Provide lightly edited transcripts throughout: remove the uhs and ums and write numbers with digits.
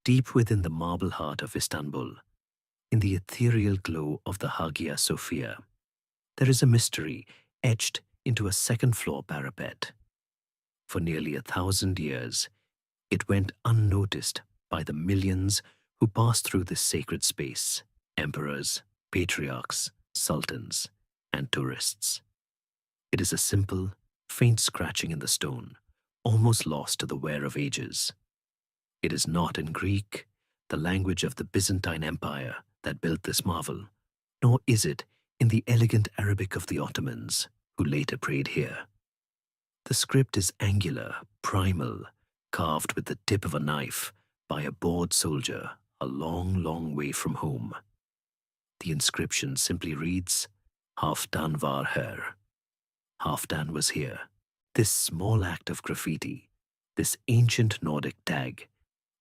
Deep within the marble heart of Istanbul, in the ethereal glow of the Hagia Sophia, there is a mystery etched into a second-floor parapet. For nearly 1,000 years, it went unnoticed by the millions who passed through this sacred space: emperors, patriarchs, sultans, and tourists. It is a simple, faint scratching in the stone, almost lost to the wear of ages. It is not in Greek, the language of the Byzantine Empire, that built this marvel, nor is it in the elegant Arabic of the Ottomans, who later prayed here. The script is angular, primal, carved with the tip of a knife by a bored soldier a long, long way from home. The inscription simply reads, Halfdan var her. Halfdan was here. This small act of graffiti, this ancient Nordic tag,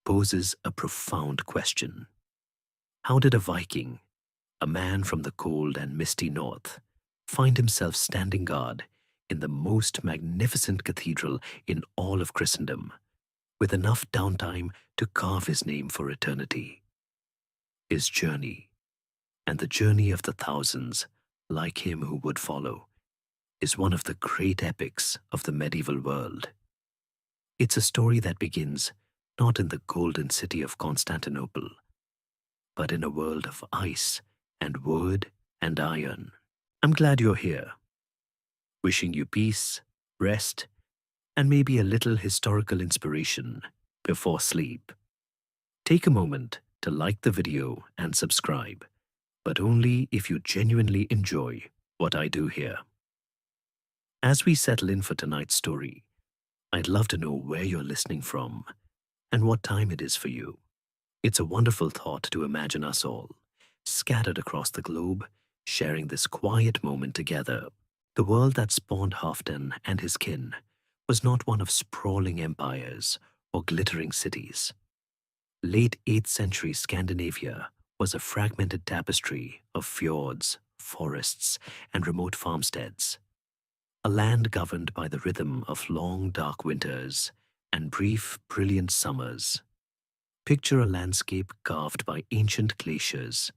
poses a profound question. How did a Viking, a man from the cold and misty north, find himself standing guard in the most magnificent cathedral in all of Christendom, with enough downtime to carve his name for eternity? His journey, and the journey of the thousands like him who would follow, is one of the great epics of the medieval world. It's a story that begins not in the golden city of Constantinople, but in a world of ice and wood and iron. I'm glad you're here. Wishing you peace, rest, and maybe a little historical inspiration before sleep. Take a moment to like the video and subscribe, but only if you genuinely enjoy what I do here. As we settle in for tonight's story, I'd love to know where you're listening from and what time it is for you. It's a wonderful thought to imagine us all, scattered across the globe, sharing this quiet moment together. The world that spawned Halfdan and his kin was not one of sprawling empires or glittering cities. Late 8th century Scandinavia was a fragmented tapestry of fjords, forests, and remote farmsteads. A land governed by the rhythm of long, dark winters and brief, brilliant summers. Picture a landscape carved by ancient glaciers,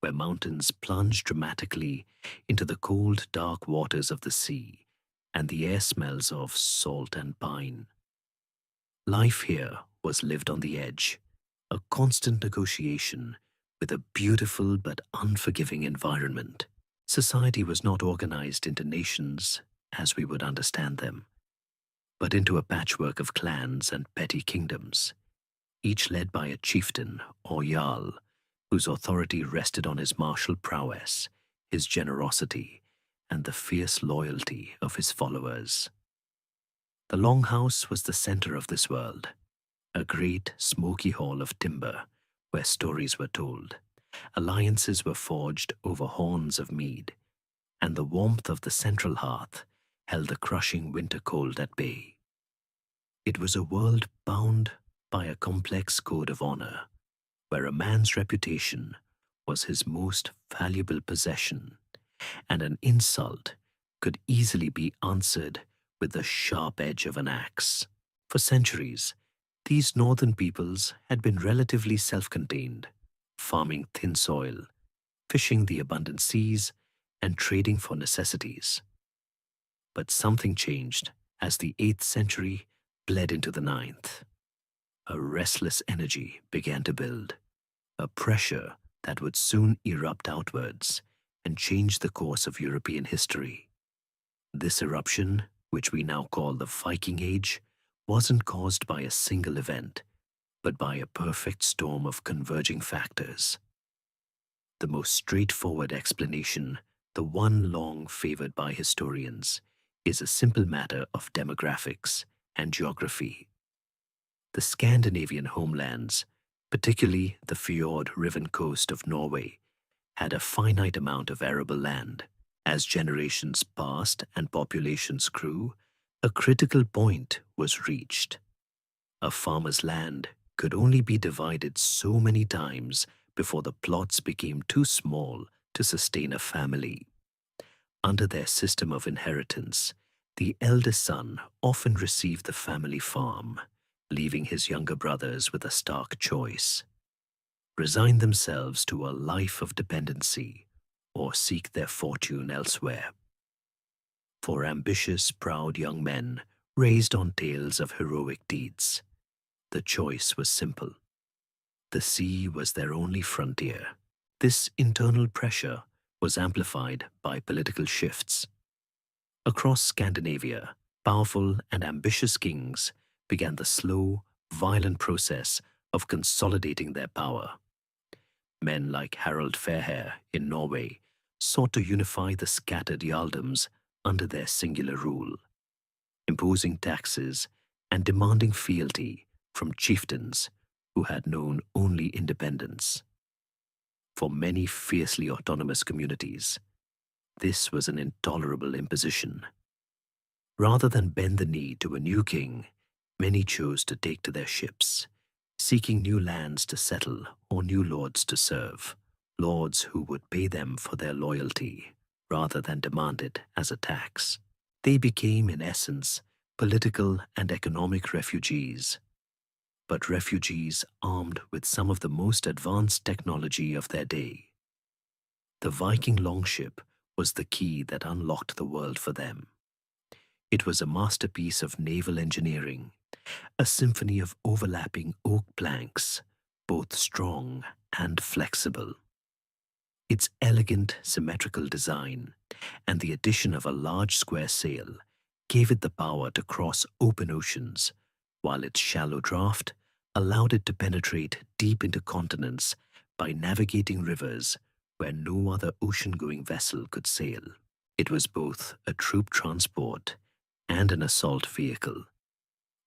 where mountains plunge dramatically into the cold, dark waters of the sea, and the air smells of salt and pine. Life here was lived on the edge, a constant negotiation with a beautiful but unforgiving environment. Society was not organized into nations as we would understand them, but into a patchwork of clans and petty kingdoms, each led by a chieftain or jarl, whose authority rested on his martial prowess, his generosity, and the fierce loyalty of his followers. The Longhouse was the center of this world, a great smoky hall of timber where stories were told, alliances were forged over horns of mead, and the warmth of the central hearth held the crushing winter cold at bay. It was a world bound by a complex code of honor, where a man's reputation was his most valuable possession, and an insult could easily be answered with the sharp edge of an axe. For centuries, these northern peoples had been relatively self-contained, farming thin soil, fishing the abundant seas, and trading for necessities. But something changed as the 8th century bled into the 9th. A restless energy began to build, a pressure that would soon erupt outwards and change the course of European history. This eruption, which we now call the Viking Age, wasn't caused by a single event, but by a perfect storm of converging factors. The most straightforward explanation, the one long favored by historians, is a simple matter of demographics and geography. The Scandinavian homelands, particularly the fjord-riven coast of Norway, had a finite amount of arable land. As generations passed and populations grew, a critical point was reached. A farmer's land could only be divided so many times before the plots became too small to sustain a family. Under their system of inheritance, the eldest son often received the family farm, leaving his younger brothers with a stark choice: resign themselves to a life of dependency or seek their fortune elsewhere. For ambitious, proud young men raised on tales of heroic deeds, the choice was simple. The sea was their only frontier. This internal pressure was amplified by political shifts. Across Scandinavia, powerful and ambitious kings began the slow, violent process of consolidating their power. Men like Harald Fairhair in Norway sought to unify the scattered jarldoms under their singular rule, imposing taxes and demanding fealty from chieftains who had known only independence. For many fiercely autonomous communities, this was an intolerable imposition. Rather than bend the knee to a new king, many chose to take to their ships, seeking new lands to settle or new lords to serve, lords who would pay them for their loyalty rather than demand it as a tax. They became, in essence, political and economic refugees, but refugees armed with some of the most advanced technology of their day. The Viking longship was the key that unlocked the world for them. It was a masterpiece of naval engineering, a symphony of overlapping oak planks, both strong and flexible. Its elegant, symmetrical design and the addition of a large square sail gave it the power to cross open oceans, while its shallow draft allowed it to penetrate deep into continents by navigating rivers where no other ocean-going vessel could sail. It was both a troop transport and an assault vehicle,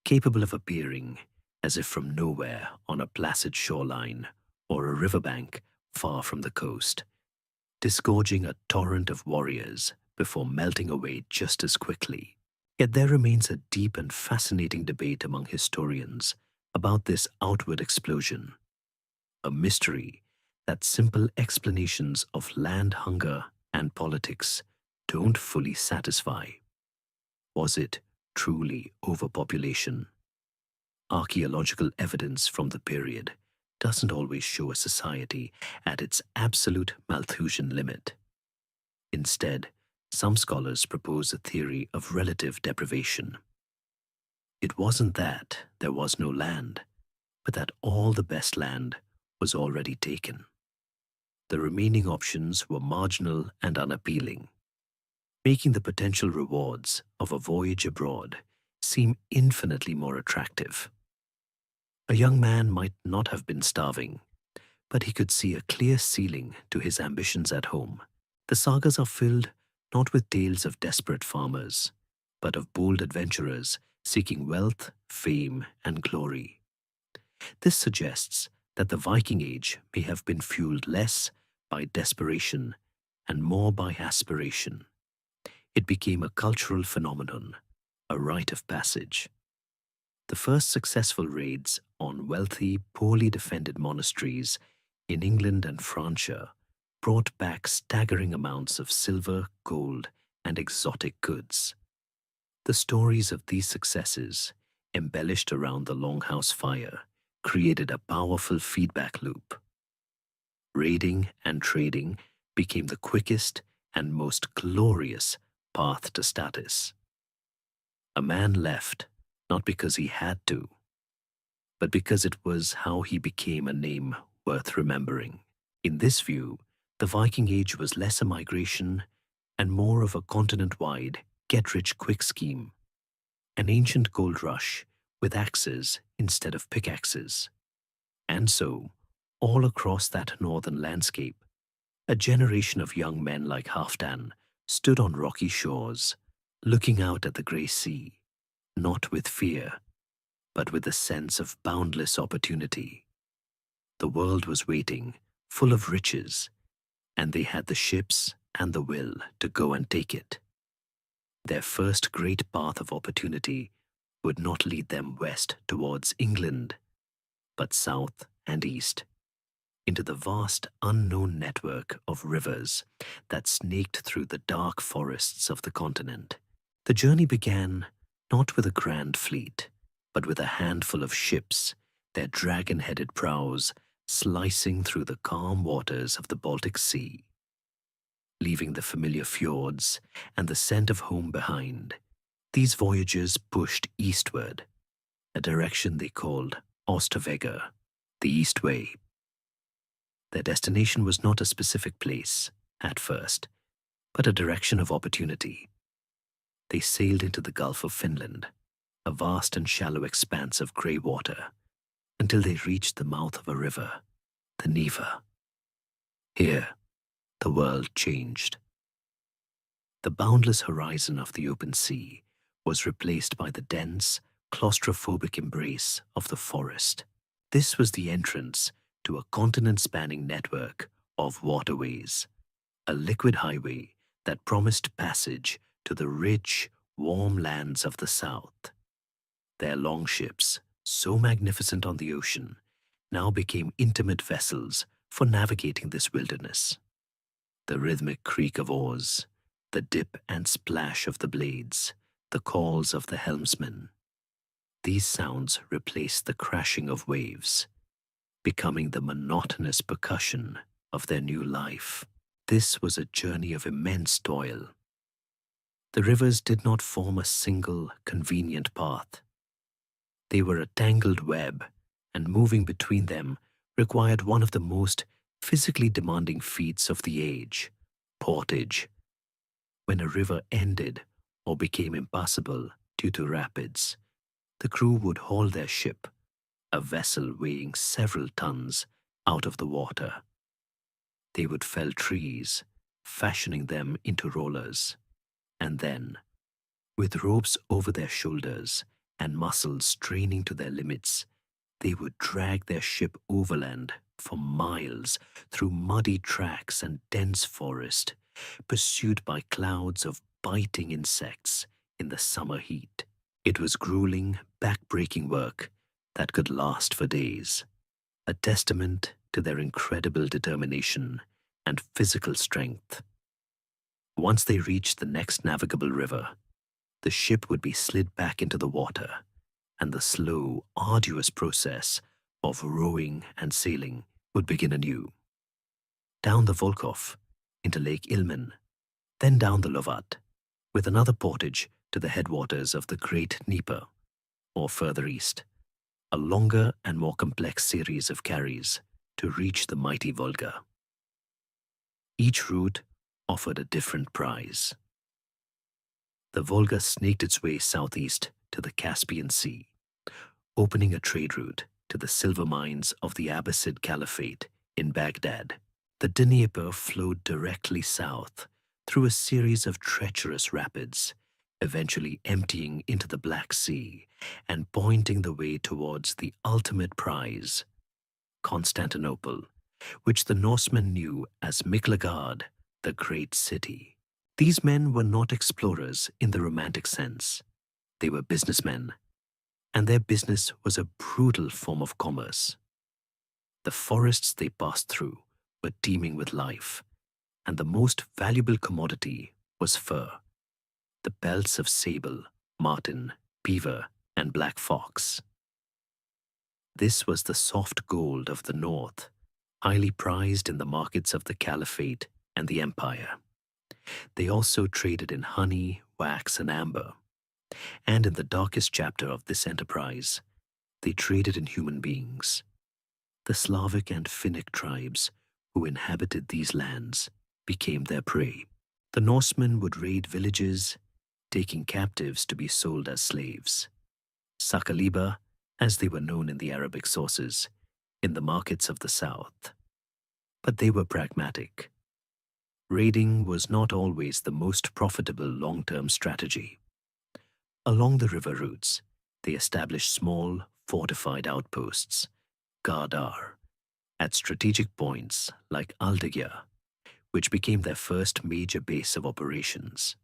capable of appearing as if from nowhere on a placid shoreline or a riverbank far from the coast, disgorging a torrent of warriors before melting away just as quickly. Yet there remains a deep and fascinating debate among historians about this outward explosion, a mystery that simple explanations of land hunger and politics don't fully satisfy. Was it truly overpopulation? Archaeological evidence from the period doesn't always show a society at its absolute Malthusian limit. Instead, some scholars propose a theory of relative deprivation. It wasn't that there was no land, but that all the best land was already taken. The remaining options were marginal and unappealing, making the potential rewards of a voyage abroad seem infinitely more attractive. A young man might not have been starving, but he could see a clear ceiling to his ambitions at home. The sagas are filled not with tales of desperate farmers, but of bold adventurers seeking wealth, fame, and glory. This suggests that the Viking Age may have been fueled less by desperation and more by aspiration. It became a cultural phenomenon, a rite of passage. The first successful raids on wealthy, poorly defended monasteries in England and Francia brought back staggering amounts of silver, gold, and exotic goods. The stories of these successes, embellished around the Longhouse fire, created a powerful feedback loop. Raiding and trading became the quickest and most glorious path to status. A man left not because he had to, but because it was how he became a name worth remembering. In this view, the Viking Age was less a migration and more of a continent-wide get-rich-quick scheme, an ancient gold rush with axes instead of pickaxes. And so, all across that northern landscape, a generation of young men like Halfdan stood on rocky shores, looking out at the grey sea, not with fear, but with a sense of boundless opportunity. The world was waiting, full of riches, and they had the ships and the will to go and take it. Their first great path of opportunity would not lead them west towards England, but south and east, into the vast unknown network of rivers that snaked through the dark forests of the continent. The journey began not with a grand fleet, but with a handful of ships, their dragon-headed prows slicing through the calm waters of the Baltic Sea. Leaving the familiar fjords and the scent of home behind, these voyagers pushed eastward, a direction they called Osterwege, the East Way. Their destination was not a specific place, at first, but a direction of opportunity. They sailed into the Gulf of Finland, a vast and shallow expanse of grey water, until they reached the mouth of a river, the Neva. Here, the world changed. The boundless horizon of the open sea was replaced by the dense, claustrophobic embrace of the forest. This was the entrance to a continent-spanning network of waterways, a liquid highway that promised passage to the rich, warm lands of the south. Their longships, so magnificent on the ocean, now became intimate vessels for navigating this wilderness. The rhythmic creak of oars, the dip and splash of the blades, the calls of the helmsman. These sounds replaced the crashing of waves, becoming the monotonous percussion of their new life. This was a journey of immense toil. The rivers did not form a single, convenient path. They were a tangled web, and moving between them required one of the most physically demanding feats of the age, portage. When a river ended or became impassable due to rapids, the crew would haul their ship, a vessel weighing several tons, out of the water. They would fell trees, fashioning them into rollers, and then, with ropes over their shoulders and muscles straining to their limits, they would drag their ship overland for miles through muddy tracks and dense forest, pursued by clouds of biting insects in the summer heat. It was grueling, back-breaking work that could last for days, a testament to their incredible determination and physical strength. Once they reached the next navigable river, the ship would be slid back into the water, and the slow, arduous process of rowing and sailing would begin anew. Down the Volkhov, into Lake Ilmen, then down the Lovat, with another portage to the headwaters of the Great Dnieper, or further east, a longer and more complex series of carries to reach the mighty Volga. Each route offered a different prize. The Volga snaked its way southeast to the Caspian Sea, opening a trade route to the silver mines of the Abbasid Caliphate in Baghdad. The Dnieper flowed directly south through a series of treacherous rapids, eventually emptying into the Black Sea and pointing the way towards the ultimate prize, Constantinople, which the Norsemen knew as Miklagard, the Great City. These men were not explorers in the romantic sense. They were businessmen, and their business was a brutal form of commerce. The forests they passed through were teeming with life, and the most valuable commodity was fur, the pelts of sable, marten, beaver, and black fox. This was the soft gold of the north, highly prized in the markets of the Caliphate and the Empire. They also traded in honey, wax, and amber. And in the darkest chapter of this enterprise, they traded in human beings. The Slavic and Finnic tribes who inhabited these lands became their prey. The Norsemen would raid villages, taking captives to be sold as slaves. Sakaliba, as they were known in the Arabic sources, in the markets of the south. But they were pragmatic. Raiding was not always the most profitable long-term strategy. Along the river routes, they established small, fortified outposts, Gardar, at strategic points like Aldegya, which became their first major base of operations.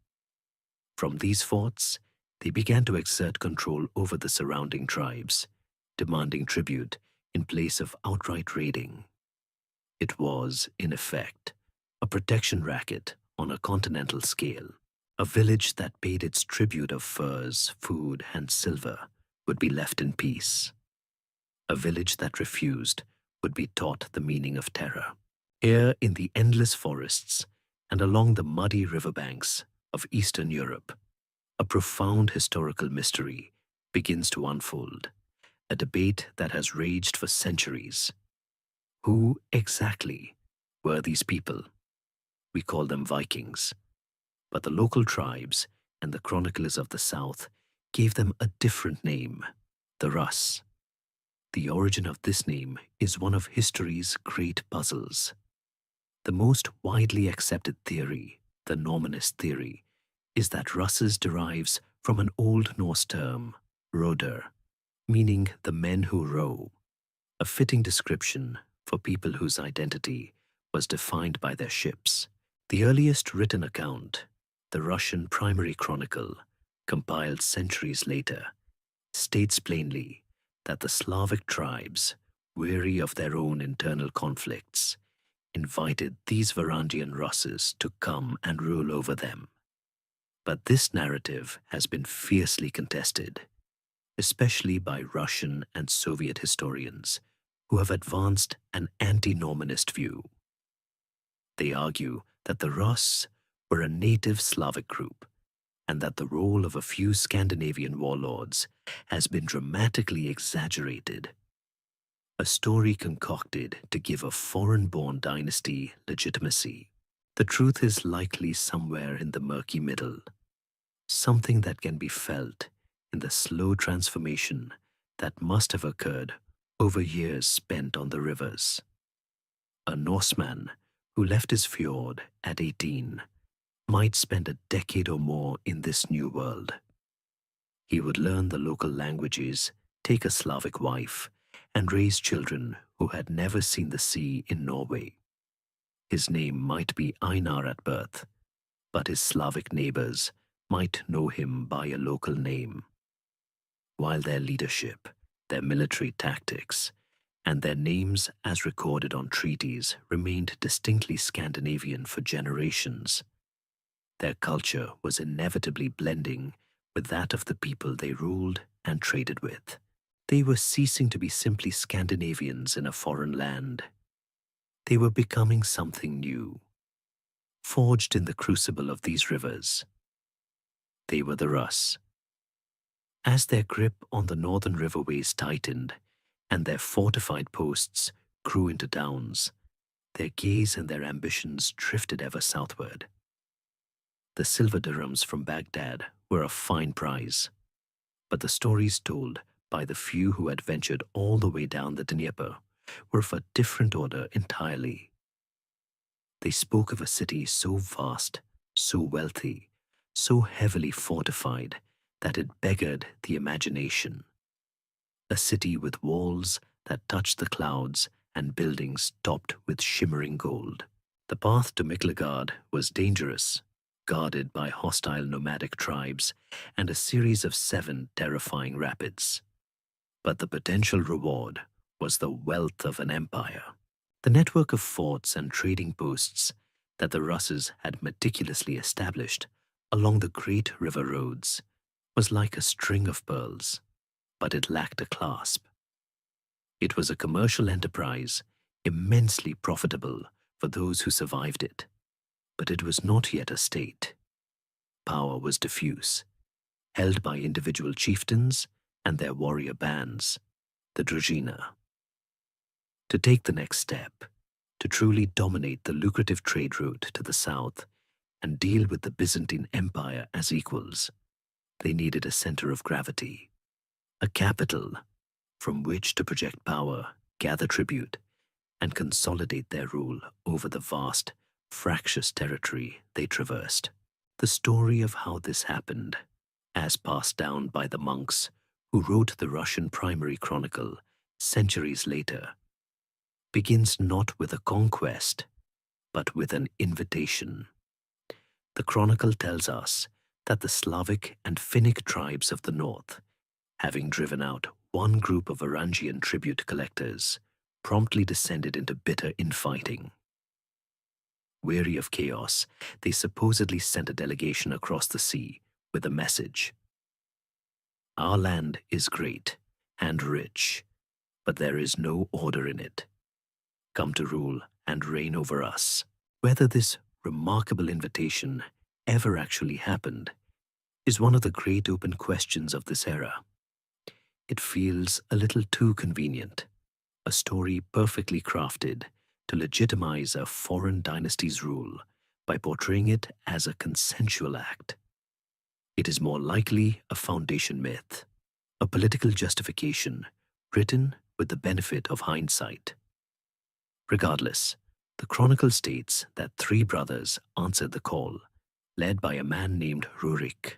From these forts, they began to exert control over the surrounding tribes, demanding tribute in place of outright raiding. It was, in effect, a protection racket on a continental scale, a village that paid its tribute of furs, food, and silver would be left in peace. A village that refused would be taught the meaning of terror. Here in the endless forests and along the muddy riverbanks of Eastern Europe, a profound historical mystery begins to unfold, a debate that has raged for centuries. Who exactly were these people? We call them Vikings, but the local tribes and the chroniclers of the South gave them a different name, the Rus. The origin of this name is one of history's great puzzles. The most widely accepted theory, the Normanist theory, is that Russes derives from an Old Norse term, roder, meaning the men who row, a fitting description for people whose identity was defined by their ships. The earliest written account, the Russian Primary Chronicle, compiled centuries later, states plainly that the Slavic tribes, weary of their own internal conflicts, invited these Varangian Russes to come and rule over them. But this narrative has been fiercely contested, especially by Russian and Soviet historians who have advanced an anti-Normanist view. They argue that the Rus were a native Slavic group and that the role of a few Scandinavian warlords has been dramatically exaggerated, a story concocted to give a foreign-born dynasty legitimacy. The truth is likely somewhere in the murky middle, something that can be felt in the slow transformation that must have occurred over years spent on the rivers. A Norseman who left his fjord at 18 might spend a decade or more in this new world. He would learn the local languages, take a Slavic wife, and raise children who had never seen the sea in Norway. His name might be Einar at birth, but his Slavic neighbors might know him by a local name. While their leadership, their military tactics, and their names as recorded on treaties remained distinctly Scandinavian for generations, their culture was inevitably blending with that of the people they ruled and traded with. They were ceasing to be simply Scandinavians in a foreign land. They were becoming something new, forged in the crucible of these rivers. They were the Rus. As their grip on the northern riverways tightened and their fortified posts grew into towns, their gaze and their ambitions drifted ever southward. The silver dirhams from Baghdad were a fine prize, but the stories told by the few who had ventured all the way down the Dnieper were of a different order entirely. They spoke of a city so vast, so wealthy, so heavily fortified that it beggared the imagination. A city with walls that touched the clouds and buildings topped with shimmering gold. The path to Miklagard was dangerous, guarded by hostile nomadic tribes and a series of 7 terrifying rapids. But the potential reward was the wealth of an empire. The network of forts and trading posts that the Russes had meticulously established along the great river roads was like a string of pearls, but it lacked a clasp. It was a commercial enterprise, immensely profitable for those who survived it, but it was not yet a state. Power was diffuse, held by individual chieftains and their warrior bands, the Družina. To take the next step, to truly dominate the lucrative trade route to the south and deal with the Byzantine Empire as equals, they needed a center of gravity, a capital from which to project power, gather tribute, and consolidate their rule over the vast, fractious territory they traversed. The story of how this happened, as passed down by the monks who wrote the Russian Primary Chronicle centuries later, begins not with a conquest, but with an invitation. The Chronicle tells us that the Slavic and Finnic tribes of the north, having driven out one group of Varangian tribute collectors, promptly descended into bitter infighting. Weary of chaos, they supposedly sent a delegation across the sea with a message. Our land is great and rich, but there is no order in it. Come to rule and reign over us. Whether this remarkable invitation ever actually happened is one of the great open questions of this era. It feels a little too convenient, a story perfectly crafted to legitimize a foreign dynasty's rule by portraying it as a consensual act. It is more likely a foundation myth, a political justification written with the benefit of hindsight. Regardless, the chronicle states that three brothers answered the call, led by a man named Rurik.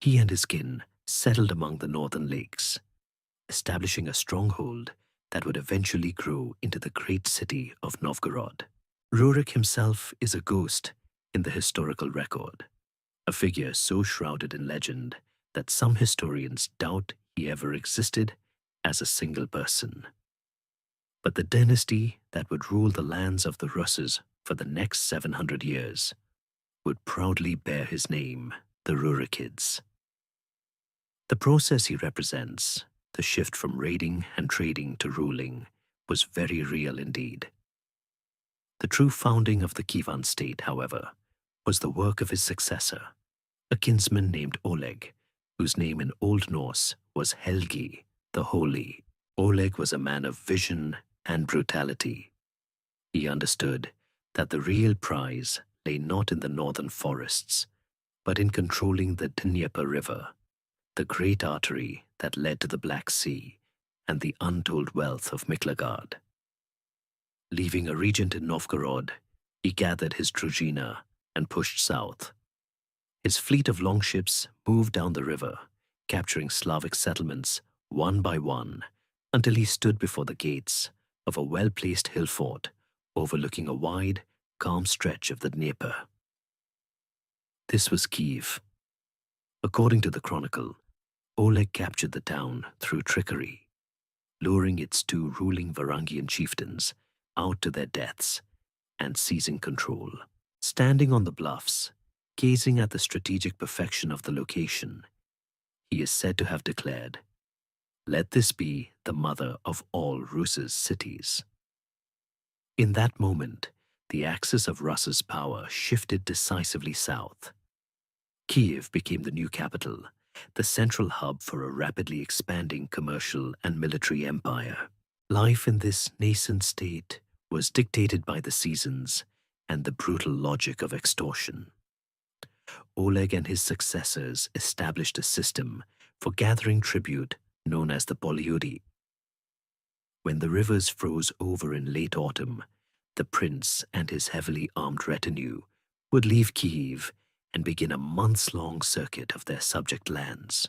He and his kin settled among the northern lakes, establishing a stronghold that would eventually grow into the great city of Novgorod. Rurik himself is a ghost in the historical record, a figure so shrouded in legend that some historians doubt he ever existed as a single person. But the dynasty that would rule the lands of the Russes for the next 700 years would proudly bear his name, the Rurikids. The process he represents, the shift from raiding and trading to ruling, was very real indeed. The true founding of the Kievan state, however, was the work of his successor, a kinsman named Oleg, whose name in Old Norse was Helgi, the Holy. Oleg was a man of vision and brutality. He understood that the real prize lay not in the northern forests, but in controlling the Dnieper River, the great artery that led to the Black Sea and the untold wealth of Miklagard. Leaving a regent in Novgorod, he gathered his druzhina and pushed south. His fleet of longships moved down the river, capturing Slavic settlements one by one until he stood before the gates of a well-placed hill fort overlooking a wide, calm stretch of the Dnieper. This was Kiev. According to the chronicle, Oleg captured the town through trickery, luring its two ruling Varangian chieftains out to their deaths and seizing control. Standing on the bluffs, gazing at the strategic perfection of the location, he is said to have declared, "Let this be the mother of all Rus's cities." In that moment, the axis of Russ's power shifted decisively south. Kiev became the new capital, the central hub for a rapidly expanding commercial and military empire. Life in this nascent state was dictated by the seasons and the brutal logic of extortion. Oleg and his successors established a system for gathering tribute known as the Polyudi. When the rivers froze over in late autumn, the prince and his heavily armed retinue would leave Kiev and begin a months-long circuit of their subject lands.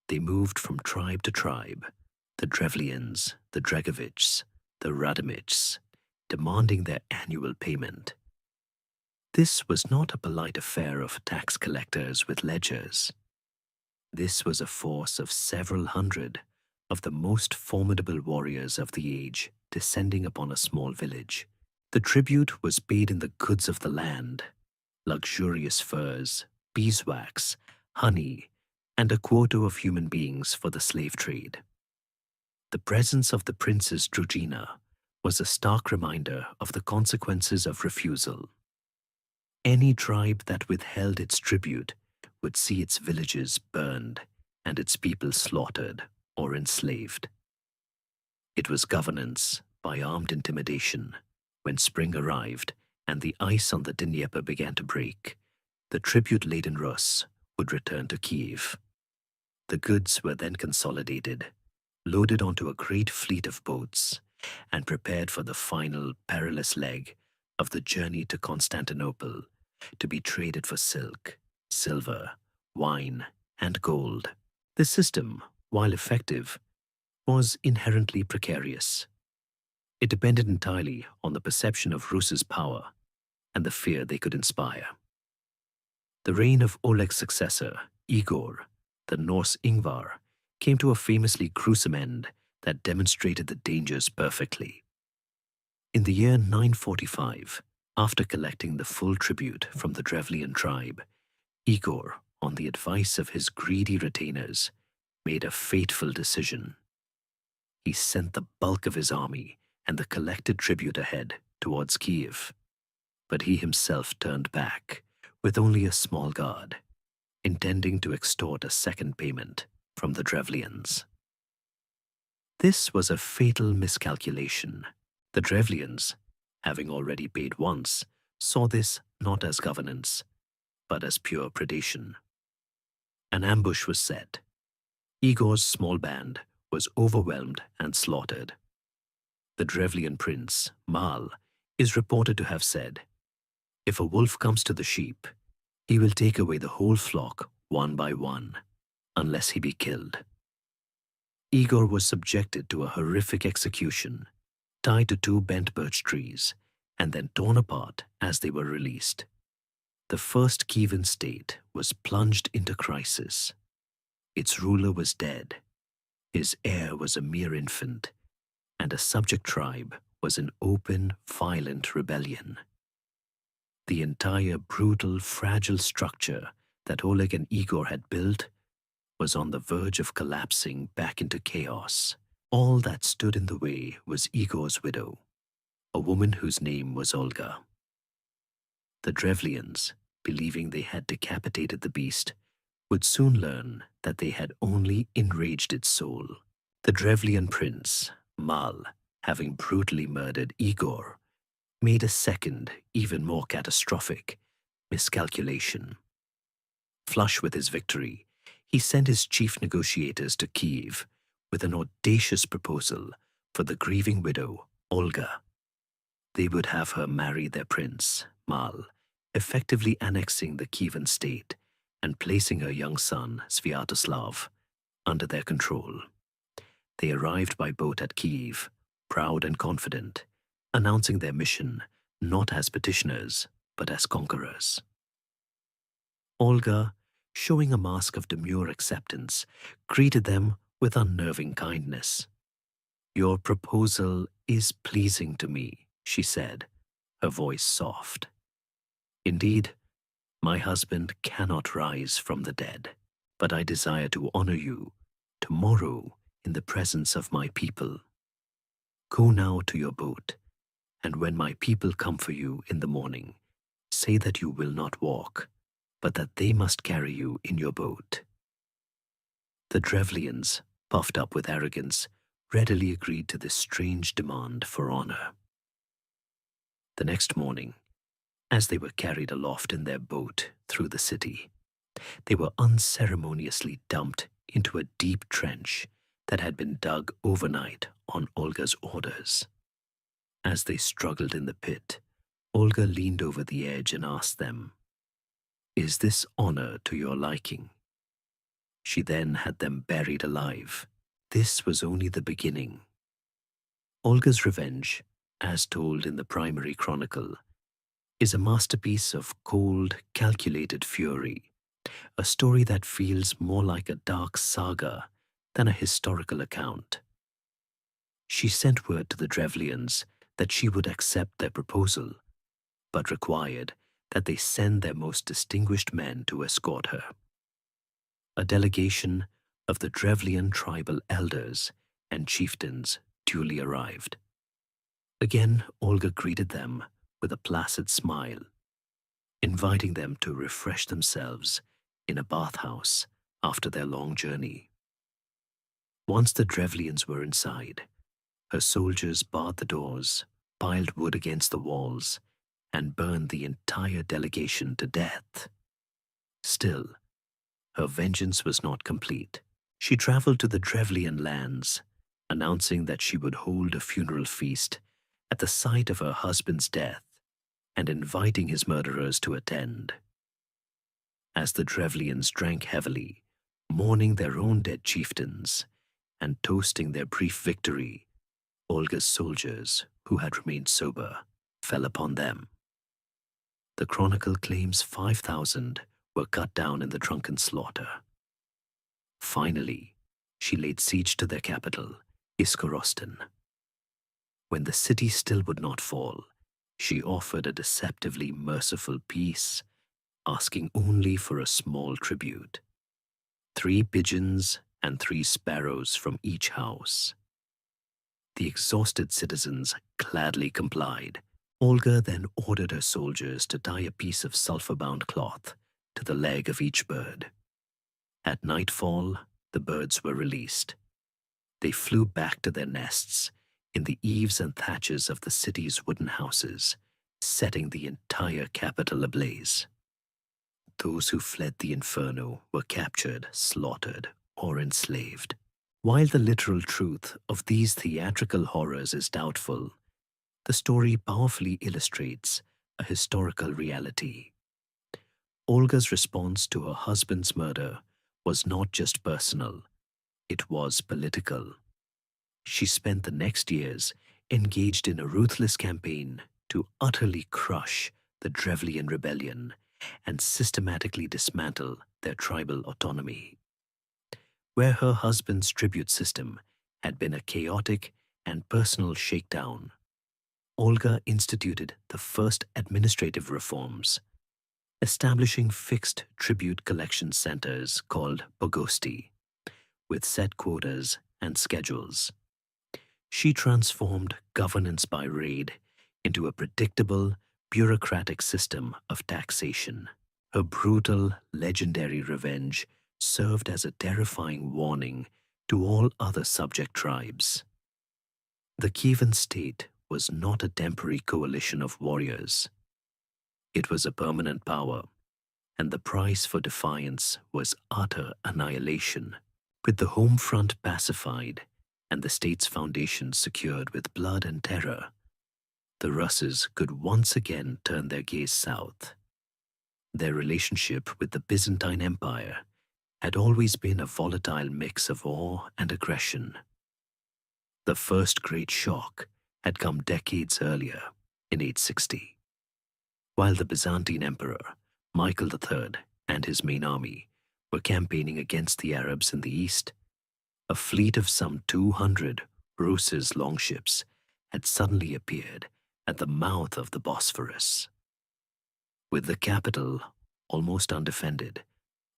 They moved from tribe to tribe, the Drevlians, the Dregovichs, the Radomichs, demanding their annual payment. This was not a polite affair of tax collectors with ledgers. This was a force of several hundred of the most formidable warriors of the age descending upon a small village. The tribute was paid in the goods of the land, luxurious furs, beeswax, honey, and a quota of human beings for the slave trade. The presence of the prince's druzhina was a stark reminder of the consequences of refusal. Any tribe that withheld its tribute would see its villages burned and its people slaughtered or enslaved. It was governance by armed intimidation. When spring arrived and the ice on the Dnieper began to break, the tribute-laden Rus would return to Kiev. The goods were then consolidated, loaded onto a great fleet of boats, and prepared for the final perilous leg of the journey to Constantinople to be traded for silk, silver, wine, and gold. The system, while effective, was inherently precarious. It depended entirely on the perception of Rus's power and the fear they could inspire. The reign of Oleg's successor, Igor, the Norse Ingvar, came to a famously gruesome end that demonstrated the dangers perfectly. In the year 945, after collecting the full tribute from the Drevlian tribe, Igor, on the advice of his greedy retainers, made a fateful decision. He sent the bulk of his army and the collected tribute ahead towards Kiev, but he himself turned back with only a small guard, intending to extort a second payment from the Drevlians. This was a fatal miscalculation. The Drevlians, having already paid once, saw this not as governance, but as pure predation. An ambush was set. Igor's small band was overwhelmed and slaughtered. The Drevlian prince, Mal, is reported to have said, "If a wolf comes to the sheep, he will take away the whole flock one by one, unless he be killed." Igor was subjected to a horrific execution, tied to 2 bent birch trees, and then torn apart as they were released. The first Kievan state was plunged into crisis. Its ruler was dead, his heir was a mere infant, and a subject tribe was in open, violent rebellion. The entire brutal, fragile structure that Oleg and Igor had built was on the verge of collapsing back into chaos. All that stood in the way was Igor's widow, a woman whose name was Olga. The Drevlians, believing they had decapitated the beast, would soon learn that they had only enraged its soul. The Drevlian prince, Mal, having brutally murdered Igor, made a second, even more catastrophic, miscalculation. Flush with his victory, he sent his chief negotiators to Kiev with an audacious proposal for the grieving widow, Olga. They would have her marry their prince, Mal, effectively annexing the Kievan state and placing her young son, Sviatoslav, under their control. They arrived by boat at Kiev, proud and confident, announcing their mission not as petitioners, but as conquerors. Olga, showing a mask of demure acceptance, greeted them with unnerving kindness. "Your proposal is pleasing to me," she said, her voice soft. "Indeed, my husband cannot rise from the dead, but I desire to honor you tomorrow in the presence of my people. Go now to your boat, and when my people come for you in the morning, say that you will not walk, but that they must carry you in your boat." The Drevlians, puffed up with arrogance, readily agreed to this strange demand for honor. The next morning, as they were carried aloft in their boat through the city, they were unceremoniously dumped into a deep trench that had been dug overnight on Olga's orders. As they struggled in the pit, Olga leaned over the edge and asked them, "Is this honor to your liking?" She then had them buried alive. This was only the beginning. Olga's revenge, as told in the primary chronicle, is a masterpiece of cold, calculated fury, a story that feels more like a dark saga than a historical account. She sent word to the Drevlians that she would accept their proposal, but required that they send their most distinguished men to escort her. A delegation of the Drevlian tribal elders and chieftains duly arrived. Again, Olga greeted them with a placid smile, inviting them to refresh themselves in a bathhouse after their long journey. Once the Drevlians were inside, her soldiers barred the doors, piled wood against the walls, and burned the entire delegation to death. Still, her vengeance was not complete. She traveled to the Drevlian lands, announcing that she would hold a funeral feast at the site of her husband's death and inviting his murderers to attend. As the Drevlians drank heavily, mourning their own dead chieftains and toasting their brief victory, Olga's soldiers, who had remained sober, fell upon them. The chronicle claims 5,000 were cut down in the drunken slaughter. Finally, she laid siege to their capital, Iskorostan. When the city still would not fall, she offered a deceptively merciful peace, asking only for a small tribute: 3 pigeons and 3 sparrows from each house. The exhausted citizens gladly complied. Olga then ordered her soldiers to tie a piece of sulfur-bound cloth to the leg of each bird. At nightfall, the birds were released. They flew back to their nests in the eaves and thatches of the city's wooden houses, setting the entire capital ablaze. Those who fled the inferno were captured, slaughtered, or enslaved. While the literal truth of these theatrical horrors is doubtful, the story powerfully illustrates a historical reality. Olga's response to her husband's murder was not just personal, it was political. She spent the next years engaged in a ruthless campaign to utterly crush the Drevlian rebellion and systematically dismantle their tribal autonomy. Where her husband's tribute system had been a chaotic and personal shakedown, Olga instituted the first administrative reforms, establishing fixed tribute collection centers called pogosti, with set quotas and schedules. She transformed governance by raid into a predictable, bureaucratic system of taxation. Her brutal, legendary revenge served as a terrifying warning to all other subject tribes. The Kievan state was not a temporary coalition of warriors. It was a permanent power, and the price for defiance was utter annihilation. With the home front pacified and the state's foundations secured with blood and terror, the Russes could once again turn their gaze south. Their relationship with the Byzantine Empire had always been a volatile mix of awe and aggression. The first great shock had come decades earlier, in 860. While the Byzantine Emperor, Michael III, and his main army were campaigning against the Arabs in the east, a fleet of some 200 Rus's longships had suddenly appeared at the mouth of the Bosphorus. With the capital almost undefended,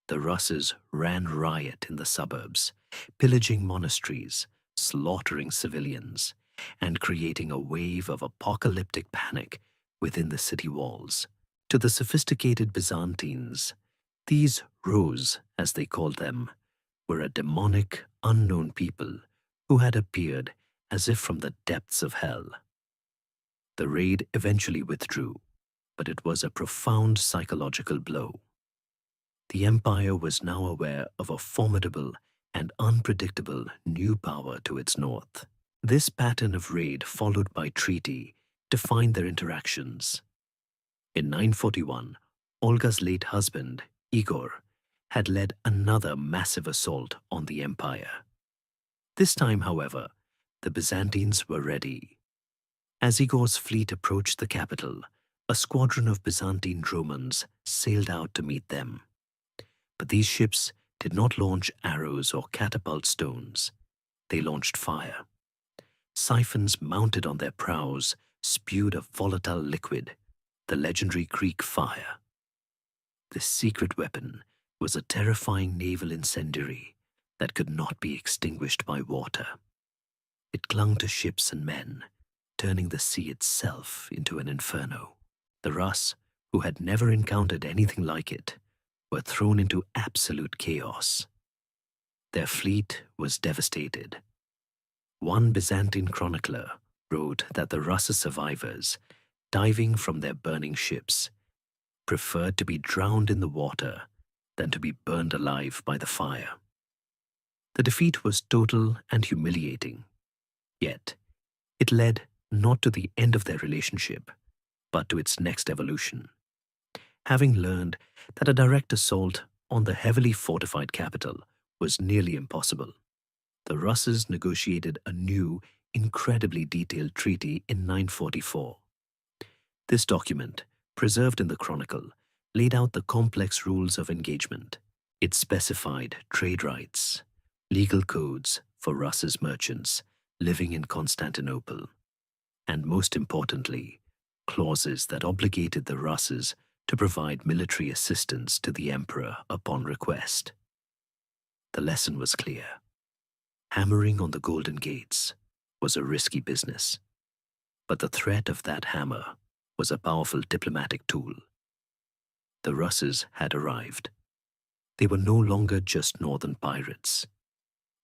the Russes ran riot in the suburbs, pillaging monasteries, slaughtering civilians, and creating a wave of apocalyptic panic within the city walls. To the sophisticated Byzantines, these Rus, as they called them, were a demonic, unknown people who had appeared as if from the depths of hell. The raid eventually withdrew, but it was a profound psychological blow. The empire was now aware of a formidable and unpredictable new power to its north. This pattern of raid followed by treaty defined their interactions. In 941, Olga's late husband, Igor, had led another massive assault on the empire. This time, however, the Byzantines were ready. As Igor's fleet approached the capital, a squadron of Byzantine dromons sailed out to meet them. But these ships did not launch arrows or catapult stones. They launched fire. Siphons mounted on their prows spewed a volatile liquid, the legendary Greek fire. This secret weapon was a terrifying naval incendiary that could not be extinguished by water. It clung to ships and men, turning the sea itself into an inferno. The Rus, who had never encountered anything like it, were thrown into absolute chaos. Their fleet was devastated. One Byzantine chronicler wrote that the Rus survivors, diving from their burning ships, preferred to be drowned in the water than to be burned alive by the fire. The defeat was total and humiliating, yet it led not to the end of their relationship, but to its next evolution. Having learned that a direct assault on the heavily fortified capital was nearly impossible, the Russes negotiated a new, incredibly detailed treaty in 944. This document, preserved in the Chronicle, laid out the complex rules of engagement. It specified trade rights, legal codes for Rus's merchants living in Constantinople, and most importantly, clauses that obligated the Russes to provide military assistance to the emperor upon request. The lesson was clear. Hammering on the Golden Gates was a risky business, but the threat of that hammer was a powerful diplomatic tool. The Russes had arrived. They were no longer just northern pirates.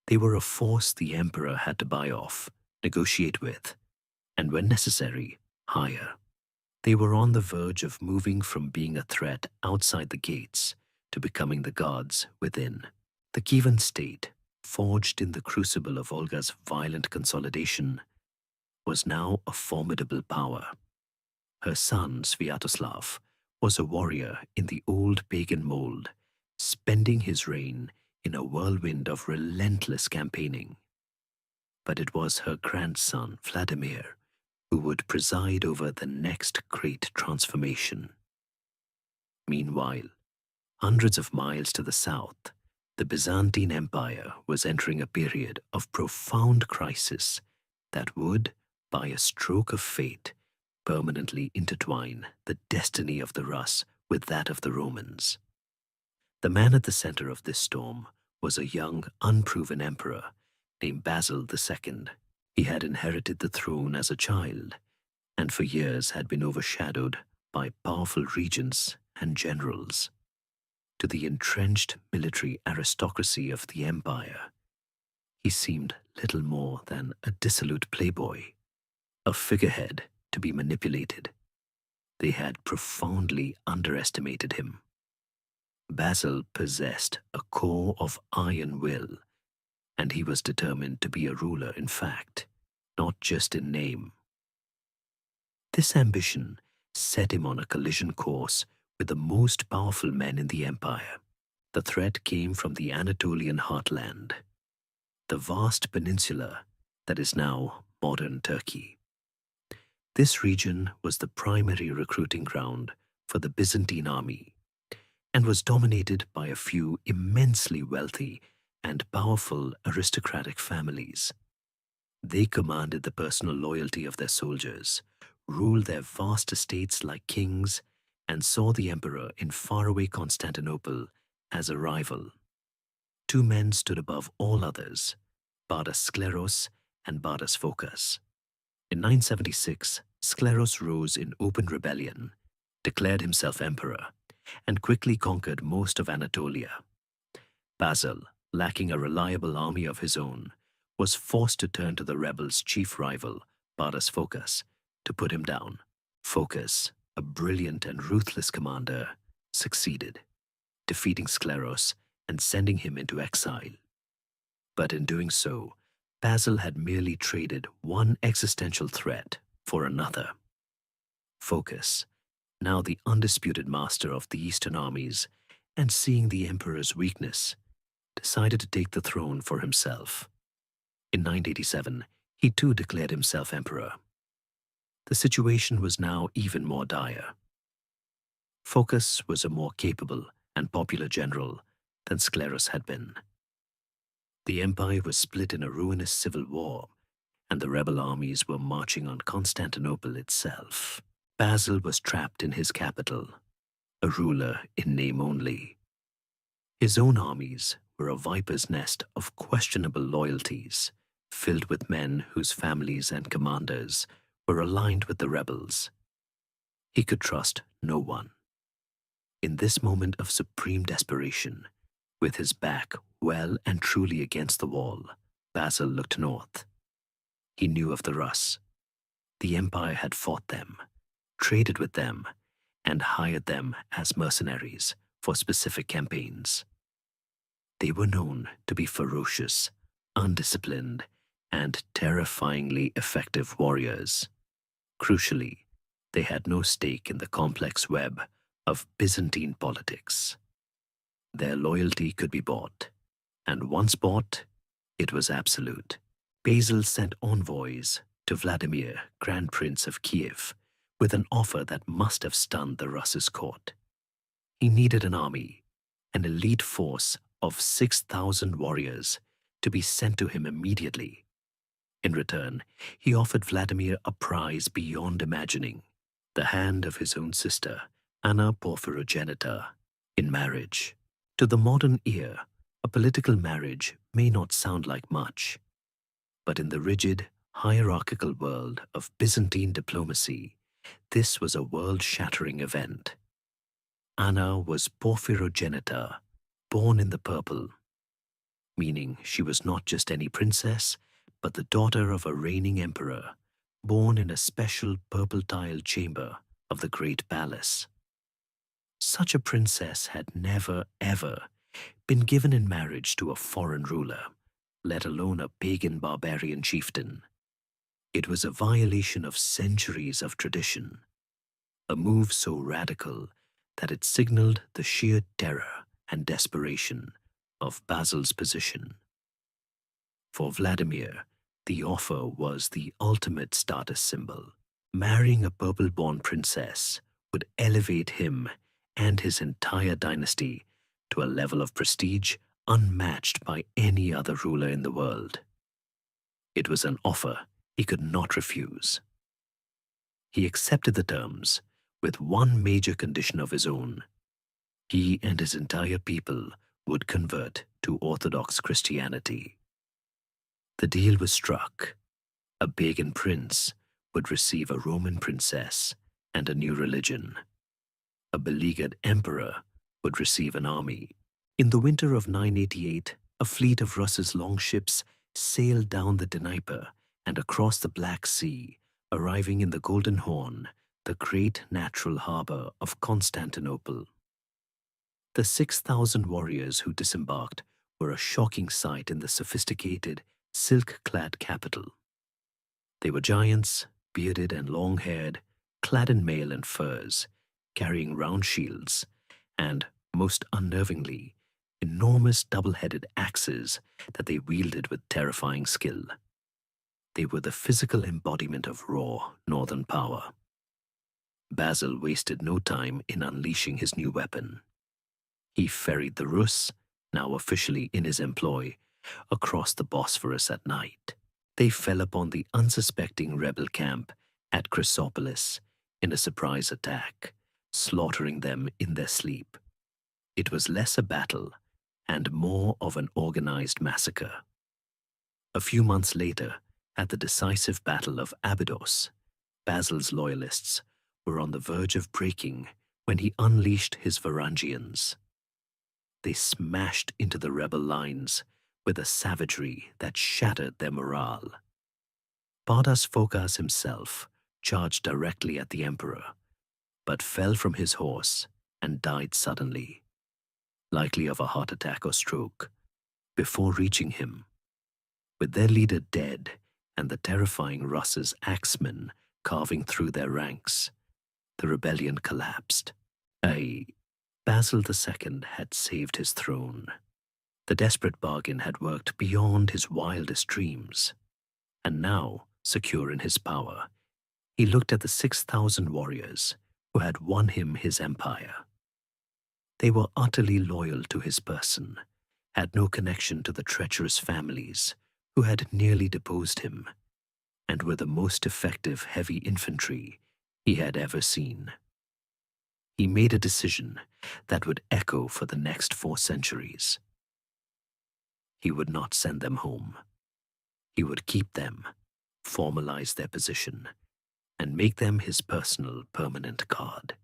They were a force the emperor had to buy off, negotiate with, and when necessary, hire. They were on the verge of moving from being a threat outside the gates to becoming the gods within. The Kievan state, forged in the crucible of Olga's violent consolidation, was now a formidable power. Her son, Sviatoslav, was a warrior in the old pagan mold, spending his reign in a whirlwind of relentless campaigning. But it was her grandson, Vladimir, who would preside over the next great transformation. Meanwhile, hundreds of miles to the south, the Byzantine Empire was entering a period of profound crisis that would, by a stroke of fate, permanently intertwine the destiny of the Rus with that of the Romans. The man at the center of this storm was a young, unproven emperor named Basil II. He had inherited the throne as a child, and for years had been overshadowed by powerful regents and generals. To the entrenched military aristocracy of the empire, he seemed little more than a dissolute playboy, a figurehead to be manipulated. They had profoundly underestimated him. Basil possessed a core of iron will, and he was determined to be a ruler in fact, not just in name. This ambition set him on a collision course with the most powerful men in the empire. The threat came from the Anatolian heartland, the vast peninsula that is now modern Turkey. This region was the primary recruiting ground for the Byzantine army and was dominated by a few immensely wealthy and powerful aristocratic families. They commanded the personal loyalty of their soldiers, ruled their vast estates like kings, and saw the emperor in faraway Constantinople as a rival. Two men stood above all others, Bardas Skleros and Bardas Phokas. In 976, Skleros rose in open rebellion, declared himself emperor, and quickly conquered most of Anatolia. Basil, lacking a reliable army of his own, was forced to turn to the rebels' chief rival, Bardas Phokas, to put him down. Phokas, a brilliant and ruthless commander, succeeded, defeating Skleros and sending him into exile. But in doing so, Basil had merely traded one existential threat for another. Phokas, now the undisputed master of the Eastern armies, and seeing the emperor's weakness, decided to take the throne for himself. In 987, he too declared himself emperor. The situation was now even more dire. Phokas was a more capable and popular general than Skleros had been. The empire was split in a ruinous civil war, and the rebel armies were marching on Constantinople itself. Basil was trapped in his capital, a ruler in name only. His own armies were a viper's nest of questionable loyalties, filled with men whose families and commanders were aligned with the rebels. He could trust no one. In this moment of supreme desperation, with his back well and truly against the wall, Basil looked north. He knew of the Rus. The empire had fought them, traded with them, and hired them as mercenaries for specific campaigns. They were known to be ferocious, undisciplined, and terrifyingly effective warriors. Crucially, they had no stake in the complex web of Byzantine politics. Their loyalty could be bought, and once bought, it was absolute. Basil sent envoys to Vladimir, Grand Prince of Kiev, with an offer that must have stunned the Russ's court. He needed an army, an elite force of 6,000 warriors, to be sent to him immediately. In return, he offered Vladimir a prize beyond imagining, the hand of his own sister, Anna Porphyrogenita, in marriage. To the modern ear, A political marriage may not sound like much, but in the rigid, hierarchical world of Byzantine diplomacy, this was a world-shattering event. Anna was Porphyrogenita, born in the purple, meaning she was not just any princess, but the daughter of a reigning emperor, born in a special purple-tiled chamber of the great palace. Such a princess had never, ever been given in marriage to a foreign ruler, let alone a pagan barbarian chieftain. It was a violation of centuries of tradition, a move so radical that it signaled the sheer terror and desperation of Basil's position. For Vladimir, the offer was the ultimate status symbol. Marrying a purple-born princess would elevate him and his entire dynasty to a level of prestige unmatched by any other ruler in the world. It was an offer he could not refuse. He accepted the terms with one major condition of his own. He and his entire people would convert to Orthodox Christianity. The deal was struck. A pagan prince would receive a Roman princess and a new religion. A beleaguered emperor would receive an army. In the winter of 988, a fleet of Rus's longships sailed down the Dnieper and across the Black Sea, arriving in the Golden Horn, the great natural harbor of Constantinople. The 6,000 warriors who disembarked were a shocking sight in the sophisticated, silk-clad capital. They were giants, bearded and long-haired, clad in mail and furs, carrying round shields, and, most unnervingly, enormous double-headed axes that they wielded with terrifying skill. They were the physical embodiment of raw northern power. Basil wasted no time in unleashing his new weapon. He ferried the Rus, now officially in his employ, across the Bosphorus at night. They fell upon the unsuspecting rebel camp at Chrysopolis in a surprise attack, slaughtering them in their sleep. It was less a battle and more of an organized massacre. A few months later, at the decisive Battle of Abydos, Basil's loyalists were on the verge of breaking when he unleashed his Varangians. They smashed into the rebel lines with a savagery that shattered their morale. Bardas Phokas himself charged directly at the emperor, but fell from his horse and died suddenly, likely of a heart attack or stroke, before reaching him. With their leader dead and the terrifying Rus's axemen carving through their ranks, the rebellion collapsed. Basil II had saved his throne. The desperate bargain had worked beyond his wildest dreams, and now, secure in his power, he looked at the 6,000 warriors who had won him his empire. They were utterly loyal to his person, had no connection to the treacherous families who had nearly deposed him, and were the most effective heavy infantry he had ever seen. He made a decision that would echo for the next 4 centuries. He would not send them home. He would keep them, formalize their position, and make them his personal permanent guard.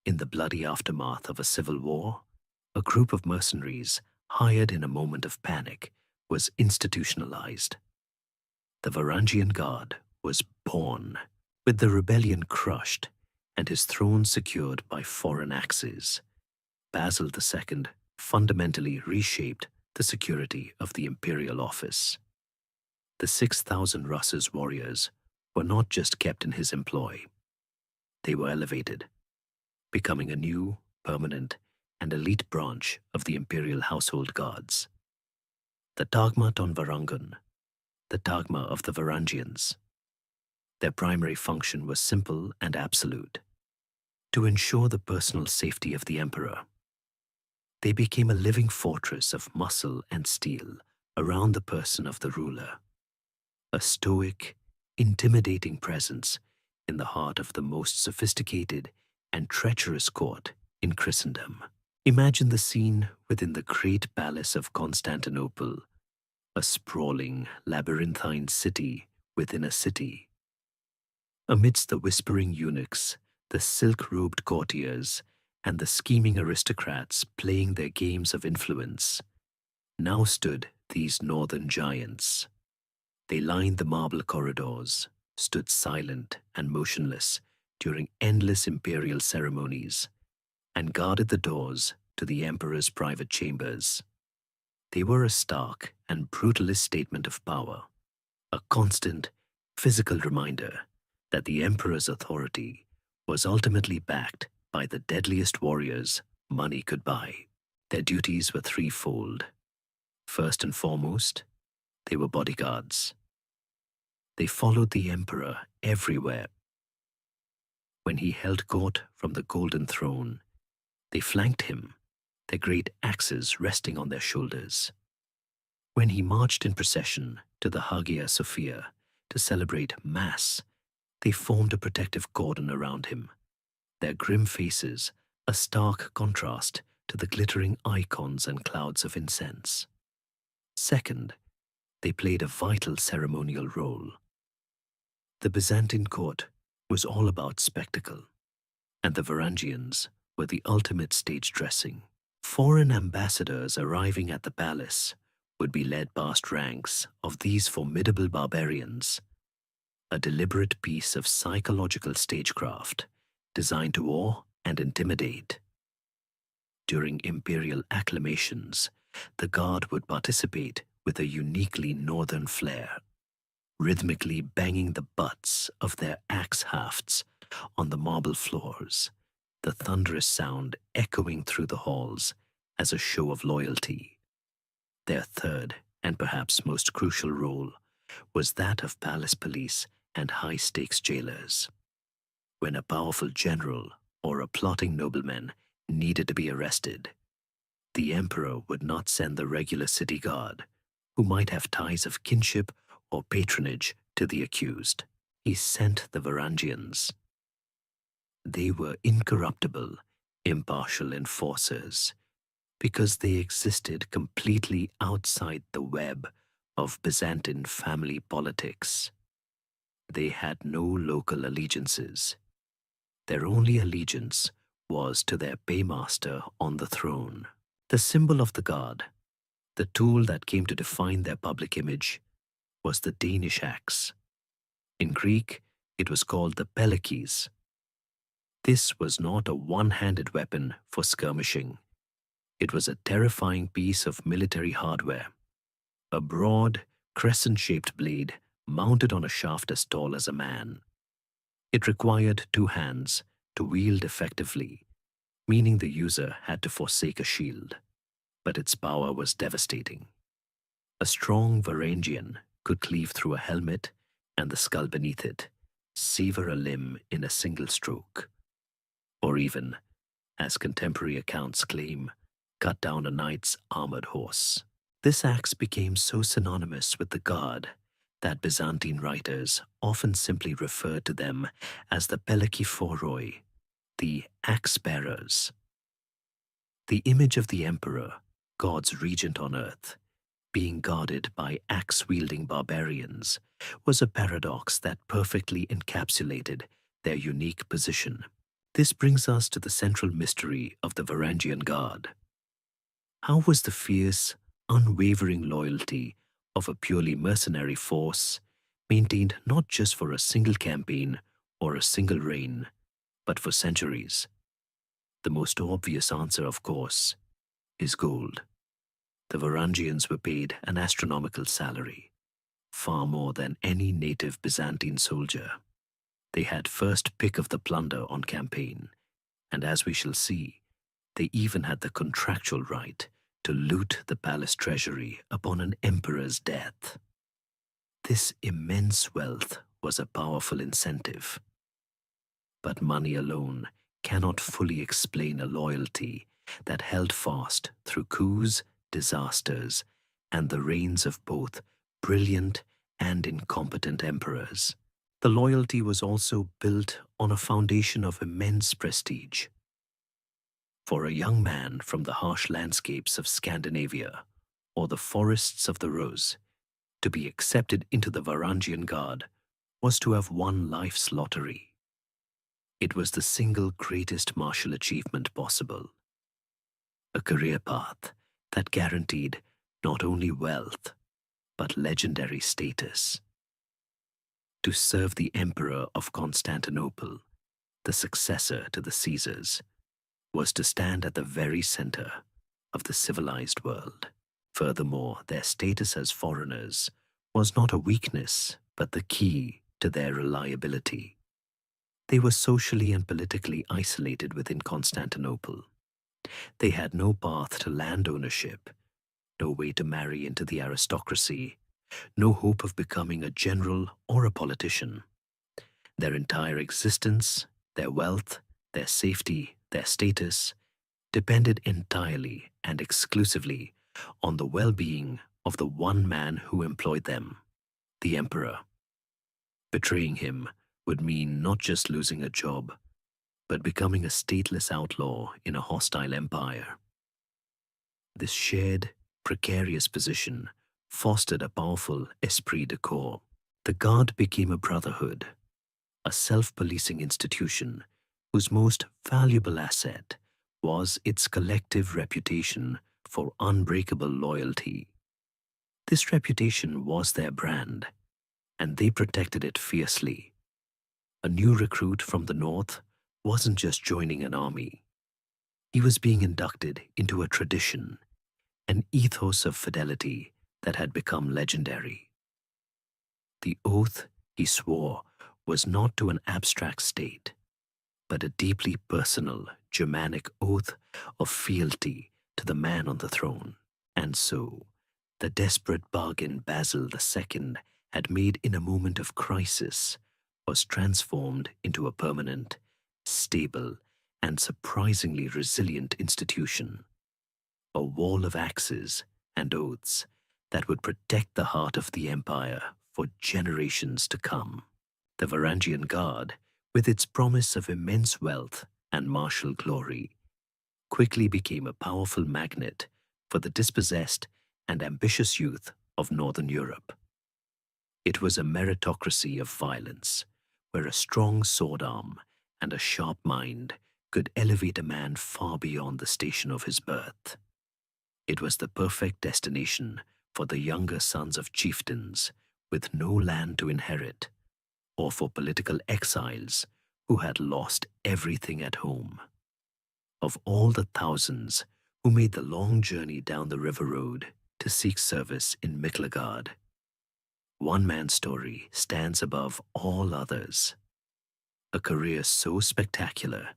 In the bloody aftermath of a civil war, a group of mercenaries hired in a moment of panic was institutionalized. The Varangian Guard was born, with the rebellion crushed and his throne secured by foreign axes. Basil II fundamentally reshaped the security of the imperial office. The 6,000 Rus's warriors were not just kept in his employ. They were elevated, becoming a new, permanent, and elite branch of the imperial household guards. The Tagmat on Varangian, the Tagma of the Varangians. Their primary function was simple and absolute: to ensure the personal safety of the emperor. They became a living fortress of muscle and steel around the person of the ruler, a stoic, intimidating presence in the heart of the most sophisticated and treacherous court in Christendom. Imagine the scene within the great palace of Constantinople, a sprawling, labyrinthine city within a city. Amidst the whispering eunuchs, the silk-robed courtiers, and the scheming aristocrats playing their games of influence, now stood these northern giants. They lined the marble corridors, stood silent and motionless during endless imperial ceremonies, and guarded the doors to the emperor's private chambers. They were a stark and brutalist statement of power, a constant, physical reminder that the emperor's authority was ultimately backed by the deadliest warriors money could buy. Their duties were threefold. First and foremost, they were bodyguards. They followed the emperor everywhere. When he held court from the golden throne, they flanked him, their great axes resting on their shoulders. When he marched in procession to the Hagia Sophia to celebrate Mass, they formed a protective cordon around him, their grim faces a stark contrast to the glittering icons and clouds of incense. Second, they played a vital ceremonial role. The Byzantine court was all about spectacle, and the Varangians were the ultimate stage dressing. Foreign ambassadors arriving at the palace would be led past ranks of these formidable barbarians, a deliberate piece of psychological stagecraft designed to awe and intimidate. During imperial acclamations, the guard would participate with a uniquely northern flair, rhythmically banging the butts of their axe hafts on the marble floors, the thunderous sound echoing through the halls as a show of loyalty. Their third, and perhaps most crucial role, was that of palace police and high-stakes jailers. When a powerful general or a plotting nobleman needed to be arrested, the emperor would not send the regular city guard, who might have ties of kinship or patronage to the accused. He sent the Varangians. They were incorruptible, impartial enforcers, because they existed completely outside the web of Byzantine family politics. They had no local allegiances. Their only allegiance was to their paymaster on the throne. The symbol of the guard, the tool that came to define their public image, was the Danish axe. In Greek, it was called the pelekes. This was not a one-handed weapon for skirmishing. It was a terrifying piece of military hardware, a broad, crescent-shaped blade mounted on a shaft as tall as a man. It required two hands to wield effectively, meaning the user had to forsake a shield. But its power was devastating. A strong Varangian could cleave through a helmet and the skull beneath it, sever a limb in a single stroke. Or even, as contemporary accounts claim, cut down a knight's armored horse. This axe became so synonymous with the guard that Byzantine writers often simply referred to them as the Pelekiphoroi, the axe-bearers. The image of the emperor, God's regent on earth, being guarded by axe-wielding barbarians, was a paradox that perfectly encapsulated their unique position. This brings us to the central mystery of the Varangian Guard. How was the fierce, unwavering loyalty of a purely mercenary force maintained not just for a single campaign or a single reign, but for centuries? The most obvious answer, of course, is gold. The Varangians were paid an astronomical salary, far more than any native Byzantine soldier. They had first pick of the plunder on campaign, and as we shall see, they even had the contractual right to loot the palace treasury upon an emperor's death. This immense wealth was a powerful incentive. But money alone cannot fully explain a loyalty that held fast through coups, disasters, and the reigns of both brilliant and incompetent emperors. The loyalty was also built on a foundation of immense prestige. For a young man from the harsh landscapes of Scandinavia or the forests of the Rose to be accepted into the Varangian Guard was to have won life's lottery. It was the single greatest martial achievement possible. A career path that guaranteed not only wealth, but legendary status. To serve the Emperor of Constantinople, the successor to the Caesars, was to stand at the very center of the civilized world. Furthermore, their status as foreigners was not a weakness, but the key to their reliability. They were socially and politically isolated within Constantinople. They had no path to land ownership, no way to marry into the aristocracy, no hope of becoming a general or a politician. Their entire existence, their wealth, their safety, their status, depended entirely and exclusively on the well-being of the one man who employed them, the emperor. Betraying him would mean not just losing a job, but becoming a stateless outlaw in a hostile empire. This shared, precarious position fostered a powerful esprit de corps. The Guard became a brotherhood, a self-policing institution whose most valuable asset was its collective reputation for unbreakable loyalty. This reputation was their brand, and they protected it fiercely. A new recruit from the north wasn't just joining an army. He was being inducted into a tradition, an ethos of fidelity that had become legendary. The oath he swore was not to an abstract state, but a deeply personal Germanic oath of fealty to the man on the throne. And so, the desperate bargain Basil II had made in a moment of crisis was transformed into a permanent, stable, and surprisingly resilient institution. A wall of axes and oaths that would protect the heart of the empire for generations to come. The Varangian Guard, with its promise of immense wealth and martial glory, quickly became a powerful magnet for the dispossessed and ambitious youth of Northern Europe. It was a meritocracy of violence, where a strong sword arm and a sharp mind could elevate a man far beyond the station of his birth. It was the perfect destination for the younger sons of chieftains with no land to inherit, or for political exiles who had lost everything at home. Of all the thousands who made the long journey down the river road to seek service in Miklagard, one man's story stands above all others. A career so spectacular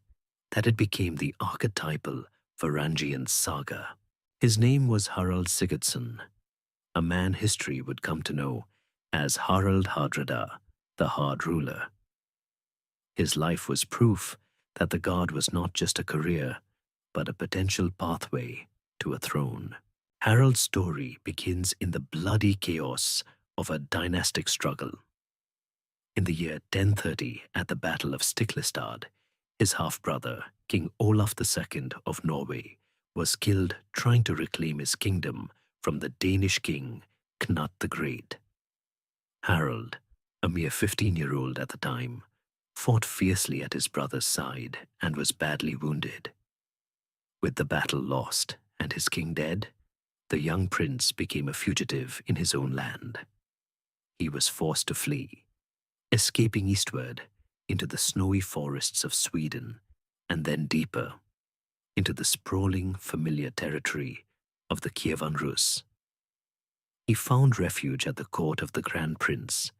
that it became the archetypal Varangian saga. His name was Harald Sigurdsson, a man history would come to know as Harald Hardrada, the Hard Ruler. His life was proof that the Guard was not just a career, but a potential pathway to a throne. Harald's story begins in the bloody chaos of a dynastic struggle. In the year 1030, at the Battle of Stiklestad, his half-brother, King Olaf II of Norway, was killed trying to reclaim his kingdom from the Danish king Knut the Great. Harald, a mere 15-year-old at the time, fought fiercely at his brother's side and was badly wounded. With the battle lost and his king dead, the young prince became a fugitive in his own land. He was forced to flee, escaping eastward into the snowy forests of Sweden and then deeper into the sprawling, familiar territory of the Kievan Rus. He found refuge at the court of the Grand Prince,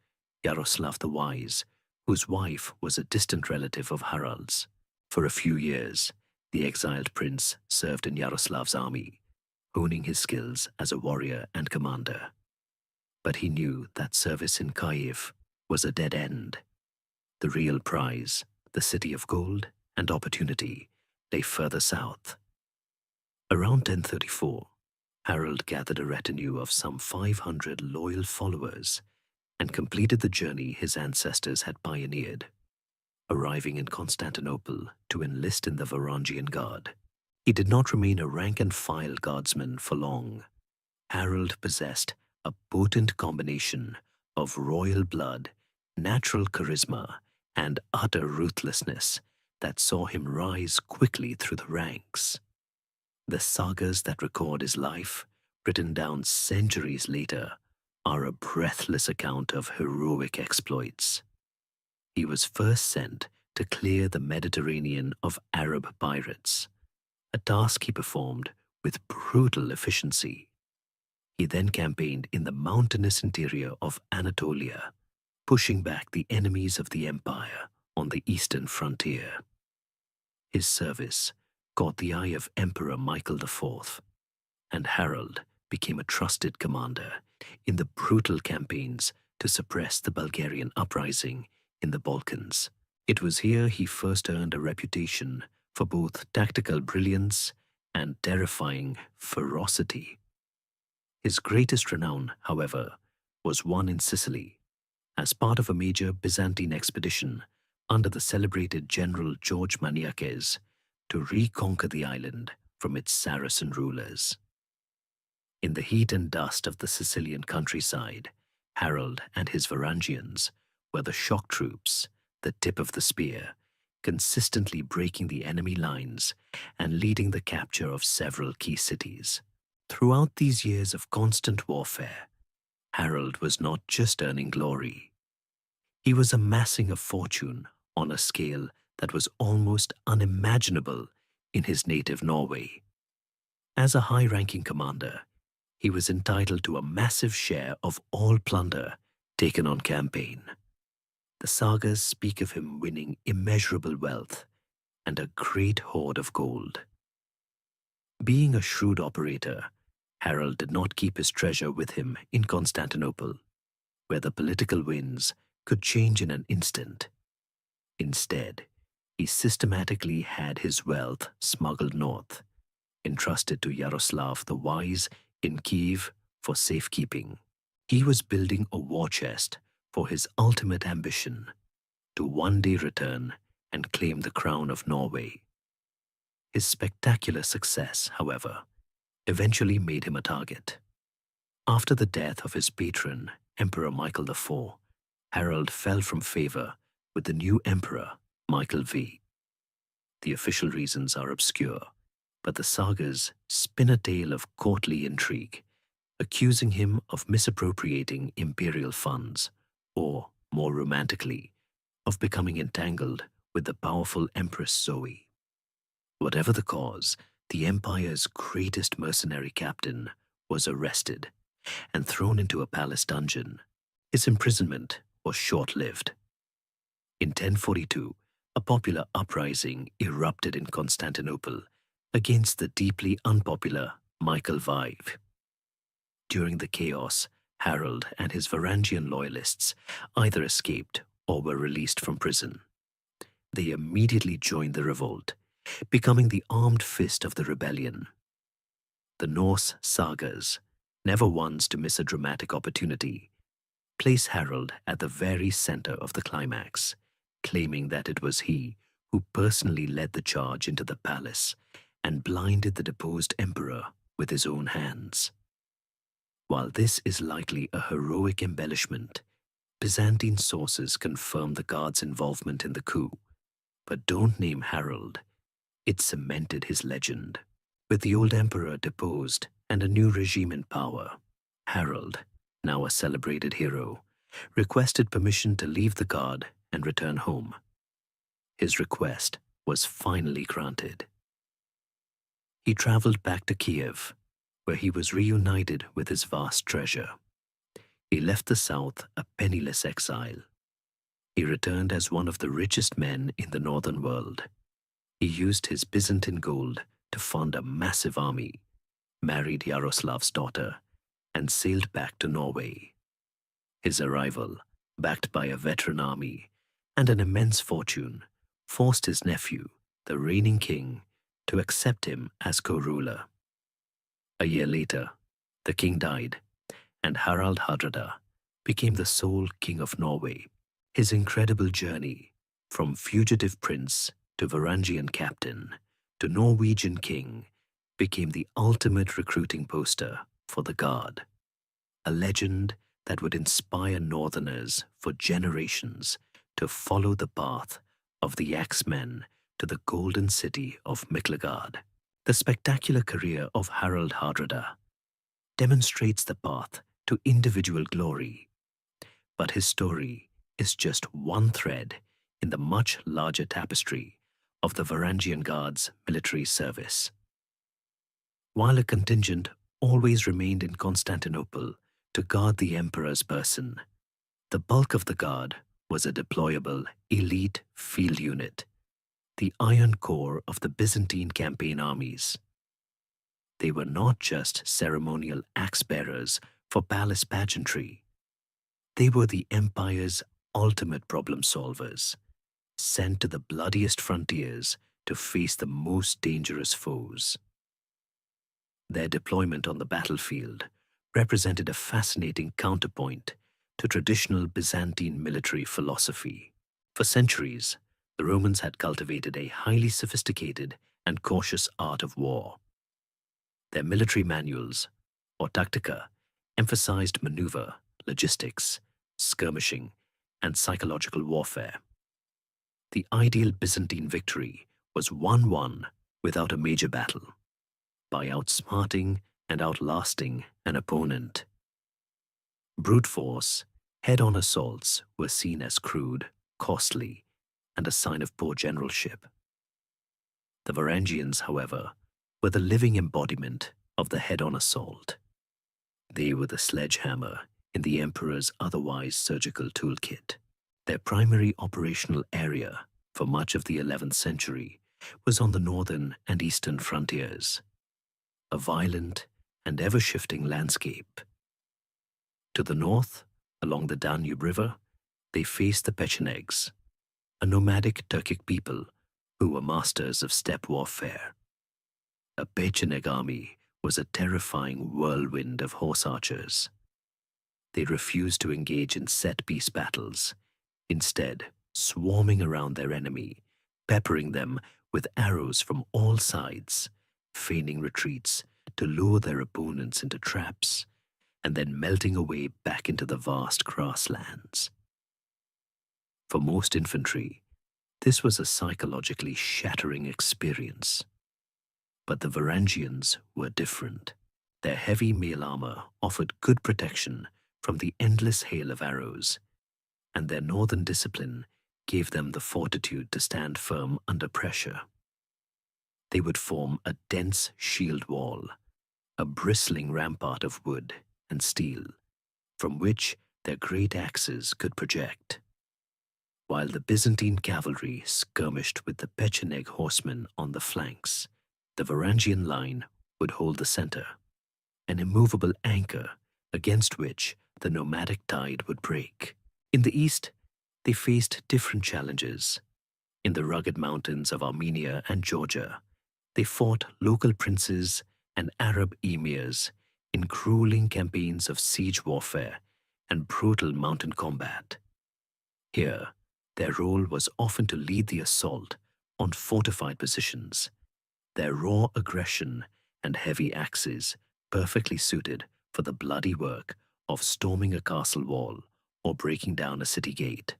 Yaroslav the Wise, whose wife was a distant relative of Harald's. For a few years, the exiled prince served in Yaroslav's army, honing his skills as a warrior and commander. But he knew that service in Kyiv was a dead end. The real prize, the city of gold and opportunity, lay further south. Around 1034, Harald gathered a retinue of some 500 loyal followers and completed the journey his ancestors had pioneered, arriving in Constantinople to enlist in the Varangian Guard. He did not remain a rank-and-file guardsman for long. Harold possessed a potent combination of royal blood, natural charisma, and utter ruthlessness that saw him rise quickly through the ranks. The sagas that record his life, written down centuries later, are a breathless account of heroic exploits. He was first sent to clear the Mediterranean of Arab pirates, a task he performed with brutal efficiency. He then campaigned in the mountainous interior of Anatolia, pushing back the enemies of the empire on the eastern frontier. His service caught the eye of Emperor Michael IV, and Harold became a trusted commander in the brutal campaigns to suppress the Bulgarian uprising in the Balkans. It was here he first earned a reputation for both tactical brilliance and terrifying ferocity. His greatest renown, however, was won in Sicily as part of a major Byzantine expedition under the celebrated General George Maniakes to reconquer the island from its Saracen rulers. In the heat and dust of the Sicilian countryside, Harold and his Varangians were the shock troops, the tip of the spear, consistently breaking the enemy lines and leading the capture of several key cities. Throughout these years of constant warfare, Harold was not just earning glory. He was amassing a fortune on a scale that was almost unimaginable in his native Norway. As a high-ranking commander, he was entitled to a massive share of all plunder taken on campaign. The sagas speak of him winning immeasurable wealth and a great hoard of gold. Being a shrewd operator, Harold did not keep his treasure with him in Constantinople, where the political winds could change in an instant. Instead, he systematically had his wealth smuggled north, entrusted to Yaroslav the Wise in Kiev for safekeeping. He was building a war chest for his ultimate ambition, to one day return and claim the crown of Norway. His spectacular success, however, eventually made him a target. After the death of his patron, Emperor Michael IV, Harold fell from favor with the new emperor, Michael V. The official reasons are obscure, but the sagas spin a tale of courtly intrigue, accusing him of misappropriating imperial funds, or, more romantically, of becoming entangled with the powerful Empress Zoe. Whatever the cause, the empire's greatest mercenary captain was arrested and thrown into a palace dungeon. His imprisonment was short-lived. In 1042, a popular uprising erupted in Constantinople against the deeply unpopular Michael V. During the chaos, Harold and his Varangian loyalists either escaped or were released from prison. They immediately joined the revolt, becoming the armed fist of the rebellion. The Norse sagas, never once to miss a dramatic opportunity, place Harold at the very center of the climax, claiming that it was he who personally led the charge into the palace and blinded the deposed emperor with his own hands. While this is likely a heroic embellishment, Byzantine sources confirm the Guard's involvement in the coup, but don't name Harold. It cemented his legend. With the old emperor deposed and a new regime in power, Harold, now a celebrated hero, requested permission to leave the Guard and return home. His request was finally granted. He traveled back to Kiev, where he was reunited with his vast treasure. He left the south a penniless exile. He returned as one of the richest men in the northern world. He used his Byzantine gold to fund a massive army, married Yaroslav's daughter, and sailed back to Norway. His arrival, backed by a veteran army and an immense fortune, forced his nephew, the reigning king, to accept him as co-ruler. A year later, the king died, and Harald Hardrada became the sole king of Norway. His incredible journey, from fugitive prince to Varangian captain, to Norwegian king became the ultimate recruiting poster for the Guard, a legend that would inspire Northerners for generations to follow the path of the Axemen to the golden city of Miklagard. The spectacular career of Harald Hardrada demonstrates the path to individual glory, but his story is just one thread in the much larger tapestry of the Varangian Guard's military service. While a contingent always remained in Constantinople to guard the emperor's person, the bulk of the Guard was a deployable elite field unit, the iron core of the Byzantine campaign armies. They were not just ceremonial axe-bearers for palace pageantry. They were the empire's ultimate problem solvers, sent to the bloodiest frontiers to face the most dangerous foes. Their deployment on the battlefield represented a fascinating counterpoint to traditional Byzantine military philosophy. For centuries, the Romans had cultivated a highly sophisticated and cautious art of war. Their military manuals, or tactica, emphasized maneuver, logistics, skirmishing, and psychological warfare. The ideal Byzantine victory was won without a major battle, by outsmarting and outlasting an opponent. Brute force, head-on assaults were seen as crude, costly, and a sign of poor generalship. The Varangians, however, were the living embodiment of the head-on assault. They were the sledgehammer in the emperor's otherwise surgical toolkit. Their primary operational area for much of the 11th century was on the northern and eastern frontiers, a violent and ever-shifting landscape. To the north, along the Danube River, they faced the Pechenegs, a nomadic Turkic people who were masters of steppe warfare. A Pecheneg army was a terrifying whirlwind of horse archers. They refused to engage in set-piece battles, instead swarming around their enemy, peppering them with arrows from all sides, feigning retreats to lure their opponents into traps, and then melting away back into the vast grasslands. For most infantry, this was a psychologically shattering experience. But the Varangians were different. Their heavy mail armor offered good protection from the endless hail of arrows, and their northern discipline gave them the fortitude to stand firm under pressure. They would form a dense shield wall, a bristling rampart of wood and steel, from which their great axes could project. While the Byzantine cavalry skirmished with the Pecheneg horsemen on the flanks, the Varangian line would hold the center, an immovable anchor against which the nomadic tide would break. In the east, they faced different challenges. In the rugged mountains of Armenia and Georgia, they fought local princes and Arab emirs in grueling campaigns of siege warfare and brutal mountain combat. Here, their role was often to lead the assault on fortified positions, their raw aggression and heavy axes perfectly suited for the bloody work of storming a castle wall or breaking down a city gate.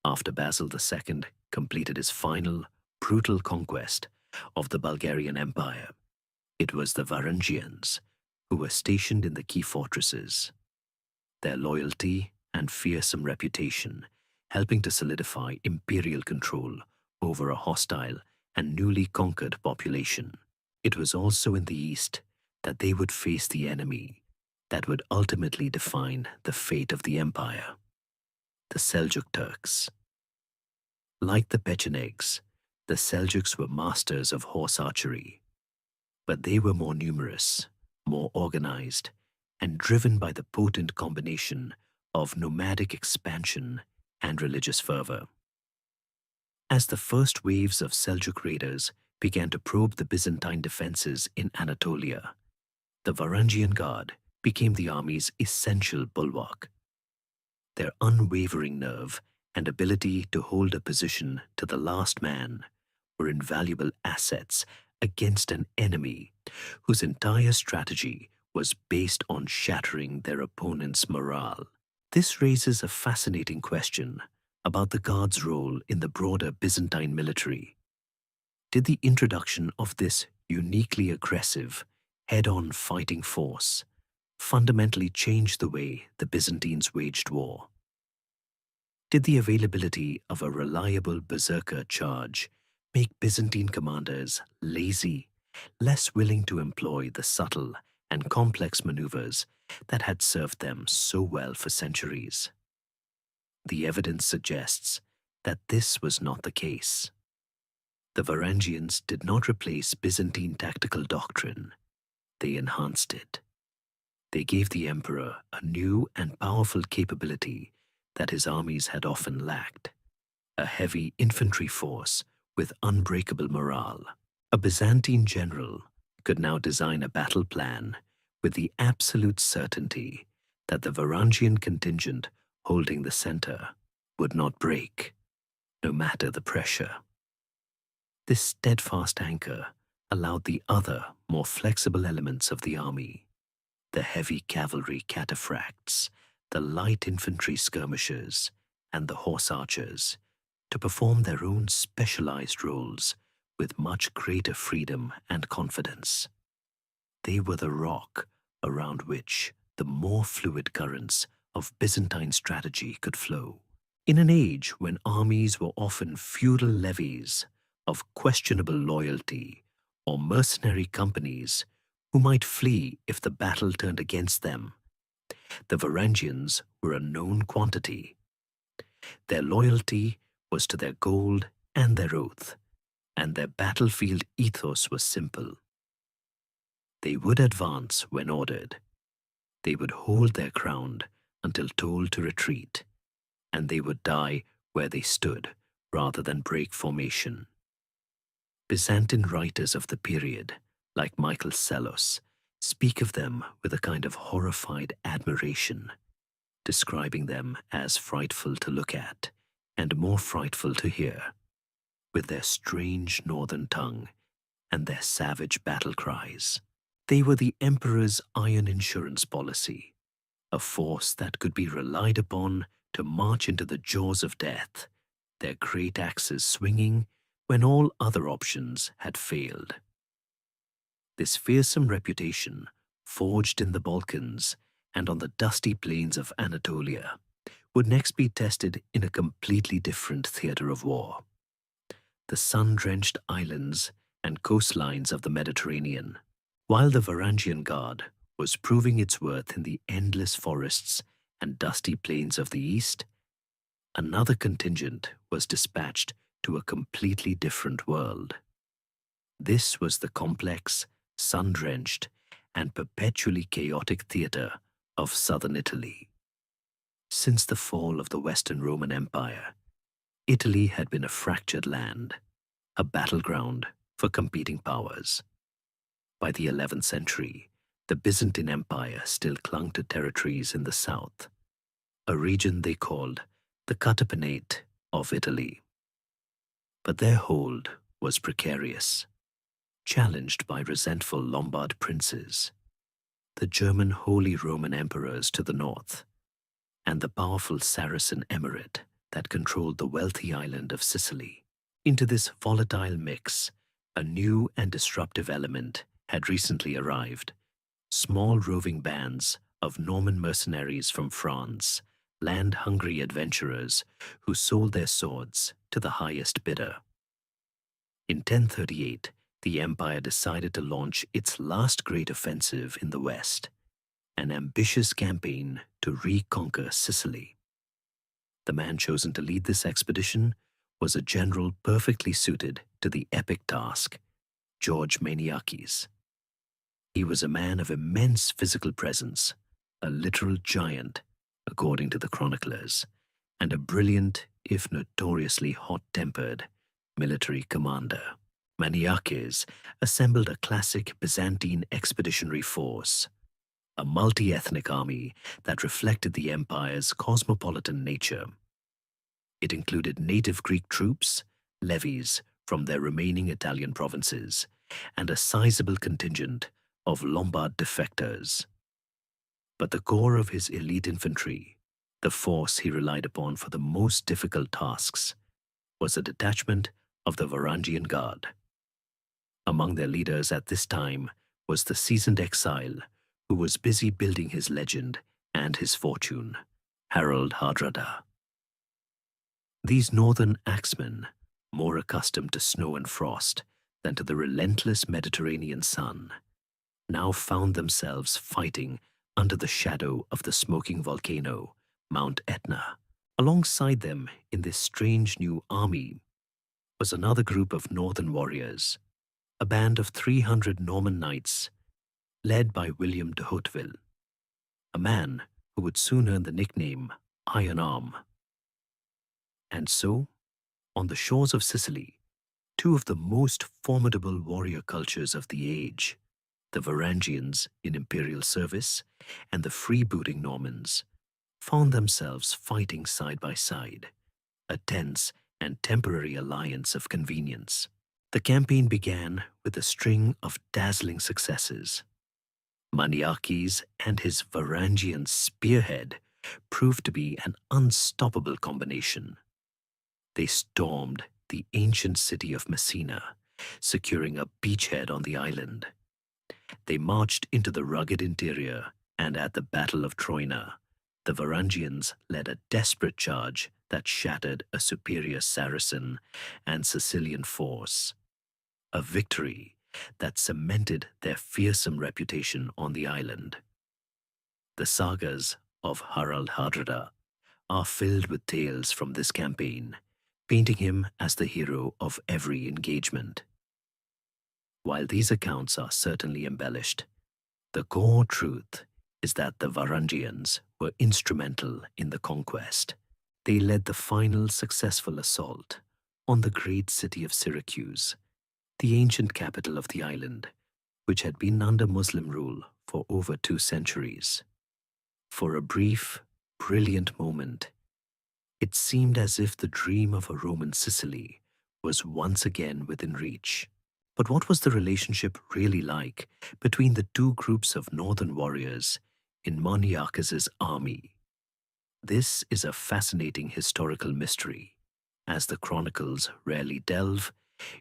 After Basil II completed his final, brutal conquest of the Bulgarian Empire, it was the Varangians who were stationed in the key fortresses, their loyalty and fearsome reputation helping to solidify imperial control over a hostile and newly conquered population. It was also in the east that they would face the enemy that would ultimately define the fate of the empire, the Seljuk Turks. Like the Pechenegs, the Seljuks were masters of horse archery, but they were more numerous, more organized, and driven by the potent combination of nomadic expansion and religious fervor. As the first waves of Seljuk raiders began to probe the Byzantine defenses in Anatolia, the Varangian Guard became the army's essential bulwark. Their unwavering nerve and ability to hold a position to the last man were invaluable assets against an enemy whose entire strategy was based on shattering their opponent's morale. This raises a fascinating question about the Guard's role in the broader Byzantine military. Did the introduction of this uniquely aggressive, head-on fighting force fundamentally change the way the Byzantines waged war? Did the availability of a reliable berserker charge make Byzantine commanders lazy, less willing to employ the subtle and complex maneuvers that had served them so well for centuries? The evidence suggests that this was not the case. The Varangians did not replace Byzantine tactical doctrine, they enhanced it. They gave the emperor a new and powerful capability that his armies had often lacked: a heavy infantry force with unbreakable morale. A Byzantine general could now design a battle plan with the absolute certainty that the Varangian contingent holding the center would not break, no matter the pressure. This steadfast anchor allowed the other, more flexible elements of the army, the heavy cavalry cataphracts, the light infantry skirmishers, and the horse archers, to perform their own specialized roles with much greater freedom and confidence. They were the rock around which the more fluid currents of Byzantine strategy could flow. In an age when armies were often feudal levies of questionable loyalty or mercenary companies who might flee if the battle turned against them, the Varangians were a known quantity. Their loyalty was to their gold and their oath, and their battlefield ethos was simple. They would advance when ordered. They would hold their ground until told to retreat, and they would die where they stood rather than break formation. Byzantine writers of the period, like Michael Sellos, speak of them with a kind of horrified admiration, describing them as frightful to look at and more frightful to hear, with their strange northern tongue and their savage battle cries. They were the emperor's iron insurance policy, a force that could be relied upon to march into the jaws of death, their great axes swinging when all other options had failed. This fearsome reputation, forged in the Balkans and on the dusty plains of Anatolia, would next be tested in a completely different theater of war: the sun-drenched islands and coastlines of the Mediterranean. While the Varangian Guard was proving its worth in the endless forests and dusty plains of the east, another contingent was dispatched to a completely different world. This was the complex, sun-drenched, and perpetually chaotic theater of southern Italy. Since the fall of the Western Roman Empire, Italy had been a fractured land, a battleground for competing powers. By the 11th century, the Byzantine Empire still clung to territories in the south, a region they called the Catapenate of Italy. But their hold was precarious, challenged by resentful Lombard princes, the German Holy Roman emperors to the north, and the powerful Saracen emirate that controlled the wealthy island of Sicily. Into this volatile mix, a new and disruptive element had recently arrived: small roving bands of Norman mercenaries from France, land-hungry adventurers who sold their swords to the highest bidder. In 1038, the empire decided to launch its last great offensive in the west, an ambitious campaign to reconquer Sicily. The man chosen to lead this expedition was a general perfectly suited to the epic task: George Maniakes. He was a man of immense physical presence, a literal giant, according to the chroniclers, and a brilliant, if notoriously hot-tempered, military commander. Maniakes assembled a classic Byzantine expeditionary force, a multi-ethnic army that reflected the empire's cosmopolitan nature. It included native Greek troops, levies from their remaining Italian provinces and a sizable contingent of Lombard defectors. But the core of his elite infantry, the force he relied upon for the most difficult tasks, was a detachment of the Varangian Guard. Among their leaders at this time was the seasoned exile who was busy building his legend and his fortune, Harald Hardrada. These northern axemen, more accustomed to snow and frost than to the relentless Mediterranean sun, now found themselves fighting under the shadow of the smoking volcano, Mount Etna. Alongside them in this strange new army was another group of northern warriors, a band of 300 Norman knights, led by William de Hauteville, a man who would soon earn the nickname Iron Arm. And so, on the shores of Sicily, two of the most formidable warrior cultures of the age, the Varangians in imperial service and the freebooting Normans, found themselves fighting side by side, a tense and temporary alliance of convenience. The campaign began with a string of dazzling successes. Maniakes and his Varangian spearhead proved to be an unstoppable combination. They stormed the ancient city of Messina, securing a beachhead on the island. They marched into the rugged interior, and at the Battle of Troina, the Varangians led a desperate charge that shattered a superior Saracen and Sicilian force, a victory that cemented their fearsome reputation on the island. The sagas of Harald Hardrada are filled with tales from this campaign, painting him as the hero of every engagement. While these accounts are certainly embellished, the core truth is that the Varangians were instrumental in the conquest. They led the final successful assault on the great city of Syracuse, the ancient capital of the island, which had been under Muslim rule for over 2 centuries. For a brief, brilliant moment, it seemed as if the dream of a Roman Sicily was once again within reach. But what was the relationship really like between the two groups of northern warriors in Maniakes' army? This is a fascinating historical mystery, as the chronicles rarely delve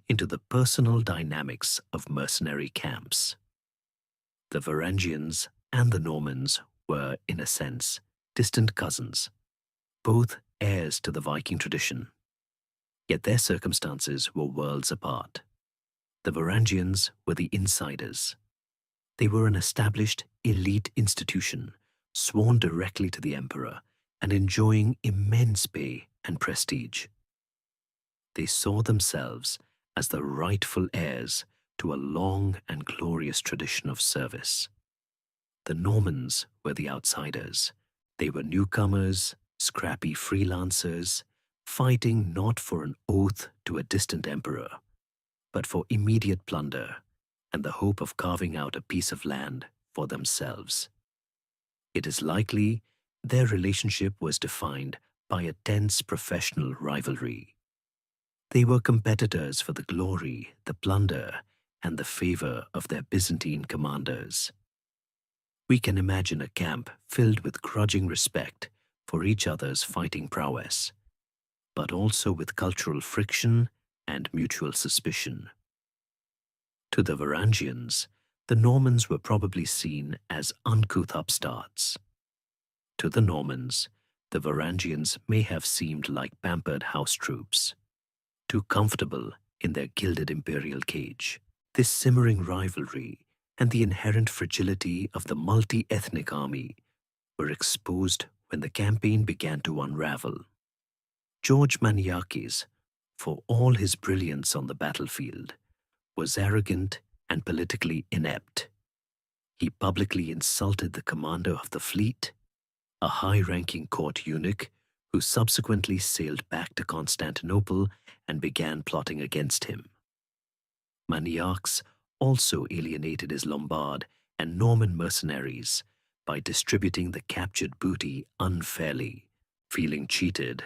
into the personal dynamics of mercenary camps. The Varangians and the Normans were, in a sense, distant cousins, both heirs to the Viking tradition. Yet their circumstances were worlds apart. The Varangians were the insiders. They were an established, elite institution, sworn directly to the emperor and enjoying immense pay and prestige. They saw themselves as the rightful heirs to a long and glorious tradition of service. The Normans were the outsiders. They were newcomers, scrappy freelancers, fighting not for an oath to a distant emperor, but for immediate plunder and the hope of carving out a piece of land for themselves. It is likely their relationship was defined by a tense professional rivalry. They were competitors for the glory, the plunder, and the favor of their Byzantine commanders. We can imagine a camp filled with grudging respect for each other's fighting prowess, but also with cultural friction and mutual suspicion. To the Varangians, the Normans were probably seen as uncouth upstarts. To the Normans, the Varangians may have seemed like pampered house troops, too comfortable in their gilded imperial cage. This simmering rivalry and the inherent fragility of the multi-ethnic army were exposed when the campaign began to unravel. George Maniakes, for all his brilliance on the battlefield, was arrogant and politically inept. He publicly insulted the commander of the fleet, a high-ranking court eunuch who subsequently sailed back to Constantinople and began plotting against him. Maniakes also alienated his Lombard and Norman mercenaries by distributing the captured booty unfairly. Feeling cheated,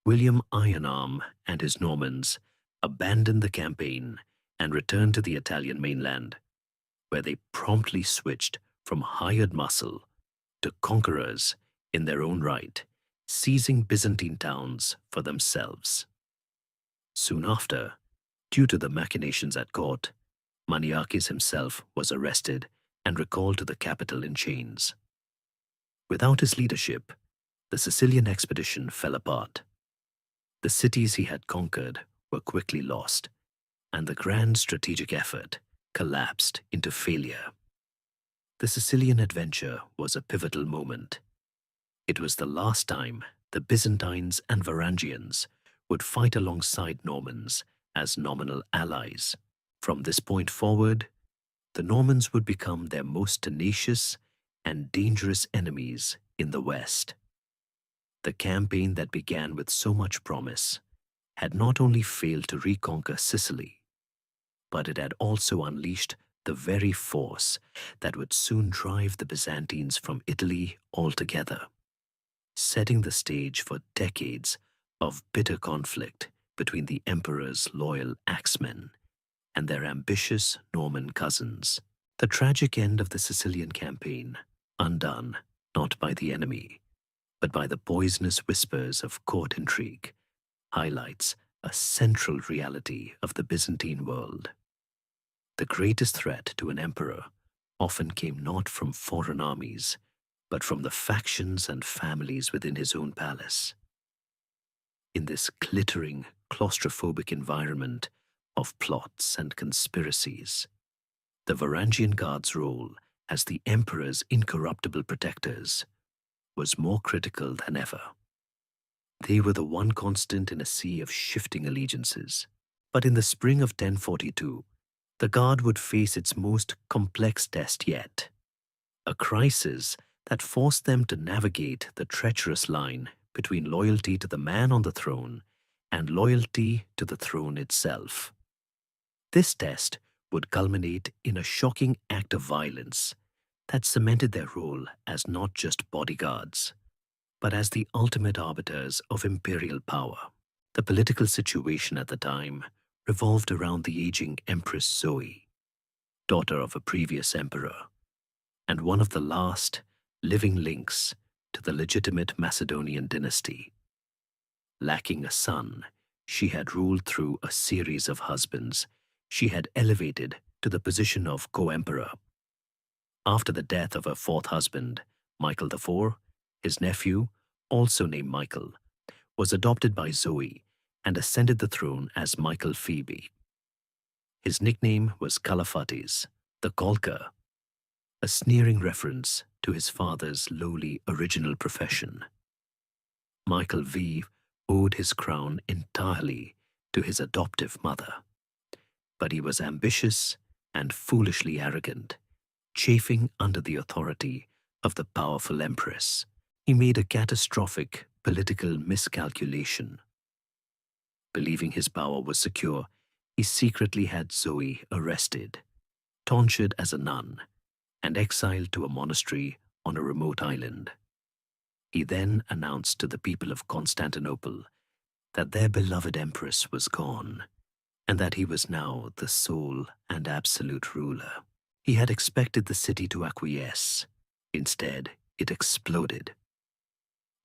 William Ironarm and his Normans abandoned the campaign and returned to the Italian mainland, where they promptly switched from hired muscle to conquerors in their own right, seizing Byzantine towns for themselves. Soon after, due to the machinations at court, Maniakes himself was arrested and recalled to the capital in chains. Without his leadership, the Sicilian expedition fell apart. The cities he had conquered were quickly lost, and the grand strategic effort collapsed into failure. The Sicilian adventure was a pivotal moment. It was the last time the Byzantines and Varangians would fight alongside Normans as nominal allies. From this point forward, the Normans would become their most tenacious and dangerous enemies in the West. The campaign that began with so much promise had not only failed to reconquer Sicily, but it had also unleashed the very force that would soon drive the Byzantines from Italy altogether, setting the stage for decades of bitter conflict between the emperor's loyal axemen and their ambitious Norman cousins. The tragic end of the Sicilian campaign, undone not by the enemy, but by the poisonous whispers of court intrigue, highlights a central reality of the Byzantine world. The greatest threat to an emperor often came not from foreign armies, but from the factions and families within his own palace. In this glittering, claustrophobic environment of plots and conspiracies, the Varangian Guard's role as the emperor's incorruptible protectors was more critical than ever. They were the one constant in a sea of shifting allegiances. But in the spring of 1042, the Guard would face its most complex test yet, a crisis that forced them to navigate the treacherous line between loyalty to the man on the throne and loyalty to the throne itself. This test would culminate in a shocking act of violence that cemented their role as not just bodyguards, but as the ultimate arbiters of imperial power. The political situation at the time revolved around the aging Empress Zoe, daughter of a previous emperor, and one of the last living links to the legitimate Macedonian dynasty. Lacking a son, she had ruled through a series of husbands she had elevated to the position of co-emperor. After the death of her fourth husband, Michael IV, his nephew, also named Michael, was adopted by Zoe and ascended the throne as Michael Phoebe. His nickname was Calaphates, the Colker, a sneering reference to his father's lowly original profession. Michael V owed his crown entirely to his adoptive mother, but he was ambitious and foolishly arrogant, chafing under the authority of the powerful empress. He made a catastrophic political miscalculation. Believing his power was secure, he secretly had Zoe arrested, tonsured as a nun, and exiled to a monastery on a remote island. He then announced to the people of Constantinople that their beloved empress was gone, and that he was now the sole and absolute ruler. He had expected the city to acquiesce. Instead, it exploded.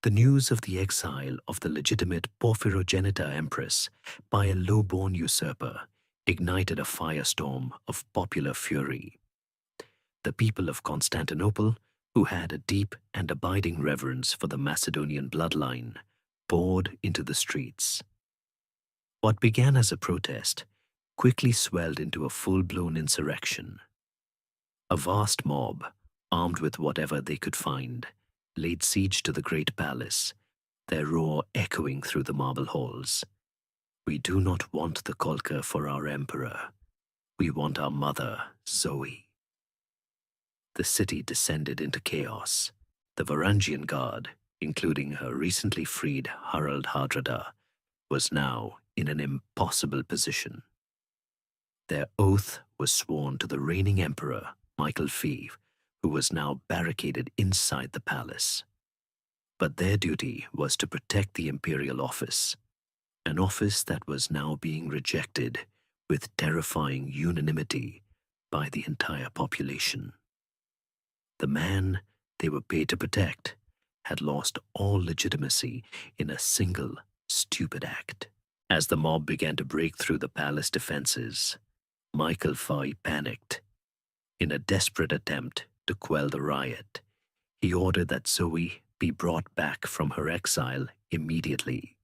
The news of the exile of the legitimate Porphyrogenitor empress by a low-born usurper ignited a firestorm of popular fury. The people of Constantinople, who had a deep and abiding reverence for the Macedonian bloodline, poured into the streets. What began as a protest quickly swelled into a full-blown insurrection. A vast mob, armed with whatever they could find, laid siege to the great palace, their roar echoing through the marble halls. "We do not want the Colker for our emperor. We want our mother, Zoe." The city descended into chaos. The Varangian Guard, including her recently freed Harald Hardrada, was now in an impossible position. Their oath was sworn to the reigning emperor, Michael V, who was now barricaded inside the palace. But their duty was to protect the imperial office. an office that was now being rejected with terrifying unanimity by the entire population. The man they were paid to protect had lost all legitimacy in a single stupid act. As the mob began to break through the palace defenses, Michael Fye panicked. In a desperate attempt to quell the riot, he ordered that Zoe be brought back from her exile immediately.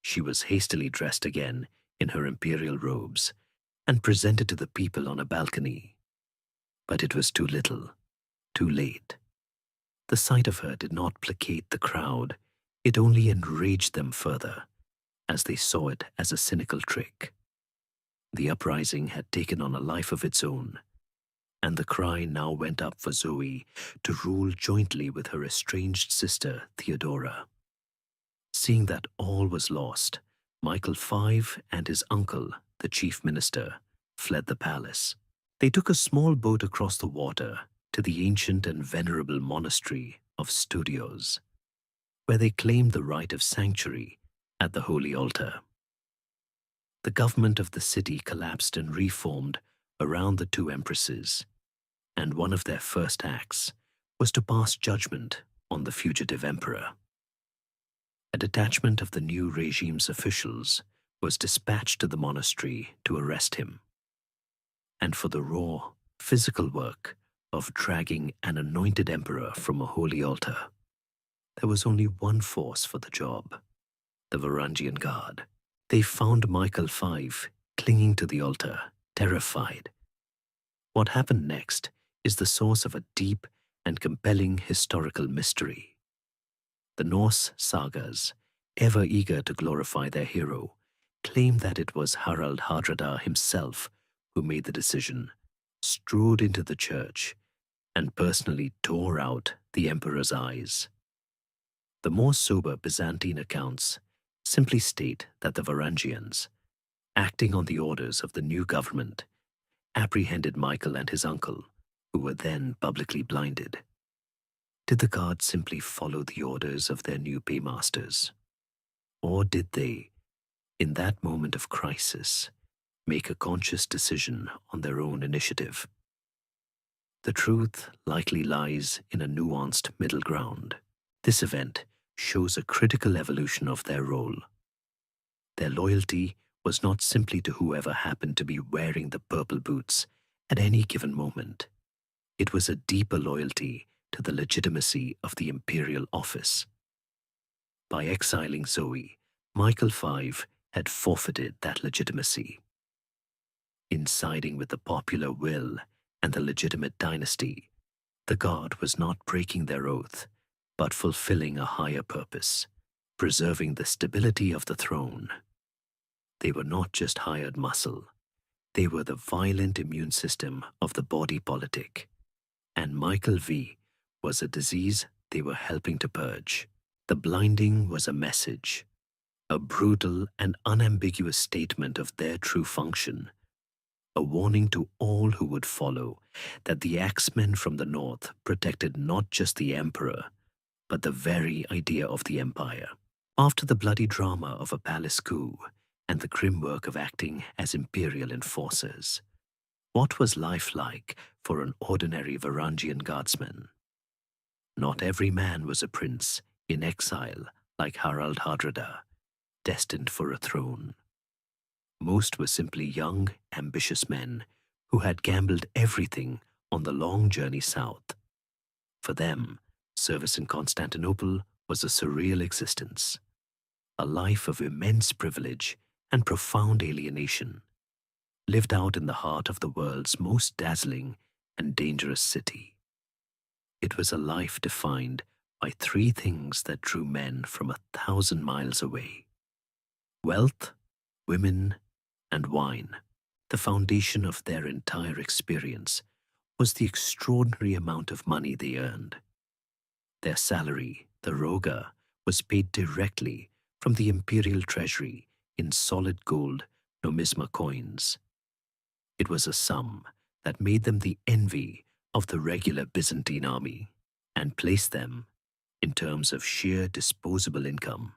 She was hastily dressed again in her imperial robes and presented to the people on a balcony. But it was too little, too late. The sight of her did not placate the crowd, it only enraged them further, as they saw it as a cynical trick. The uprising had taken on a life of its own, and the cry now went up for Zoe to rule jointly with her estranged sister Theodora. Seeing that all was lost, Michael Fye and his uncle, the chief minister, fled the palace. They took a small boat across the water to the ancient and venerable monastery of Studios, where they claimed the right of sanctuary at the holy altar. The government of the city collapsed and reformed around the two empresses, and one of their first acts was to pass judgment on the fugitive emperor. A detachment of the new regime's officials was dispatched to the monastery to arrest him. And for the raw, physical work of dragging an anointed emperor from a holy altar, there was only one force for the job: the Varangian Guard. They found Michael Fye clinging to the altar, terrified. What happened next is the source of a deep and compelling historical mystery. The Norse sagas, ever eager to glorify their hero, claim that it was Harald Hardrada himself who made the decision, strode into the church, and personally tore out the emperor's eyes. The more sober Byzantine accounts simply state that the Varangians, acting on the orders of the new government, apprehended Michael and his uncle, who were then publicly blinded. Did the guards simply follow the orders of their new paymasters? Or did they, in that moment of crisis, make a conscious decision on their own initiative? The truth likely lies in a nuanced middle ground. This event shows a critical evolution of their role. Their loyalty was not simply to whoever happened to be wearing the purple boots at any given moment. It was a deeper loyalty to the legitimacy of the imperial office. By exiling Zoe, Michael Fye had forfeited that legitimacy. In siding with the popular will and the legitimate dynasty, the Guard was not breaking their oath, but fulfilling a higher purpose, preserving the stability of the throne. They were not just hired muscle, they were the violent immune system of the body politic, and Michael V was a disease they were helping to purge. The blinding was a message, a brutal and unambiguous statement of their true function, a warning to all who would follow that the axemen from the north protected not just the emperor, but the very idea of the empire. After the bloody drama of a palace coup and the grim work of acting as imperial enforcers, what was life like for an ordinary Varangian guardsman? Not every man was a prince in exile like Harald Hardrada, destined for a throne. Most were simply young, ambitious men who had gambled everything on the long journey south. For them, service in Constantinople was a surreal existence, a life of immense privilege and profound alienation, lived out in the heart of the world's most dazzling and dangerous city. It was a life defined by three things that drew men from 1,000 miles away: wealth, women, and wine. The foundation of their entire experience was the extraordinary amount of money they earned. Their salary, the roga, was paid directly from the imperial treasury in solid gold numisma coins. It was a sum that made them the envy of the regular Byzantine army and placed them, in terms of sheer disposable income,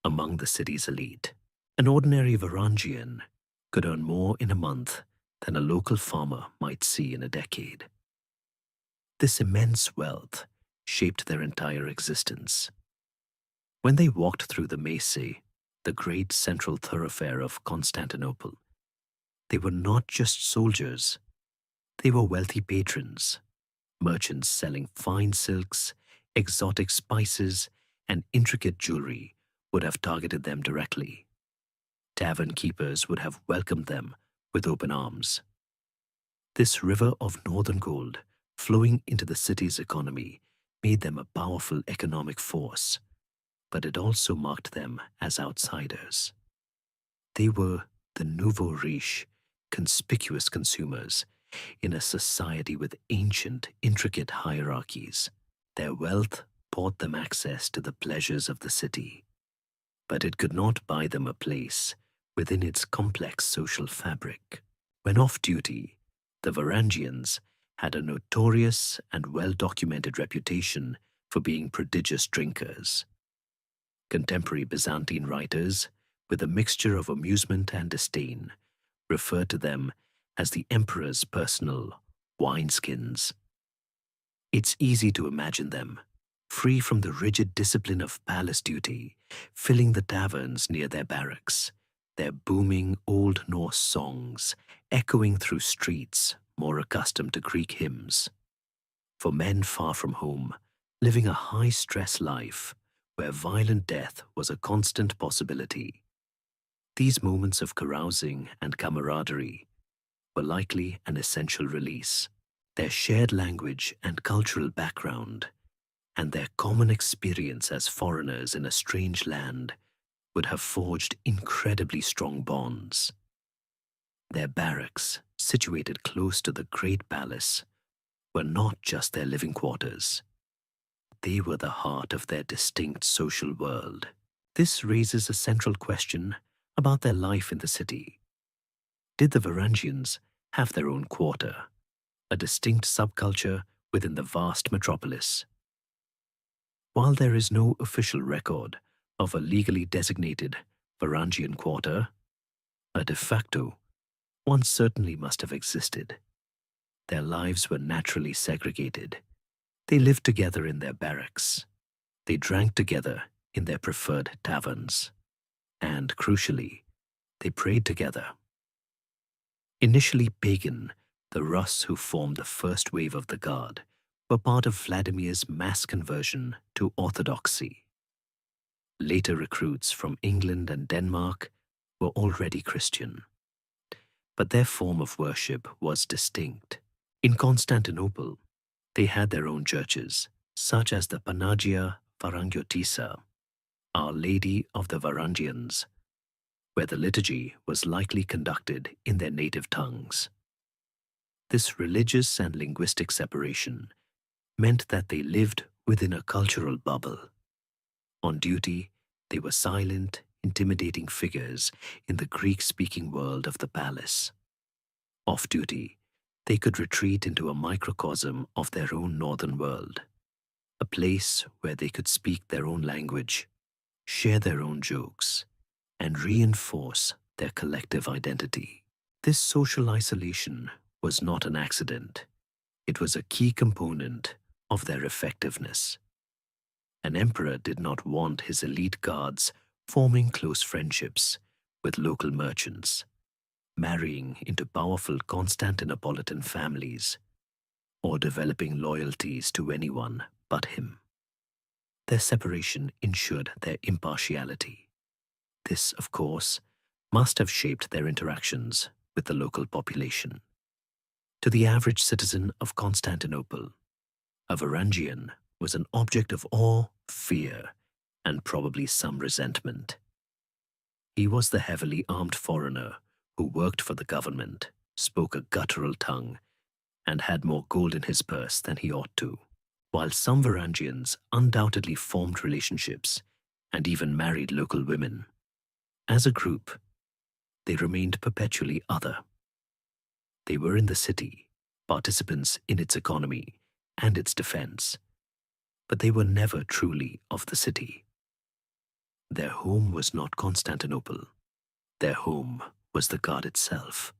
among the city's elite. An ordinary Varangian could earn more in a month than a local farmer might see in a decade. This immense wealth shaped their entire existence. When they walked through the Mace, the great central thoroughfare of Constantinople, they were not just soldiers, they were wealthy patrons, merchants selling fine silks, exotic spices, and intricate jewelry would have targeted them directly. Tavern keepers would have welcomed them with open arms. This river of northern gold flowing into the city's economy made them a powerful economic force, but it also marked them as outsiders. They were the nouveau riche, conspicuous consumers in a society with ancient, intricate hierarchies. Their wealth bought them access to the pleasures of the city, but it could not buy them a place within its complex social fabric. When off duty, the Varangians had a notorious and well-documented reputation for being prodigious drinkers. Contemporary Byzantine writers, with a mixture of amusement and disdain, referred to them as the emperor's personal wineskins. It's easy to imagine them, free from the rigid discipline of palace duty, filling the taverns near their barracks, their booming old Norse songs echoing through streets more accustomed to Greek hymns. For men far from home, living a high-stress life where violent death was a constant possibility, these moments of carousing and camaraderie were likely an essential release. Their shared language and cultural background, and their common experience as foreigners in a strange land, would have forged incredibly strong bonds. Their barracks, situated close to the great palace, were not just their living quarters. They were the heart of their distinct social world. This raises a central question about their life in the city. Did the Varangians have their own quarter, a distinct subculture within the vast metropolis? While there is no official record of a legally designated Varangian quarter, a de facto one certainly must have existed. Their lives were naturally segregated. They lived together in their barracks. They drank together in their preferred taverns. And, crucially, they prayed together. Initially pagan, the Rus who formed the first wave of the Guard were part of Vladimir's mass conversion to Orthodoxy. Later recruits from England and Denmark were already Christian, but their form of worship was distinct. In Constantinople, they had their own churches, such as the Panagia Varangiotissa, Our Lady of the Varangians, where the liturgy was likely conducted in their native tongues. This religious and linguistic separation meant that they lived within a cultural bubble. On duty, they were silent, intimidating figures in the Greek-speaking world of the palace. Off duty, they could retreat into a microcosm of their own northern world, a place where they could speak their own language, share their own jokes, and reinforce their collective identity. This social isolation was not an accident. It was a key component of their effectiveness. An emperor did not want his elite guards forming close friendships with local merchants, marrying into powerful Constantinopolitan families, or developing loyalties to anyone but him. Their separation ensured their impartiality. This, of course, must have shaped their interactions with the local population. To the average citizen of Constantinople, a Varangian was an object of awe, fear, and probably some resentment. He was the heavily armed foreigner who worked for the government, spoke a guttural tongue, and had more gold in his purse than he ought to. While some Varangians undoubtedly formed relationships and even married local women, as a group, they remained perpetually other. They were in the city, participants in its economy and its defense, but they were never truly of the city. Their home was not Constantinople. Their home was the guard itself.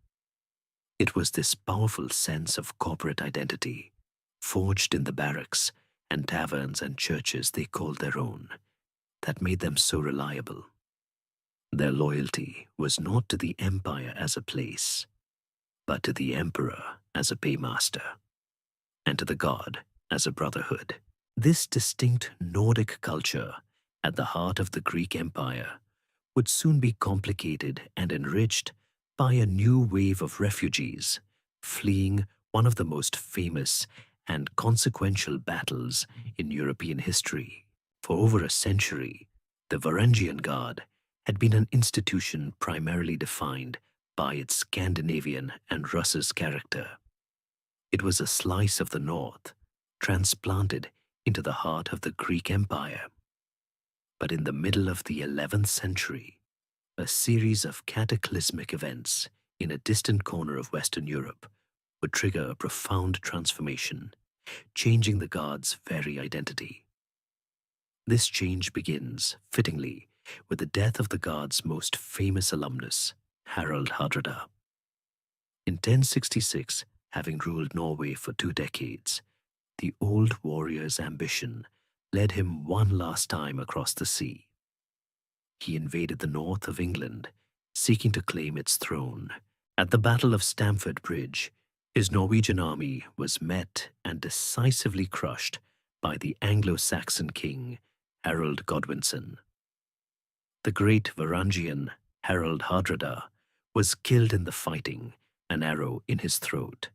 It was this powerful sense of corporate identity, forged in the barracks and taverns and churches they called their own, that made them so reliable. Their loyalty was not to the empire as a place, but to the emperor as a paymaster, and to the god as a brotherhood. This distinct Nordic culture at the heart of the Greek Empire would soon be complicated and enriched by a new wave of refugees fleeing one of the most famous and consequential battles in European history. For over a century, the Varangian Guard had been an institution primarily defined by its Scandinavian and Russia's character. It was a slice of the north, transplanted into the heart of the Greek Empire. But in the middle of the 11th century, a series of cataclysmic events in a distant corner of Western Europe would trigger a profound transformation, changing the Guard's very identity. This change begins, fittingly, with the death of the Guard's most famous alumnus, Harald Hardrada. In 1066, having ruled Norway for 2 decades, the old warrior's ambition led him one last time across the sea. He invaded the north of England, seeking to claim its throne. At the Battle of Stamford Bridge, his Norwegian army was met and decisively crushed by the Anglo-Saxon king, Harold Godwinson. The great Varangian Harald Hardrada was killed in the fighting, an arrow in his throat.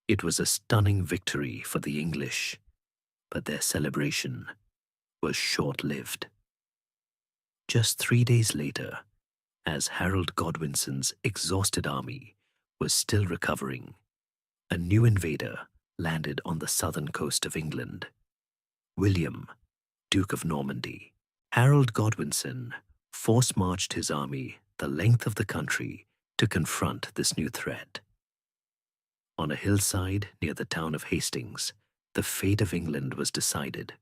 It was a stunning victory for the English, but their celebration was short-lived. Just 3 days later, as Harold Godwinson's exhausted army was still recovering, a new invader landed on the southern coast of England. William, Duke of Normandy. Harold Godwinson force-marched his army the length of the country to confront this new threat. On a hillside near the town of Hastings, the fate of England was decided.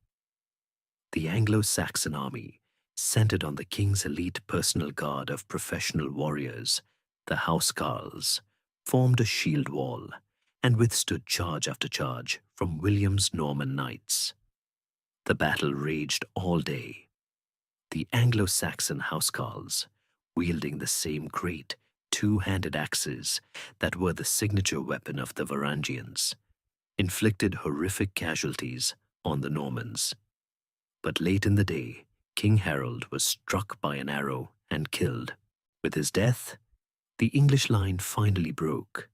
The Anglo-Saxon army, centered on the king's elite personal guard of professional warriors, the housecarls, formed a shield wall and withstood charge after charge from William's Norman knights. The battle raged all day. The Anglo-Saxon housecarls, wielding the same great two-handed axes that were the signature weapon of the Varangians, inflicted horrific casualties on the Normans. But late in the day, King Harold was struck by an arrow and killed. With his death, the English line finally broke,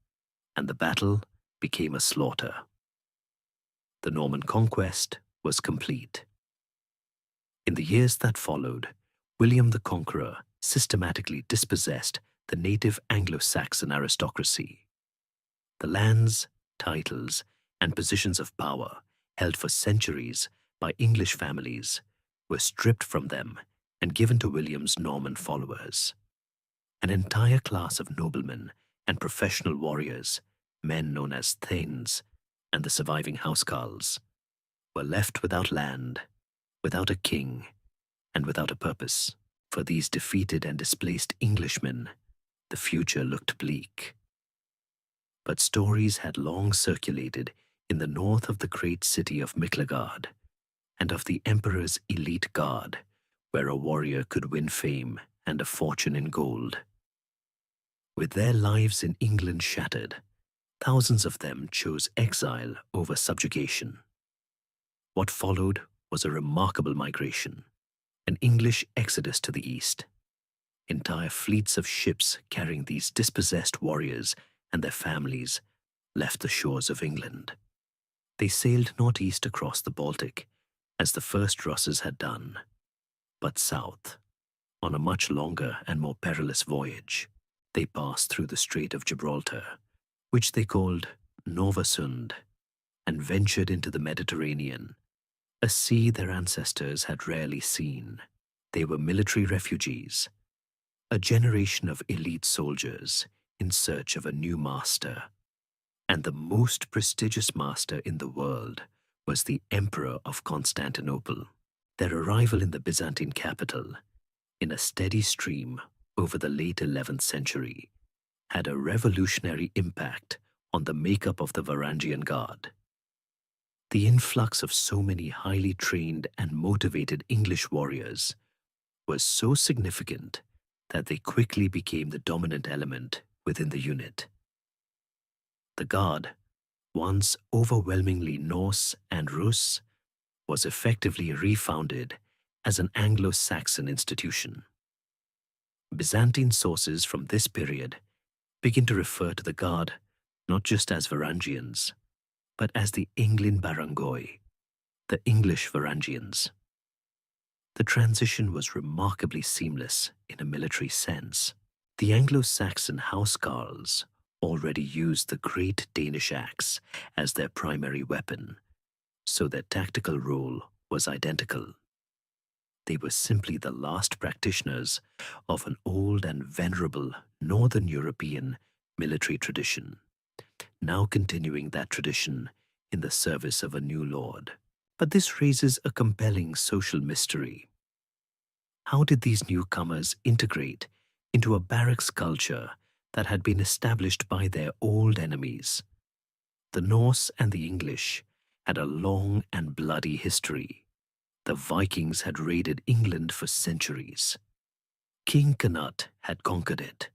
and the battle became a slaughter. The Norman conquest was complete. In the years that followed, William the Conqueror systematically dispossessed the native Anglo-Saxon aristocracy. The lands, titles, and positions of power held for centuries by English families were stripped from them and given to William's Norman followers. An entire class of noblemen and professional warriors, men known as thanes, and the surviving housecarls, were left without land, without a king, and without a purpose. For these defeated and displaced Englishmen, the future looked bleak. But stories had long circulated in the north of the great city of Miklagard, and of the emperor's elite guard, where a warrior could win fame and a fortune in gold. With their lives in England shattered, thousands of them chose exile over subjugation. What followed was a remarkable migration, an English exodus to the east. Entire fleets of ships carrying these dispossessed warriors and their families left the shores of England. They sailed northeast across the Baltic, as the first Russes had done, but south, on a much longer and more perilous voyage. They passed through the Strait of Gibraltar, which they called Novasund, and ventured into the Mediterranean, a sea their ancestors had rarely seen. They were military refugees, a generation of elite soldiers in search of a new master. And the most prestigious master in the world was the Emperor of Constantinople. Their arrival in the Byzantine capital, in a steady stream, over the late 11th century had a revolutionary impact on the makeup of the Varangian Guard. The influx of so many highly trained and motivated English warriors was so significant that they quickly became the dominant element within the unit. The Guard, once overwhelmingly Norse and Rus, was effectively refounded as an Anglo-Saxon institution. Byzantine sources from this period begin to refer to the Guard not just as Varangians, but as the Englin Barangoi, the English Varangians. The transition was remarkably seamless in a military sense. The Anglo-Saxon housecarls already used the great Danish axe as their primary weapon, so their tactical role was identical. They were simply the last practitioners of an old and venerable Northern European military tradition, now continuing that tradition in the service of a new lord. But this raises a compelling social mystery. How did these newcomers integrate into a barracks culture that had been established by their old enemies? The Norse and the English had a long and bloody history. The Vikings had raided England for centuries. King Canute had conquered it,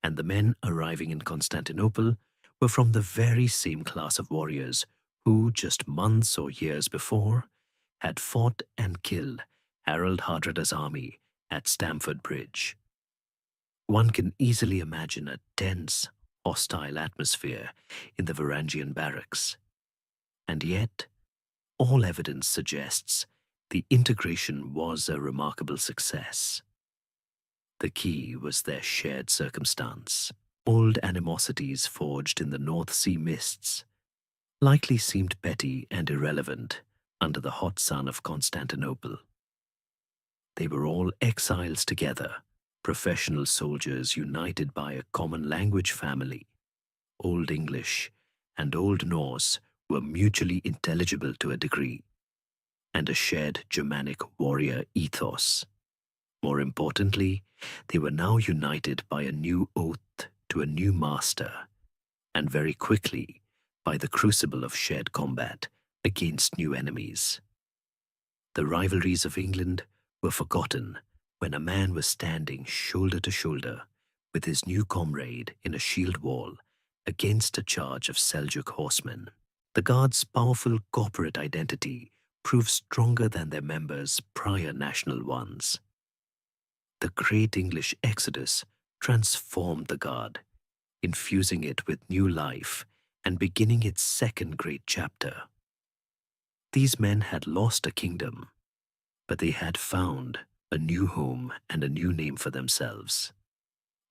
and the men arriving in Constantinople were from the very same class of warriors who, just months or years before, had fought and killed Harold Hardrada's army at Stamford Bridge. One can easily imagine a tense, hostile atmosphere in the Varangian barracks. And yet, all evidence suggests the integration was a remarkable success. The key was their shared circumstance. Old animosities forged in the North Sea mists likely seemed petty and irrelevant under the hot sun of Constantinople. They were all exiles together, professional soldiers united by a common language family. Old English and Old Norse were mutually intelligible to a degree, and a shared Germanic warrior ethos. More importantly, they were now united by a new oath to a new master, and very quickly by the crucible of shared combat against new enemies. The rivalries of England were forgotten when a man was standing shoulder to shoulder with his new comrade in a shield wall against a charge of Seljuk horsemen. The Guard's powerful corporate identity proved stronger than their members' prior national ones. The great English exodus transformed the Guard, infusing it with new life and beginning its second great chapter. These men had lost a kingdom, but they had found a new home and a new name for themselves: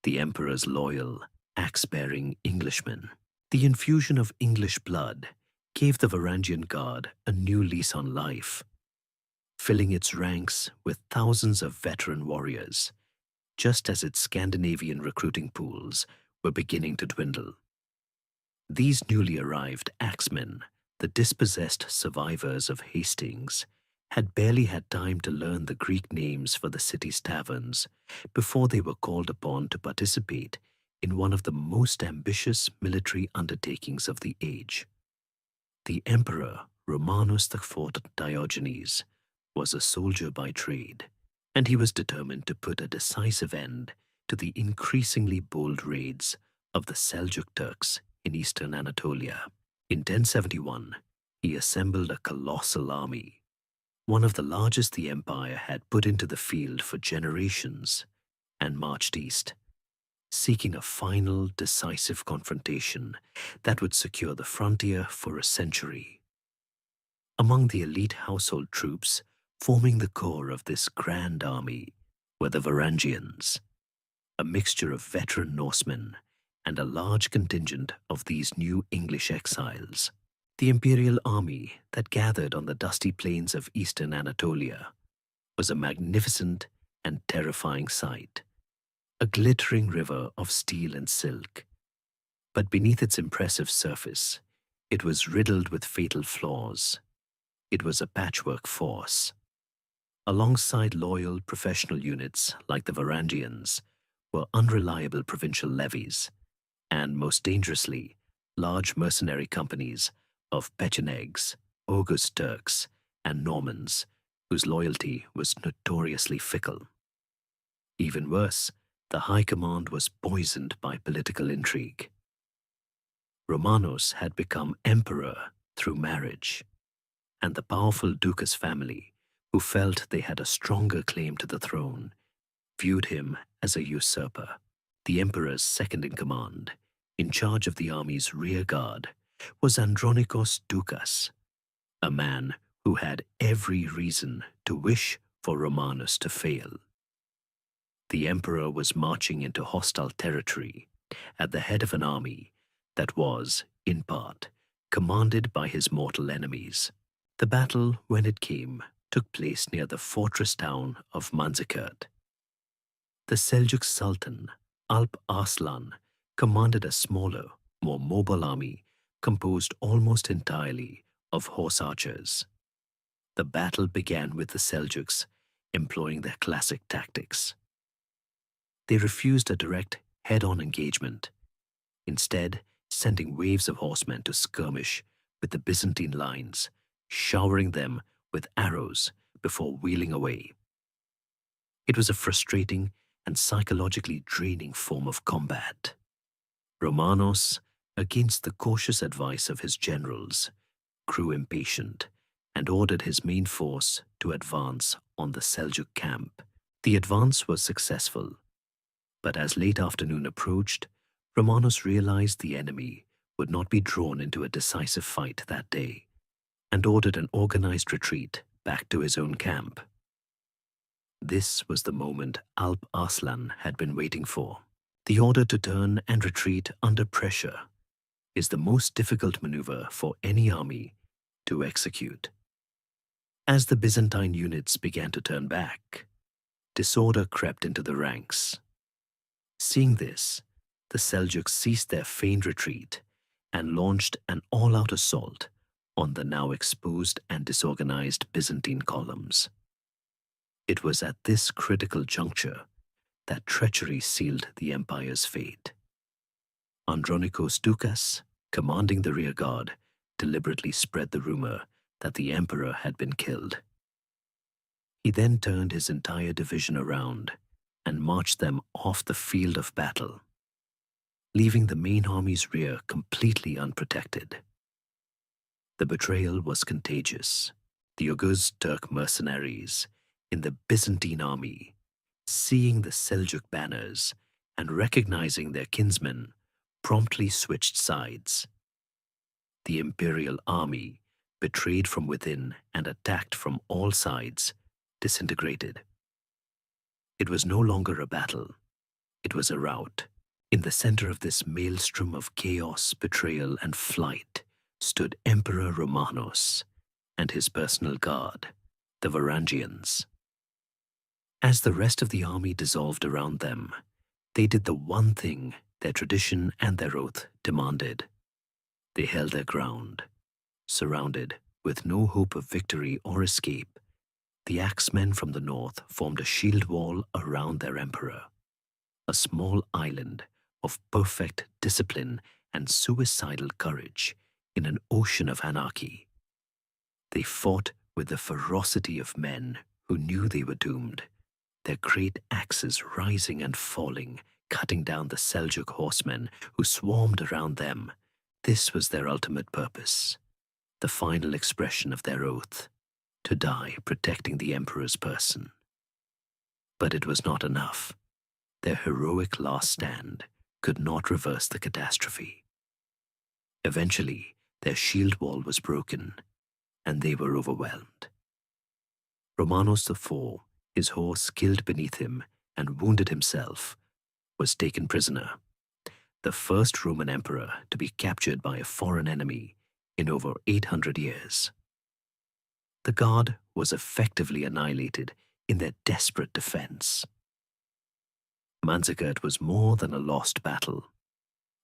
the Emperor's loyal, axe-bearing Englishmen. The infusion of English blood gave the Varangian Guard a new lease on life, filling its ranks with thousands of veteran warriors, just as its Scandinavian recruiting pools were beginning to dwindle. These newly arrived axemen, the dispossessed survivors of Hastings, had barely had time to learn the Greek names for the city's taverns before they were called upon to participate in one of the most ambitious military undertakings of the age. The Emperor Romanus IV Diogenes was a soldier by trade, and he was determined to put a decisive end to the increasingly bold raids of the Seljuk Turks in eastern Anatolia. In 1071, he assembled a colossal army, one of the largest the empire had put into the field for generations, and marched east, seeking a final, decisive confrontation that would secure the frontier for a century. Among the elite household troops forming the core of this grand army were the Varangians, a mixture of veteran Norsemen and a large contingent of these new English exiles. The imperial army that gathered on the dusty plains of eastern Anatolia was a magnificent and terrifying sight, a glittering river of steel and silk. But beneath its impressive surface, it was riddled with fatal flaws. It was a patchwork force. Alongside loyal professional units like the Varangians were unreliable provincial levies, and most dangerously, large mercenary companies of Pechenegs, August Turks, and Normans, whose loyalty was notoriously fickle. Even worse, the high command was poisoned by political intrigue. Romanos had become emperor through marriage, and the powerful Ducas family, who felt they had a stronger claim to the throne, viewed him as a usurper. The emperor's second-in-command, in charge of the army's rear guard, was Andronikos Ducas, a man who had every reason to wish for Romanus to fail. The emperor was marching into hostile territory at the head of an army that was, in part, commanded by his mortal enemies. The battle, when it came, took place near the fortress town of Manzikert. The Seljuk Sultan, Alp Arslan, commanded a smaller, more mobile army composed almost entirely of horse archers. The battle began with the Seljuks employing their classic tactics. They refused a direct, head-on engagement, instead sending waves of horsemen to skirmish with the Byzantine lines, showering them with arrows before wheeling away. It was a frustrating and psychologically draining form of combat. Romanos, against the cautious advice of his generals, grew impatient and ordered his main force to advance on the Seljuk camp. The advance was successful, but as late afternoon approached, Romanos realized the enemy would not be drawn into a decisive fight that day, and ordered an organized retreat back to his own camp. This was the moment Alp Arslan had been waiting for. The order to turn and retreat under pressure is the most difficult maneuver for any army to execute. As the Byzantine units began to turn back, disorder crept into the ranks. Seeing this, the Seljuks ceased their feigned retreat and launched an all-out assault on the now exposed and disorganized Byzantine columns. It was at this critical juncture that treachery sealed the empire's fate. Andronikos Ducas, commanding the rear guard, deliberately spread the rumor that the emperor had been killed. He then turned his entire division around and marched them off the field of battle, leaving the main army's rear completely unprotected. The betrayal was contagious. The Oghuz Turk mercenaries in the Byzantine army, seeing the Seljuk banners and recognizing their kinsmen, promptly switched sides. The imperial army, betrayed from within and attacked from all sides, disintegrated. It was no longer a battle. It was a rout. In the center of this maelstrom of chaos, betrayal, and flight stood Emperor Romanos and his personal guard, the Varangians. As the rest of the army dissolved around them, they did the one thing their tradition and their oath demanded. They held their ground. Surrounded, with no hope of victory or escape, the axemen from the north formed a shield wall around their emperor, a small island of perfect discipline and suicidal courage in an ocean of anarchy. They fought with the ferocity of men who knew they were doomed, their great axes rising and falling, cutting down the Seljuk horsemen who swarmed around them. This was their ultimate purpose, the final expression of their oath, to die protecting the emperor's person. But it was not enough. Their heroic last stand could not reverse the catastrophe. Eventually, their shield wall was broken, and they were overwhelmed. Romanos IV, his horse killed beneath him and wounded himself, was taken prisoner, the first Roman emperor to be captured by a foreign enemy in over 800 years. The guard was effectively annihilated in their desperate defense. Manzikert was more than a lost battle.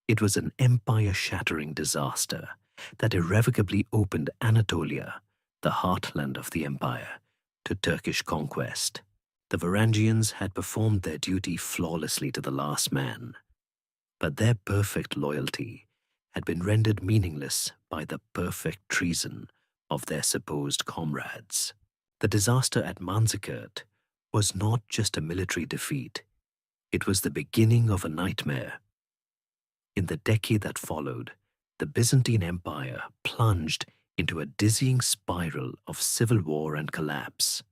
It was an empire-shattering disaster that irrevocably opened Anatolia, the heartland of the empire, to Turkish conquest. The Varangians had performed their duty flawlessly to the last man, but their perfect loyalty had been rendered meaningless by the perfect treason of their supposed comrades. The disaster at Manzikert was not just a military defeat, it was the beginning of a nightmare. In the decade that followed, the Byzantine Empire plunged into a dizzying spiral of civil war and collapse.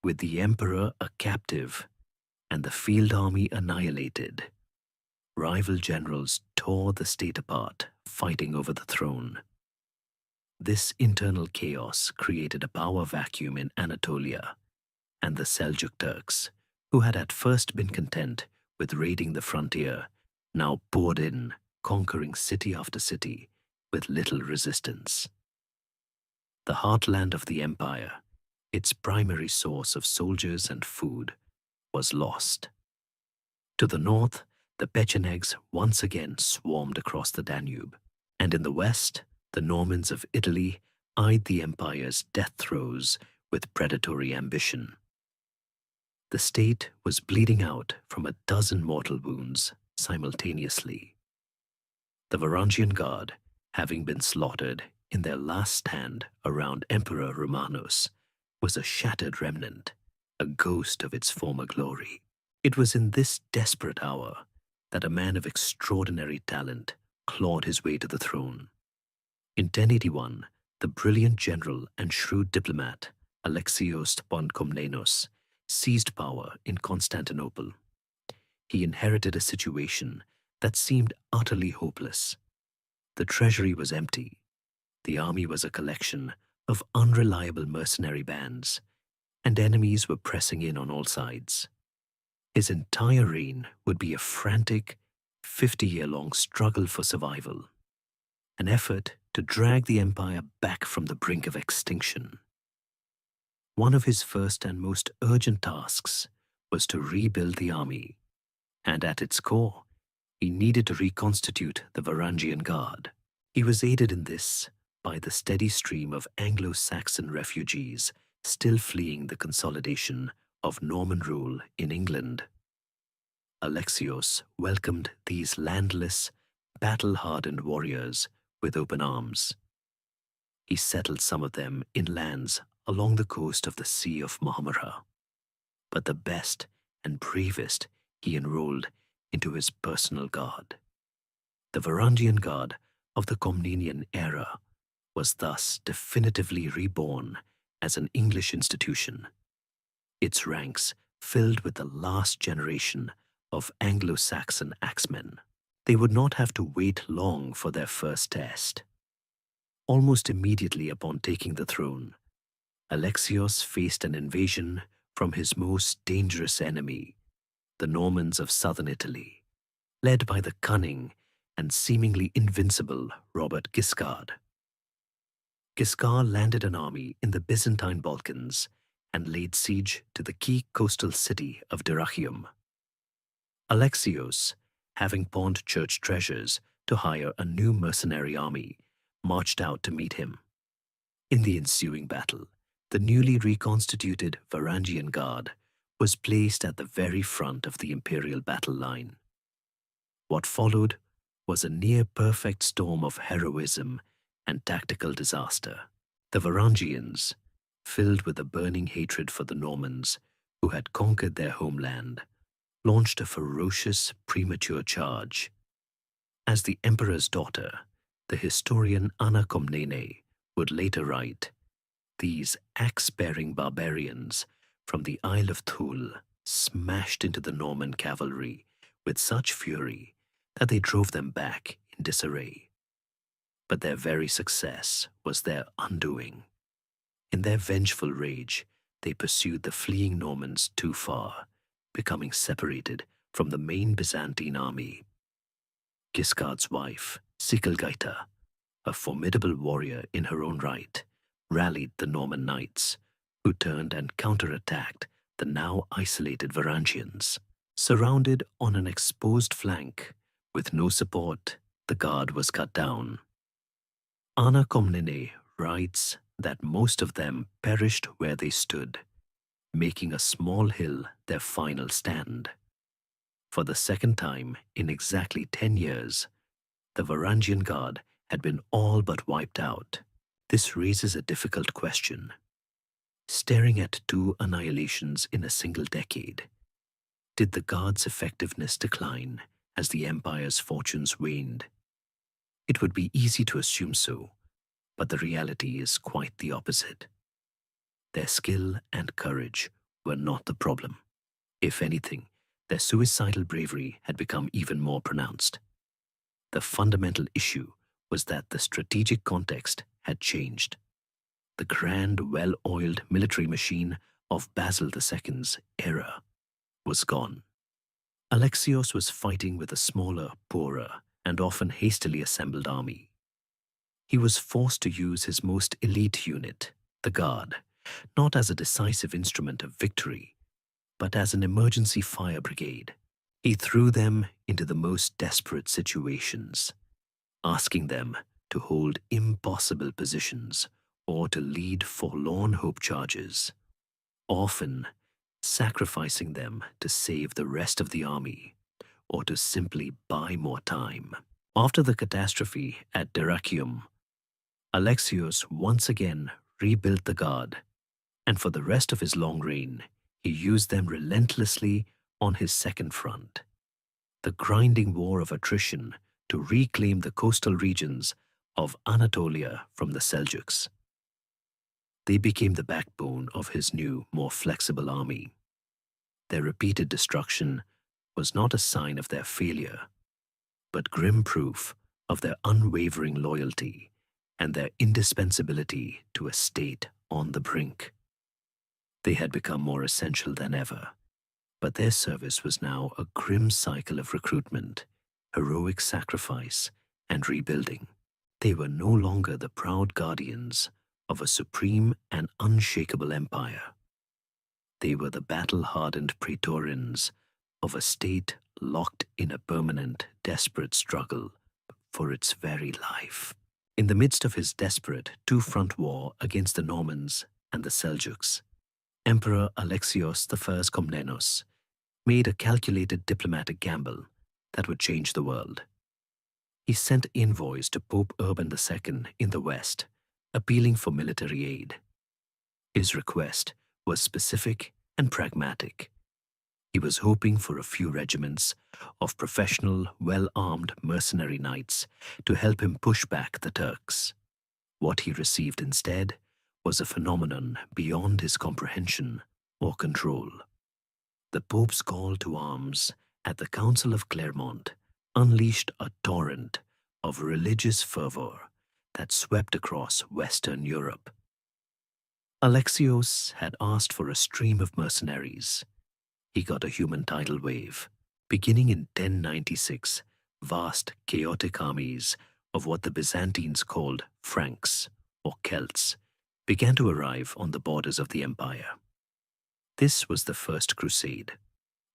With the emperor a captive and the field army annihilated, rival generals tore the state apart, fighting over the throne. This internal chaos created a power vacuum in Anatolia, and the Seljuk Turks, who had at first been content with raiding the frontier, now poured in, conquering city after city with little resistance. The heartland of the empire, its primary source of soldiers and food, was lost. To the north, the Pechenegs once again swarmed across the Danube, and in the west, the Normans of Italy eyed the empire's death throes with predatory ambition. The state was bleeding out from a dozen mortal wounds simultaneously. The Varangian Guard, having been slaughtered in their last stand around Emperor Romanus, was a shattered remnant, a ghost of its former glory. It was in this desperate hour that a man of extraordinary talent clawed his way to the throne. In 1081, the brilliant general and shrewd diplomat Alexios Komnenos seized power in Constantinople. He inherited a situation that seemed utterly hopeless. The treasury was empty. The army was a collection of unreliable mercenary bands, and enemies were pressing in on all sides. His entire reign would be a frantic, 50-year-long struggle for survival, an effort to drag the empire back from the brink of extinction. One of his first and most urgent tasks was to rebuild the army, and at its core, he needed to reconstitute the Varangian Guard. He was aided in this by the steady stream of Anglo-Saxon refugees still fleeing the consolidation of Norman rule in England. Alexios welcomed these landless, battle-hardened warriors with open arms. He settled some of them in lands along the coast of the Sea of Marmara, but the best and bravest he enrolled into his personal guard. The Varangian Guard of the Komnenian era was thus definitively reborn as an English institution, its ranks filled with the last generation of Anglo-Saxon axemen. They would not have to wait long for their first test. Almost immediately upon taking the throne, Alexios faced an invasion from his most dangerous enemy, the Normans of southern Italy, led by the cunning and seemingly invincible Robert Guiscard. Guiscard landed an army in the Byzantine Balkans and laid siege to the key coastal city of Dyrrhachium. Alexios, having pawned church treasures to hire a new mercenary army, marched out to meet him. In the ensuing battle, the newly reconstituted Varangian Guard was placed at the very front of the imperial battle line. What followed was a near-perfect storm of heroism and tactical disaster. The Varangians, filled with a burning hatred for the Normans who had conquered their homeland, launched a ferocious, premature charge. As the emperor's daughter, the historian Anna Komnene would later write, "These axe-bearing barbarians from the Isle of Thule smashed into the Norman cavalry with such fury that they drove them back in disarray. But their very success was their undoing. In their vengeful rage, they pursued the fleeing Normans too far, becoming separated from the main Byzantine army. Guiscard's wife, Sicilgaita, a formidable warrior in her own right, rallied the Norman knights, who turned and counterattacked the now isolated Varangians. Surrounded on an exposed flank, with no support, the guard was cut down. Anna Komnene writes that most of them perished where they stood, making a small hill their final stand. For the second time in exactly 10 years, the Varangian Guard had been all but wiped out. This raises a difficult question. Staring at two annihilations in a single decade, did the Guard's effectiveness decline as the Empire's fortunes waned? It would be easy to assume so, but the reality is quite the opposite. Their skill and courage were not the problem. If anything, their suicidal bravery had become even more pronounced. The fundamental issue was that the strategic context had changed. The grand, well-oiled military machine of Basil II's era was gone. Alexios was fighting with a smaller, poorer, and often hastily assembled army. He was forced to use his most elite unit, the Guard, not as a decisive instrument of victory, but as an emergency fire brigade. He threw them into the most desperate situations, asking them to hold impossible positions or to lead forlorn hope charges, often sacrificing them to save the rest of the army or to simply buy more time. After the catastrophe at Dyrrhachium, Alexios once again rebuilt the Guard, and for the rest of his long reign, he used them relentlessly on his second front, the grinding war of attrition to reclaim the coastal regions of Anatolia from the Seljuks. They became the backbone of his new, more flexible army. Their repeated destruction was not a sign of their failure, but grim proof of their unwavering loyalty and their indispensability to a state on the brink. They had become more essential than ever, but their service was now a grim cycle of recruitment, heroic sacrifice, and rebuilding. They were no longer the proud guardians of a supreme and unshakable empire. They were the battle-hardened praetorians of a state locked in a permanent, desperate struggle for its very life. In the midst of his desperate two-front war against the Normans and the Seljuks, Emperor Alexios I Komnenos made a calculated diplomatic gamble that would change the world. He sent envoys to Pope Urban II in the west, appealing for military aid. His request was specific and pragmatic. He was hoping for a few regiments of professional, well-armed mercenary knights to help him push back the Turks. What he received instead was a phenomenon beyond his comprehension or control. The Pope's call to arms at the Council of Clermont unleashed a torrent of religious fervor that swept across Western Europe. Alexios had asked for a stream of mercenaries. He got a human tidal wave. Beginning in 1096, vast, chaotic armies of what the Byzantines called Franks, or Celts, began to arrive on the borders of the empire. This was the First Crusade,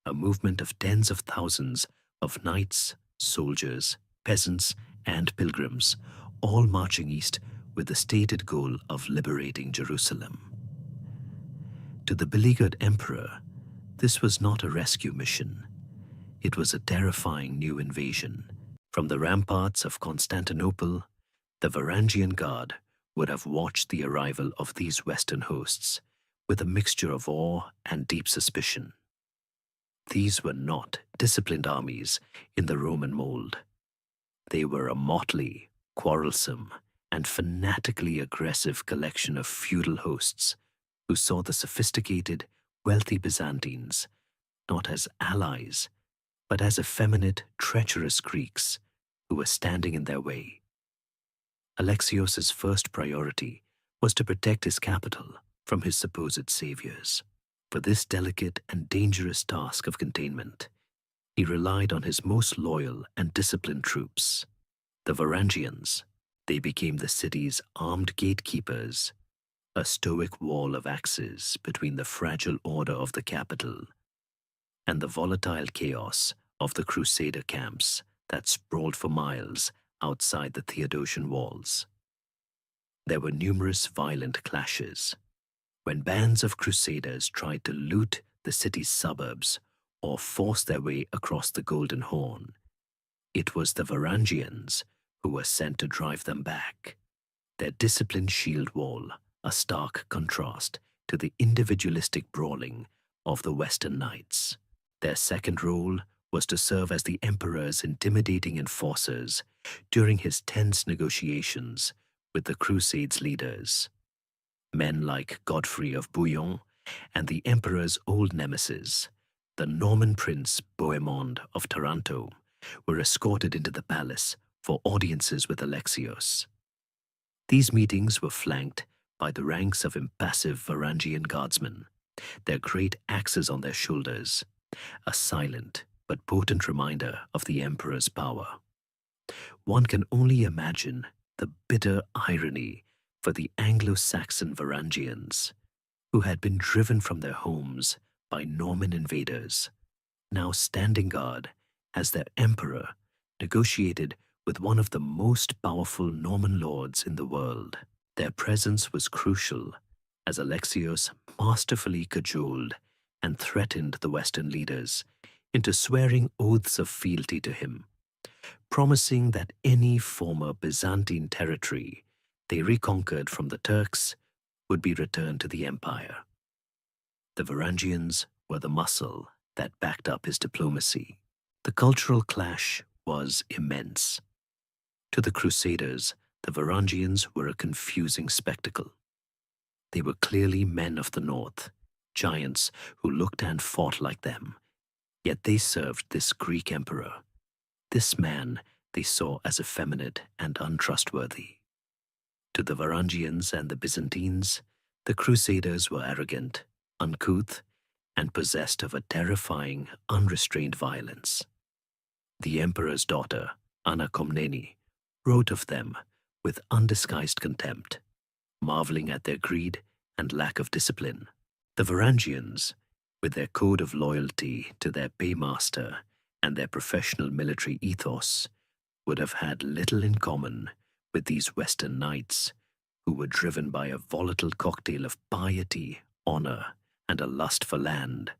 a movement of tens of thousands of knights, soldiers, peasants, and pilgrims, all marching east with the stated goal of liberating Jerusalem. To the beleaguered emperor, this was not a rescue mission. It was a terrifying new invasion. From the ramparts of Constantinople, the Varangian Guard would have watched the arrival of these Western hosts with a mixture of awe and deep suspicion. These were not disciplined armies in the Roman mold. They were a motley, quarrelsome, and fanatically aggressive collection of feudal hosts who saw the sophisticated, wealthy Byzantines not as allies, but as effeminate, treacherous Greeks who were standing in their way. Alexios's first priority was to protect his capital from his supposed saviors. For this delicate and dangerous task of containment, he relied on his most loyal and disciplined troops, the Varangians. They became the city's armed gatekeepers, a stoic wall of axes between the fragile order of the capital and the volatile chaos of the Crusader camps that sprawled for miles outside the Theodosian walls. There were numerous violent clashes. When bands of crusaders tried to loot the city's suburbs or force their way across the Golden Horn, it was the Varangians who were sent to drive them back, their disciplined shield wall a stark contrast to the individualistic brawling of the Western Knights. Their second role was to serve as the emperor's intimidating enforcers during his tense negotiations with the Crusades' leaders. Men like Godfrey of Bouillon and the emperor's old nemesis, the Norman prince Bohemond of Taranto, were escorted into the palace for audiences with Alexios. These meetings were flanked by the ranks of impassive Varangian guardsmen, their great axes on their shoulders, a silent but potent reminder of the emperor's power. One can only imagine the bitter irony for the Anglo-Saxon Varangians, who had been driven from their homes by Norman invaders, now standing guard as their emperor negotiated with one of the most powerful Norman lords in the world. Their presence was crucial as Alexios masterfully cajoled and threatened the Western leaders into swearing oaths of fealty to him, promising that any former Byzantine territory they reconquered from the Turks would be returned to the empire. The Varangians were the muscle that backed up his diplomacy. The cultural clash was immense. To the Crusaders, the Varangians were a confusing spectacle. They were clearly men of the north, giants who looked and fought like them, yet they served this Greek emperor. This man they saw as effeminate and untrustworthy. To the Varangians and the Byzantines, the Crusaders were arrogant, uncouth, and possessed of a terrifying, unrestrained violence. The emperor's daughter, Anna Komnene, wrote of them with undisguised contempt, marveling at their greed and lack of discipline. The Varangians, with their code of loyalty to their paymaster and their professional military ethos, would have had little in common with these Western knights, who were driven by a volatile cocktail of piety, honor, and a lust for land.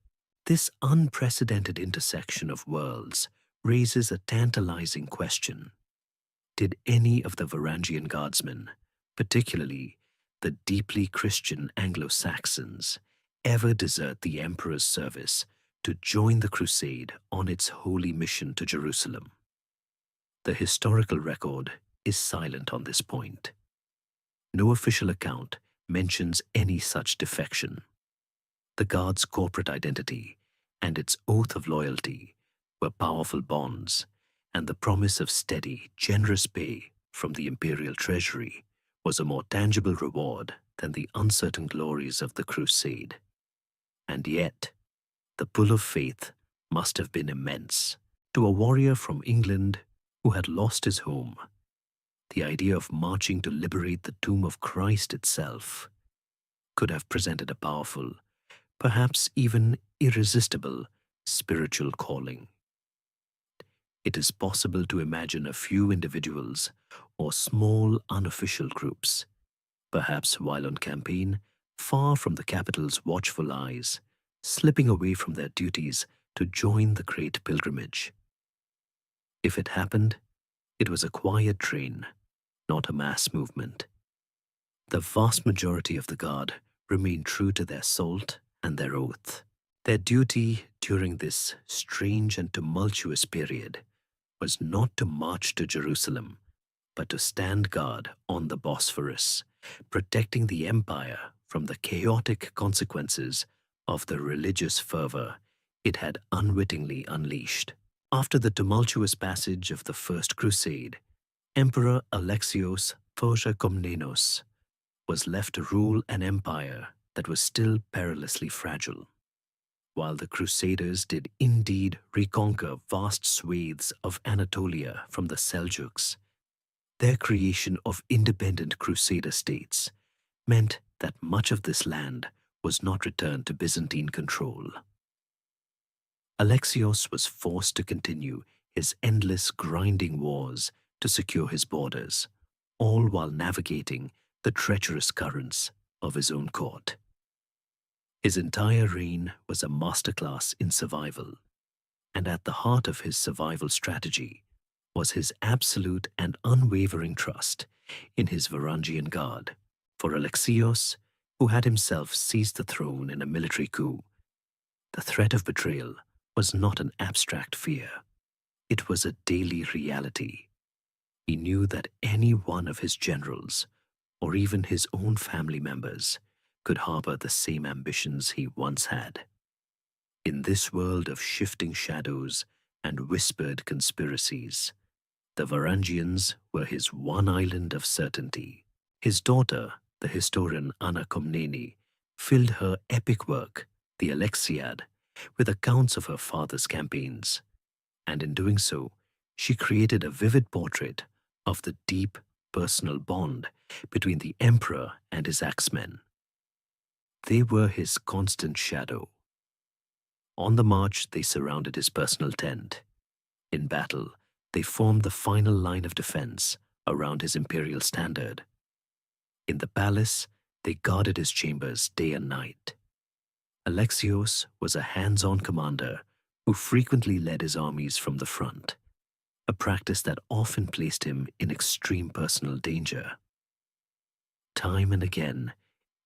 This unprecedented intersection of worlds raises a tantalizing question. Did any of the Varangian guardsmen, particularly the deeply Christian Anglo-Saxons, ever desert the emperor's service to join the crusade on its holy mission to Jerusalem? The historical record is silent on this point. No official account mentions any such defection. The Guard's corporate identity and its oath of loyalty were powerful bonds, and the promise of steady, generous pay from the imperial treasury was a more tangible reward than the uncertain glories of the crusade. And yet, the pull of faith must have been immense. To a warrior from England who had lost his home, the idea of marching to liberate the tomb of Christ itself could have presented a powerful, perhaps even irresistible, spiritual calling. It is possible to imagine a few individuals or small unofficial groups, perhaps while on campaign, far from the capital's watchful eyes, slipping away from their duties to join the great pilgrimage. If it happened, it was a quiet train, not a mass movement. The vast majority of the Guard remained true to their salt and their oath. Their duty during this strange and tumultuous period was not to march to Jerusalem, but to stand guard on the Bosphorus, protecting the empire from the chaotic consequences of the religious fervor it had unwittingly unleashed. After the tumultuous passage of the First Crusade, Emperor Alexios Komnenos was left to rule an empire that was still perilously fragile. While the Crusaders did indeed reconquer vast swathes of Anatolia from the Seljuks, their creation of independent Crusader states meant that much of this land was not returned to Byzantine control. Alexios was forced to continue his endless grinding wars to secure his borders, all while navigating the treacherous currents of his own court. His entire reign was a masterclass in survival, and at the heart of his survival strategy was his absolute and unwavering trust in his Varangian Guard. For Alexios, who had himself seized the throne in a military coup, the threat of betrayal was not an abstract fear. It was a daily reality. He knew that any one of his generals, or even his own family members, could harbor the same ambitions he once had. In this world of shifting shadows and whispered conspiracies, the Varangians were his one island of certainty. His daughter, the historian Anna Komnene, filled her epic work, the Alexiad, with accounts of her father's campaigns, and in doing so, she created a vivid portrait of the deep personal bond between the emperor and his axemen. They were his constant shadow. On the march, they surrounded his personal tent. In battle, they formed the final line of defense around his imperial standard. In the palace, they guarded his chambers day and night. Alexios was a hands-on commander who frequently led his armies from the front, a practice that often placed him in extreme personal danger. Time and again,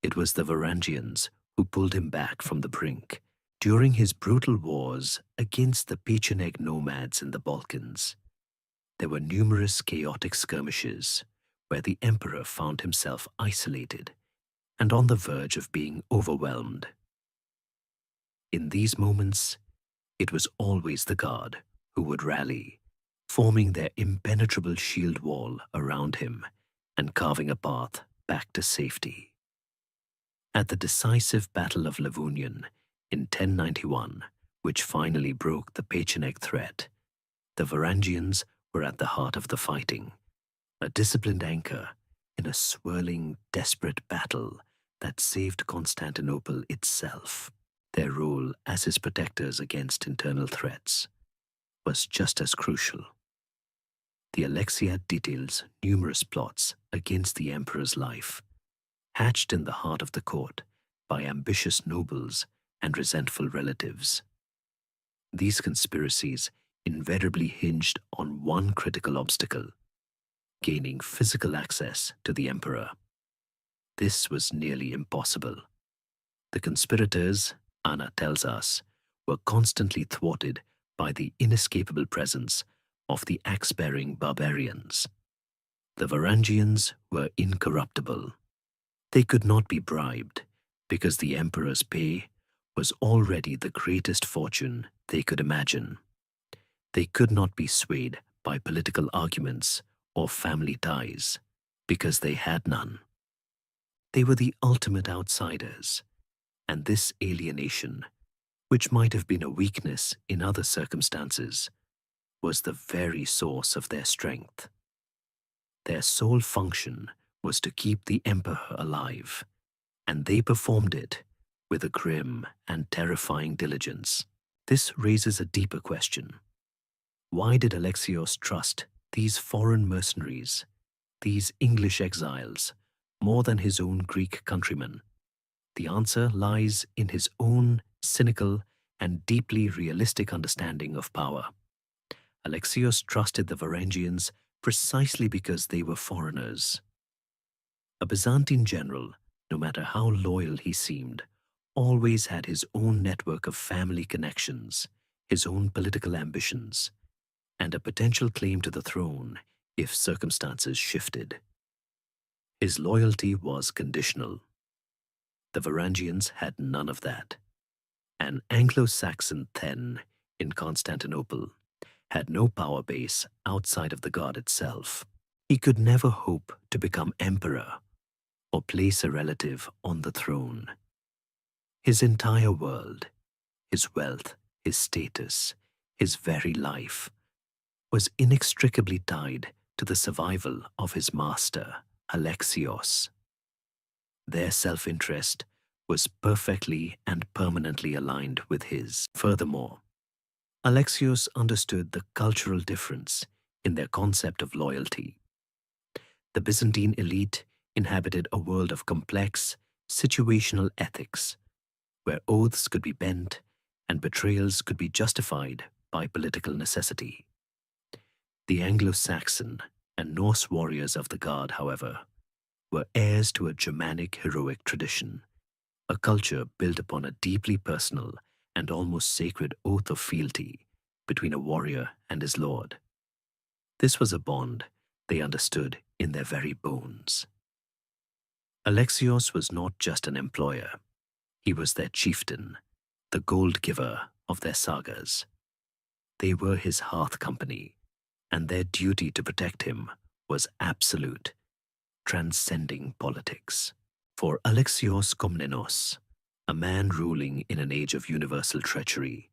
it was the Varangians who pulled him back from the brink during his brutal wars against the Pecheneg nomads in the Balkans. There were numerous chaotic skirmishes where the emperor found himself isolated and on the verge of being overwhelmed. In these moments, it was always the guard who would rally, forming their impenetrable shield wall around him and carving a path back to safety. At the decisive Battle of Livonian in 1091, which finally broke the Pecheneg threat, the Varangians were at the heart of the fighting, a disciplined anchor in a swirling, desperate battle that saved Constantinople itself. Their role as his protectors against internal threats was just as crucial. The Alexiad details numerous plots against the emperor's life, hatched in the heart of the court by ambitious nobles and resentful relatives. These conspiracies invariably hinged on one critical obstacle: gaining physical access to the emperor. This was nearly impossible. The conspirators, Anna tells us, were constantly thwarted by the inescapable presence of the axe-bearing barbarians. The Varangians were incorruptible. They could not be bribed because the emperor's pay was already the greatest fortune they could imagine. They could not be swayed by political arguments or family ties because they had none. They were the ultimate outsiders, and this alienation, which might have been a weakness in other circumstances, was the very source of their strength. Their sole function was to keep the emperor alive, and they performed it with a grim and terrifying diligence. This raises a deeper question. Why did Alexios trust these foreign mercenaries, these English exiles, more than his own Greek countrymen? The answer lies in his own cynical and deeply realistic understanding of power. Alexios trusted the Varangians precisely because they were foreigners. A Byzantine general, no matter how loyal he seemed, always had his own network of family connections, his own political ambitions, and a potential claim to the throne if circumstances shifted. His loyalty was conditional. The Varangians had none of that. An Anglo-Saxon then in Constantinople had no power base outside of the god itself. He could never hope to become emperor or place a relative on the throne. His entire world, his wealth, his status, his very life, was inextricably tied to the survival of his master, Alexios. Their self-interest was perfectly and permanently aligned with his. Furthermore, Alexios understood the cultural difference in their concept of loyalty. The Byzantine elite inhabited a world of complex, situational ethics, where oaths could be bent and betrayals could be justified by political necessity. The Anglo-Saxon and Norse warriors of the Guard, however, were heirs to a Germanic heroic tradition, a culture built upon a deeply personal and almost sacred oath of fealty between a warrior and his lord. This was a bond they understood in their very bones. Alexios was not just an employer, he was their chieftain, the gold giver of their sagas. They were his hearth company, and their duty to protect him was absolute, transcending politics. For Alexios Komnenos, a man ruling in an age of universal treachery,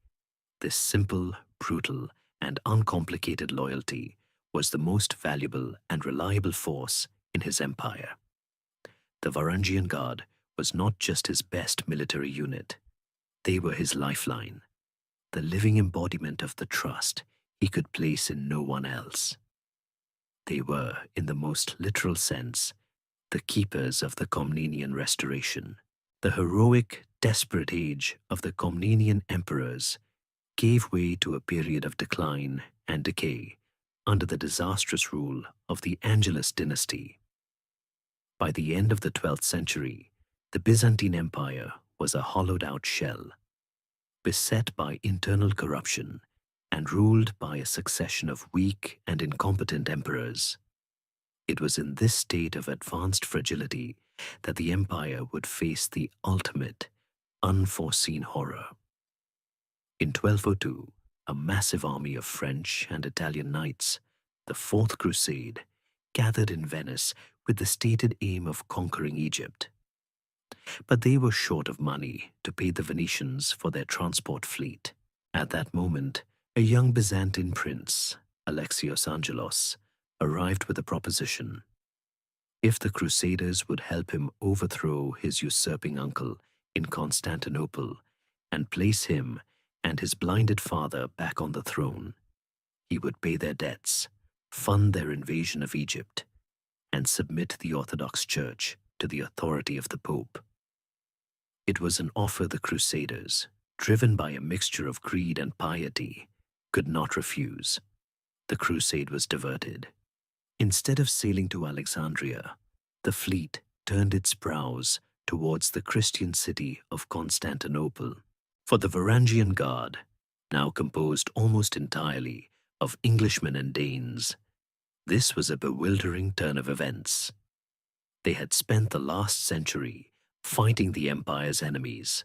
this simple, brutal, and uncomplicated loyalty was the most valuable and reliable force in his empire. The Varangian Guard was not just his best military unit, they were his lifeline, the living embodiment of the trust he could place in no one else. They were, in the most literal sense, the keepers of the Komnenian restoration. The heroic, desperate age of the Komnenian emperors gave way to a period of decline and decay under the disastrous rule of the Angelus dynasty. By the end of the 12th century, the Byzantine Empire was a hollowed-out shell, beset by internal corruption and ruled by a succession of weak and incompetent emperors. It was in this state of advanced fragility that the empire would face the ultimate, unforeseen horror. In 1202, a massive army of French and Italian knights, the Fourth Crusade, gathered in Venice with the stated aim of conquering Egypt. But they were short of money to pay the Venetians for their transport fleet. At that moment, a young Byzantine prince, Alexios Angelos, arrived with a proposition. If the Crusaders would help him overthrow his usurping uncle in Constantinople and place him and his blinded father back on the throne, he would pay their debts, fund their invasion of Egypt, and submit the Orthodox Church to the authority of the Pope. It was an offer the Crusaders, driven by a mixture of greed and piety, could not refuse. The crusade was diverted. Instead of sailing to Alexandria, the fleet turned its prows towards the Christian city of Constantinople. For the Varangian Guard, now composed almost entirely of Englishmen and Danes, this was a bewildering turn of events. They had spent the last century fighting the empire's enemies,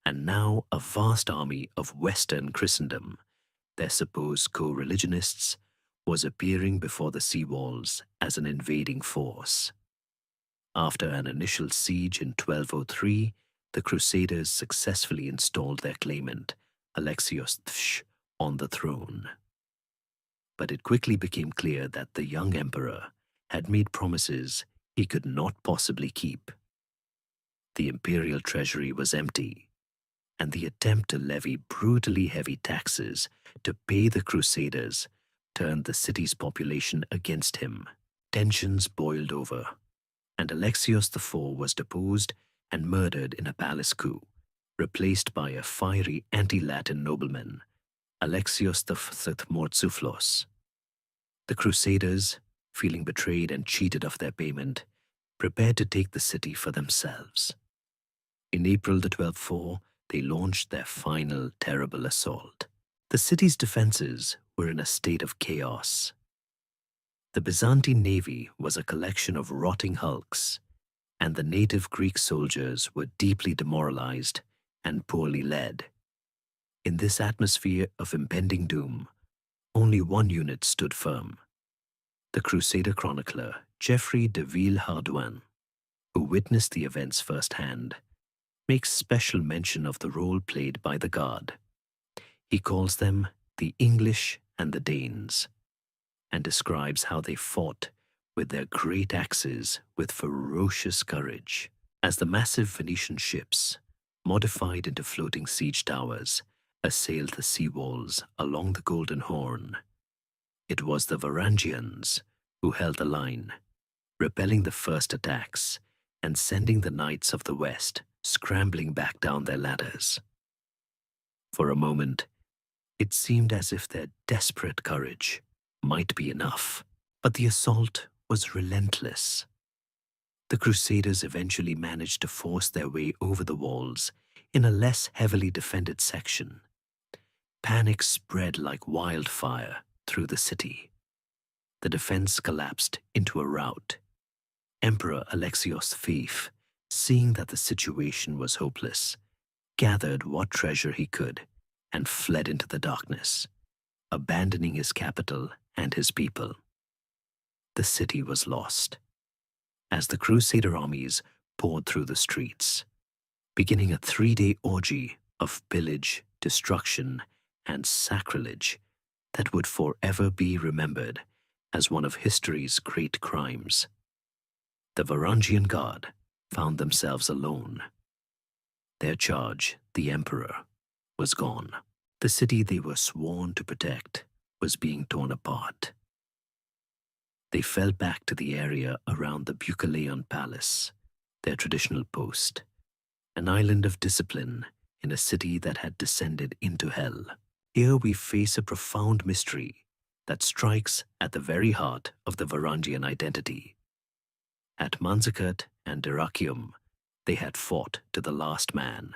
and now a vast army of Western Christendom, their supposed co-religionists, was appearing before the sea walls as an invading force. After an initial siege in 1203, the Crusaders successfully installed their claimant, Alexios III, on the throne. But it quickly became clear that the young emperor had made promises he could not possibly keep. The imperial treasury was empty, and the attempt to levy brutally heavy taxes to pay the Crusaders turned the city's population against him. Tensions boiled over, and Alexios IV was deposed and murdered in a palace coup, replaced by a fiery anti-Latin nobleman, Alexios IV Mortsouflos. The Crusaders, feeling betrayed and cheated of their payment, prepared to take the city for themselves. In April 1204, they launched their final terrible assault. The city's defenses were in a state of chaos. The Byzantine navy was a collection of rotting hulks, and the native Greek soldiers were deeply demoralized and poorly led. In this atmosphere of impending doom, only one unit stood firm: the Crusader chronicler Geoffrey de Villehardouin, who witnessed the events firsthand, makes special mention of the role played by the Guard. He calls them the English and the Danes, and describes how they fought with their great axes with ferocious courage. As the massive Venetian ships, modified into floating siege towers, assailed the sea walls along the Golden Horn, it was the Varangians who held the line, repelling the first attacks and sending the Knights of the West scrambling back down their ladders. For a moment, it seemed as if their desperate courage might be enough, but the assault was relentless. The Crusaders eventually managed to force their way over the walls in a less heavily defended section. Panic spread like wildfire through the city. The defense collapsed into a rout. Emperor Alexios V, seeing that the situation was hopeless, gathered what treasure he could and fled into the darkness, abandoning his capital and his people. The city was lost as the Crusader armies poured through the streets, beginning a 3-day orgy of pillage, destruction, and sacrilege that would forever be remembered as one of history's great crimes. The Varangian Guard found themselves alone. Their charge, the Emperor, was gone. The city they were sworn to protect was being torn apart. They fell back to the area around the Bucaleon Palace, their traditional post, an island of discipline in a city that had descended into hell. Here we face a profound mystery that strikes at the very heart of the Varangian identity. At Manzikert and Dyrrhachium, they had fought to the last man.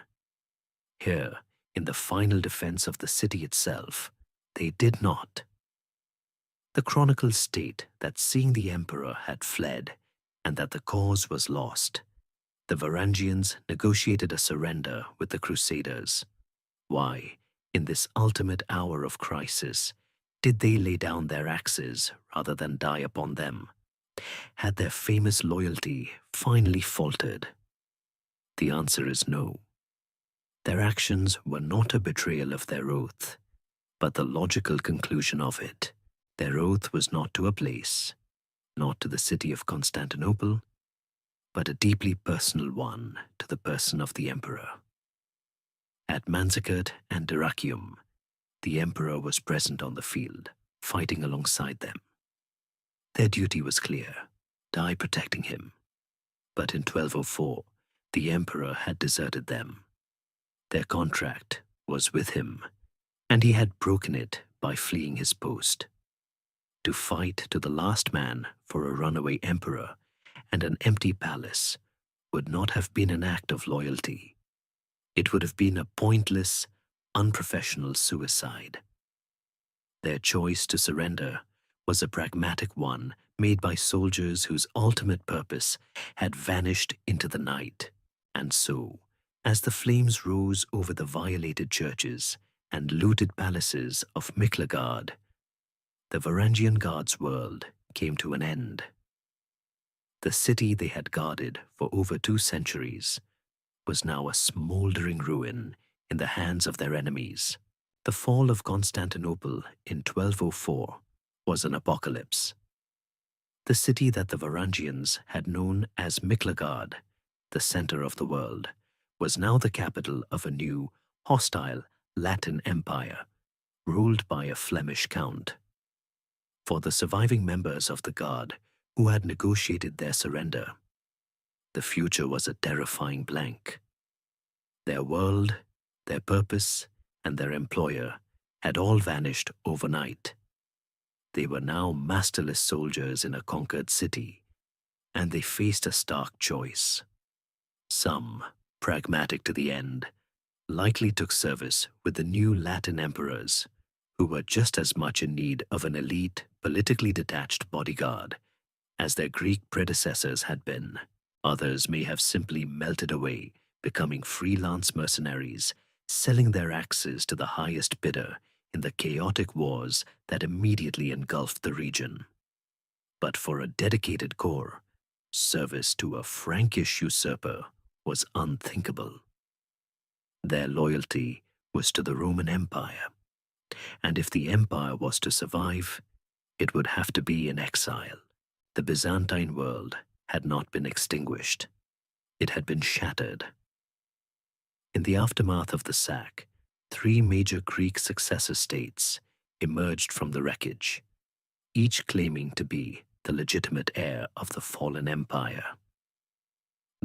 Here, in the final defense of the city itself, they did not. The chronicles state that seeing the emperor had fled and that the cause was lost, the Varangians negotiated a surrender with the Crusaders. Why, in this ultimate hour of crisis, did they lay down their axes rather than die upon them? Had their famous loyalty finally faltered? The answer is no. Their actions were not a betrayal of their oath, but the logical conclusion of it. Their oath was not to a place, not to the city of Constantinople, but a deeply personal one to the person of the emperor. At Manzikert and Dyrrhachium, the emperor was present on the field, fighting alongside them. Their duty was clear: die protecting him. But in 1204, the emperor had deserted them. Their contract was with him, and he had broken it by fleeing his post. To fight to the last man for a runaway emperor and an empty palace would not have been an act of loyalty. It would have been a pointless, unprofessional suicide. Their choice to surrender was a pragmatic one made by soldiers whose ultimate purpose had vanished into the night. And so, as the flames rose over the violated churches and looted palaces of Miklagard, the Varangian Guard's world came to an end. The city they had guarded for over 2 centuries was now a smoldering ruin in the hands of their enemies. The fall of Constantinople in 1204 was an apocalypse. The city that the Varangians had known as Miklagard, the center of the world, was now the capital of a new, hostile Latin empire, ruled by a Flemish count. For the surviving members of the Guard who had negotiated their surrender, the future was a terrifying blank. Their world, their purpose, and their employer had all vanished overnight. They were now masterless soldiers in a conquered city, and they faced a stark choice. Some, pragmatic to the end, likely took service with the new Latin emperors, who were just as much in need of an elite, politically detached bodyguard as their Greek predecessors had been. Others may have simply melted away, becoming freelance mercenaries, selling their axes to the highest bidder in the chaotic wars that immediately engulfed the region. But for a dedicated core, service to a Frankish usurper was unthinkable. Their loyalty was to the Roman Empire, and if the empire was to survive, it would have to be in exile. The Byzantine world had not been extinguished. It had been shattered. In the aftermath of the sack, 3 major Greek successor states emerged from the wreckage, each claiming to be the legitimate heir of the fallen empire.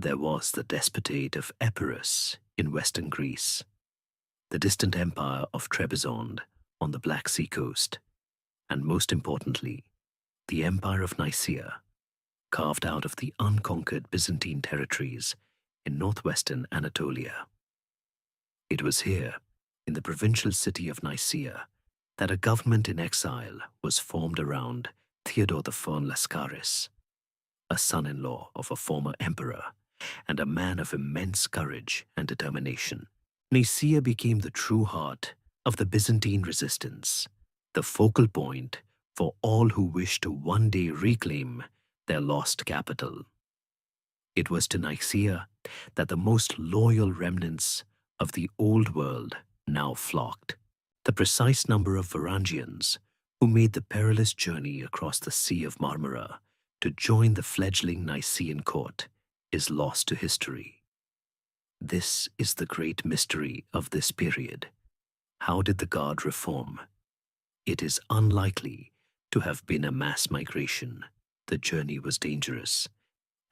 There was the despotate of Epirus in western Greece, the distant empire of Trebizond on the Black Sea coast, and most importantly, the empire of Nicaea, carved out of the unconquered Byzantine territories in northwestern Anatolia. It was here, in the provincial city of Nicaea, that a government in exile was formed around Theodore the Fern Lascaris, a son-in-law of a former emperor and a man of immense courage and determination. Nicaea became the true heart of the Byzantine resistance, the focal point for all who wished to one day reclaim their lost capital. It was to Nicaea that the most loyal remnants of the old world now flocked. The precise number of Varangians who made the perilous journey across the Sea of Marmara to join the fledgling Nicaean court is lost to history. This is the great mystery of this period. How did the Guard reform? It is unlikely to have been a mass migration. The journey was dangerous,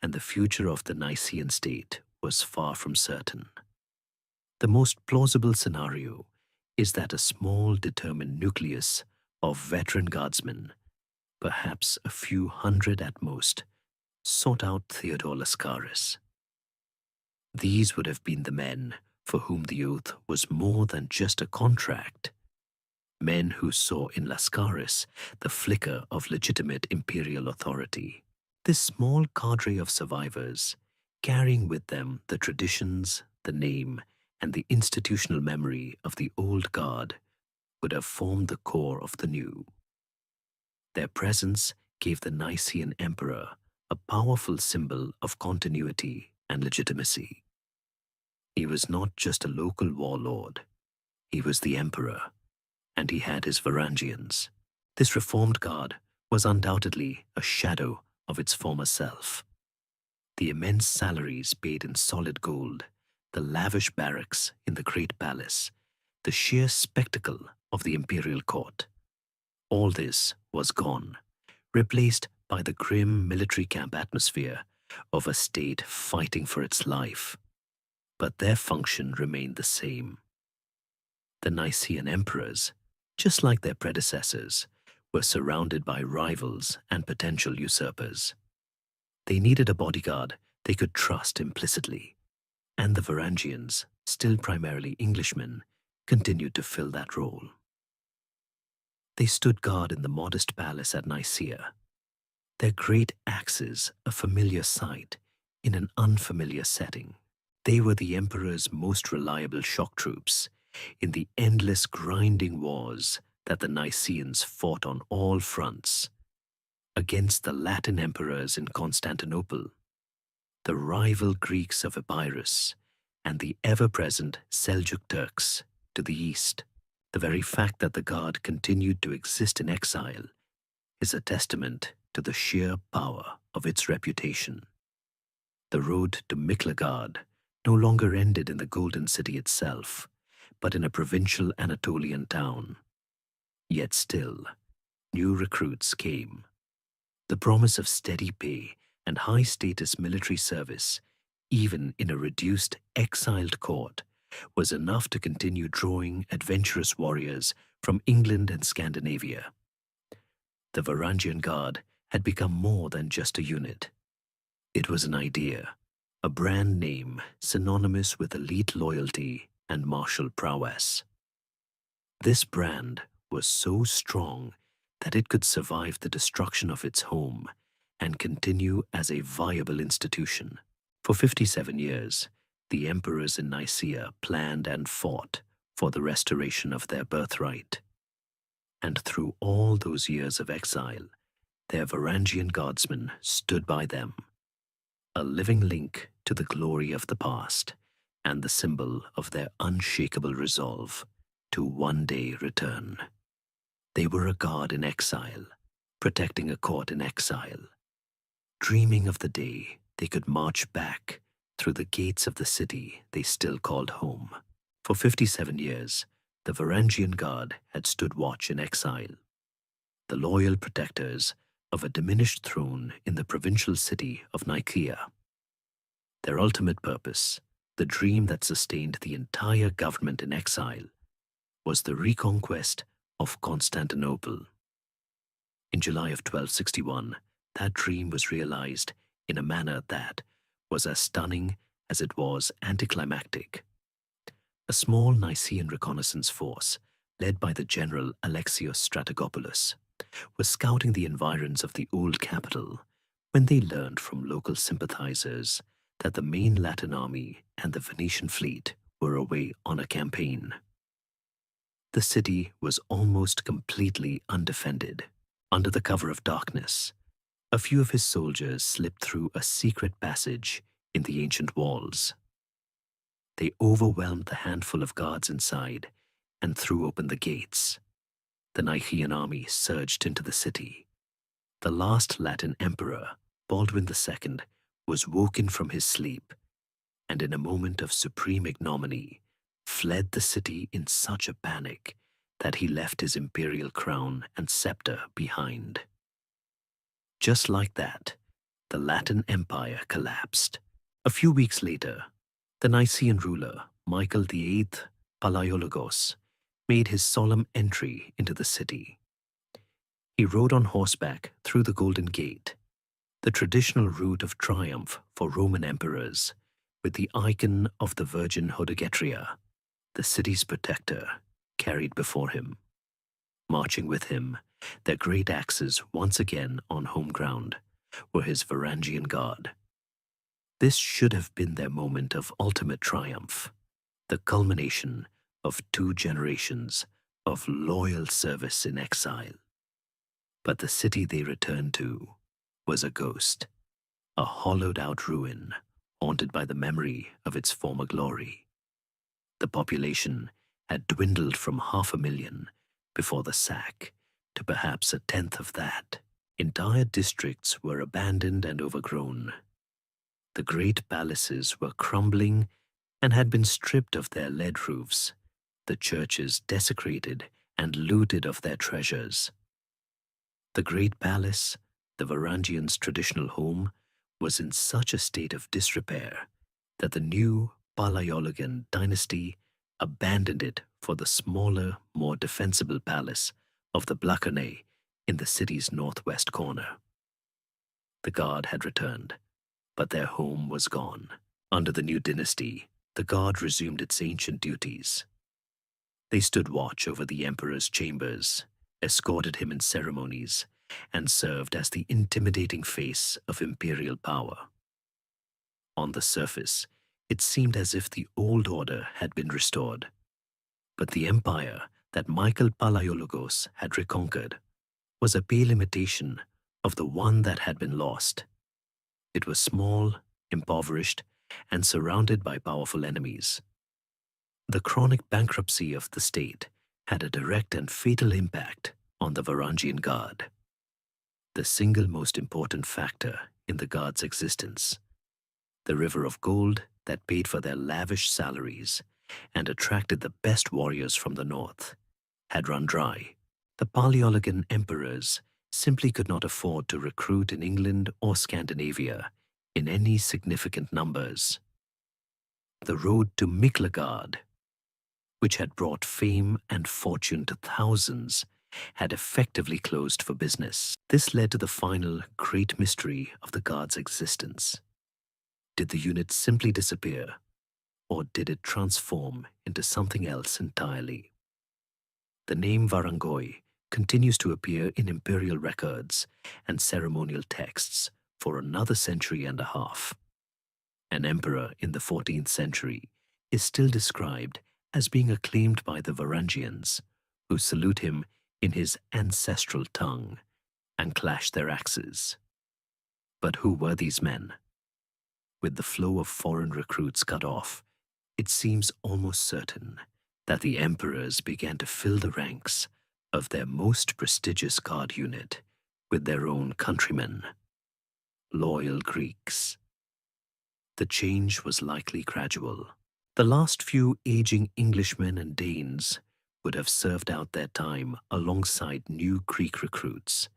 and the future of the Nicaean state was far from certain. The most plausible scenario is that a small, determined nucleus of veteran guardsmen, perhaps a few hundred at most, sought out Theodore Lascaris. These would have been the men for whom the oath was more than just a contract, men who saw in Lascaris the flicker of legitimate imperial authority. This small cadre of survivors, carrying with them the traditions, the name, and the institutional memory of the old guard, would have formed the core of the new. Their presence gave the Nicaean emperor a powerful symbol of continuity and legitimacy. He was not just a local warlord. He was the emperor, and he had his Varangians. This reformed guard was undoubtedly a shadow of its former self. The immense salaries paid in solid gold, the lavish barracks in the great palace, the sheer spectacle of the imperial court. All this was gone, replaced by the grim military camp atmosphere of a state fighting for its life. But their function remained the same. The Nicaean emperors, just like their predecessors, were surrounded by rivals and potential usurpers. They needed a bodyguard they could trust implicitly, and the Varangians, still primarily Englishmen, continued to fill that role. They stood guard in the modest palace at Nicaea, their great axes a familiar sight in an unfamiliar setting. They were the emperor's most reliable shock troops in the endless grinding wars that the Nicaeans fought on all fronts, against the Latin emperors in Constantinople, the rival Greeks of Epirus, and the ever-present Seljuk Turks to the east. The very fact that the Guard continued to exist in exile is a testament to the sheer power of its reputation. The road to Miklagard no longer ended in the Golden City itself, but in a provincial Anatolian town. Yet still, new recruits came. The promise of steady pay and high-status military service, even in a reduced, exiled court, was enough to continue drawing adventurous warriors from England and Scandinavia. The Varangian Guard had become more than just a unit. It was an idea, a brand name synonymous with elite loyalty and martial prowess. This brand was so strong that it could survive the destruction of its home and continue as a viable institution. For 57 years, the emperors in Nicaea planned and fought for the restoration of their birthright. And through all those years of exile, their Varangian guardsmen stood by them, a living link to the glory of the past and the symbol of their unshakable resolve to one day return. They were a guard in exile, protecting a court in exile, dreaming of the day they could march back through the gates of the city they still called home. For 57 years, the Varangian Guard had stood watch in exile, the loyal protectors of a diminished throne in the provincial city of Nicaea. Their ultimate purpose, the dream that sustained the entire government in exile, was the reconquest of Constantinople. In July of 1261, that dream was realized in a manner that was as stunning as it was anticlimactic. A small Nicaean reconnaissance force, led by the general Alexios Strategopoulos, was scouting the environs of the old capital when they learned from local sympathizers that the main Latin army and the Venetian fleet were away on a campaign. The city was almost completely undefended. Under the cover of darkness, a few of his soldiers slipped through a secret passage in the ancient walls. They overwhelmed the handful of guards inside and threw open the gates. The Nicaean army surged into the city. The last Latin emperor, Baldwin II, was woken from his sleep, and in a moment of supreme ignominy, fled the city in such a panic that he left his imperial crown and scepter behind. Just like that, the Latin Empire collapsed. A few weeks later, the Nicaean ruler, Michael VIII Palaiologos, made his solemn entry into the city. He rode on horseback through the Golden Gate, the traditional route of triumph for Roman emperors, with the icon of the Virgin Hodegetria, the city's protector, carried before him. Marching with him, their great axes once again on home ground, were his Varangian Guard. This should have been their moment of ultimate triumph, the culmination of 2 generations of loyal service in exile. But the city they returned to was a ghost, a hollowed-out ruin haunted by the memory of its former glory. The population had dwindled from 500,000 before the sack to perhaps 1/10 of that. Entire districts were abandoned and overgrown. The great palaces were crumbling and had been stripped of their lead roofs, the churches desecrated and looted of their treasures. The great palace, the Varangians' traditional home, was in such a state of disrepair that the new Palaiologan dynasty abandoned it for the smaller, more defensible palace of the Blachernay in the city's northwest corner. The guard had returned, but their home was gone. Under the new dynasty, the guard resumed its ancient duties. They stood watch over the emperor's chambers, escorted him in ceremonies, and served as the intimidating face of imperial power. On the surface, it seemed as if the old order had been restored. But the empire that Michael Palaiologos had reconquered was a pale imitation of the one that had been lost. It was small, impoverished, and surrounded by powerful enemies. The chronic bankruptcy of the state had a direct and fatal impact on the Varangian Guard, the single most important factor in the Guard's existence. The river of gold that paid for their lavish salaries and attracted the best warriors from the north had run dry. The Palaiologan emperors simply could not afford to recruit in England or Scandinavia in any significant numbers. The road to Miklagard, which had brought fame and fortune to thousands, had effectively closed for business. This led to the final great mystery of the Guard's existence. Did the unit simply disappear, or did it transform into something else entirely? The name Varangoi continues to appear in imperial records and ceremonial texts for another century and a half. An emperor in the 14th century is still described as being acclaimed by the Varangians, who salute him in his ancestral tongue and clash their axes. But who were these men? With the flow of foreign recruits cut off, it seems almost certain that the emperors began to fill the ranks of their most prestigious guard unit with their own countrymen, loyal Greeks. The change was likely gradual. The last few aging Englishmen and Danes would have served out their time alongside new Greek recruits,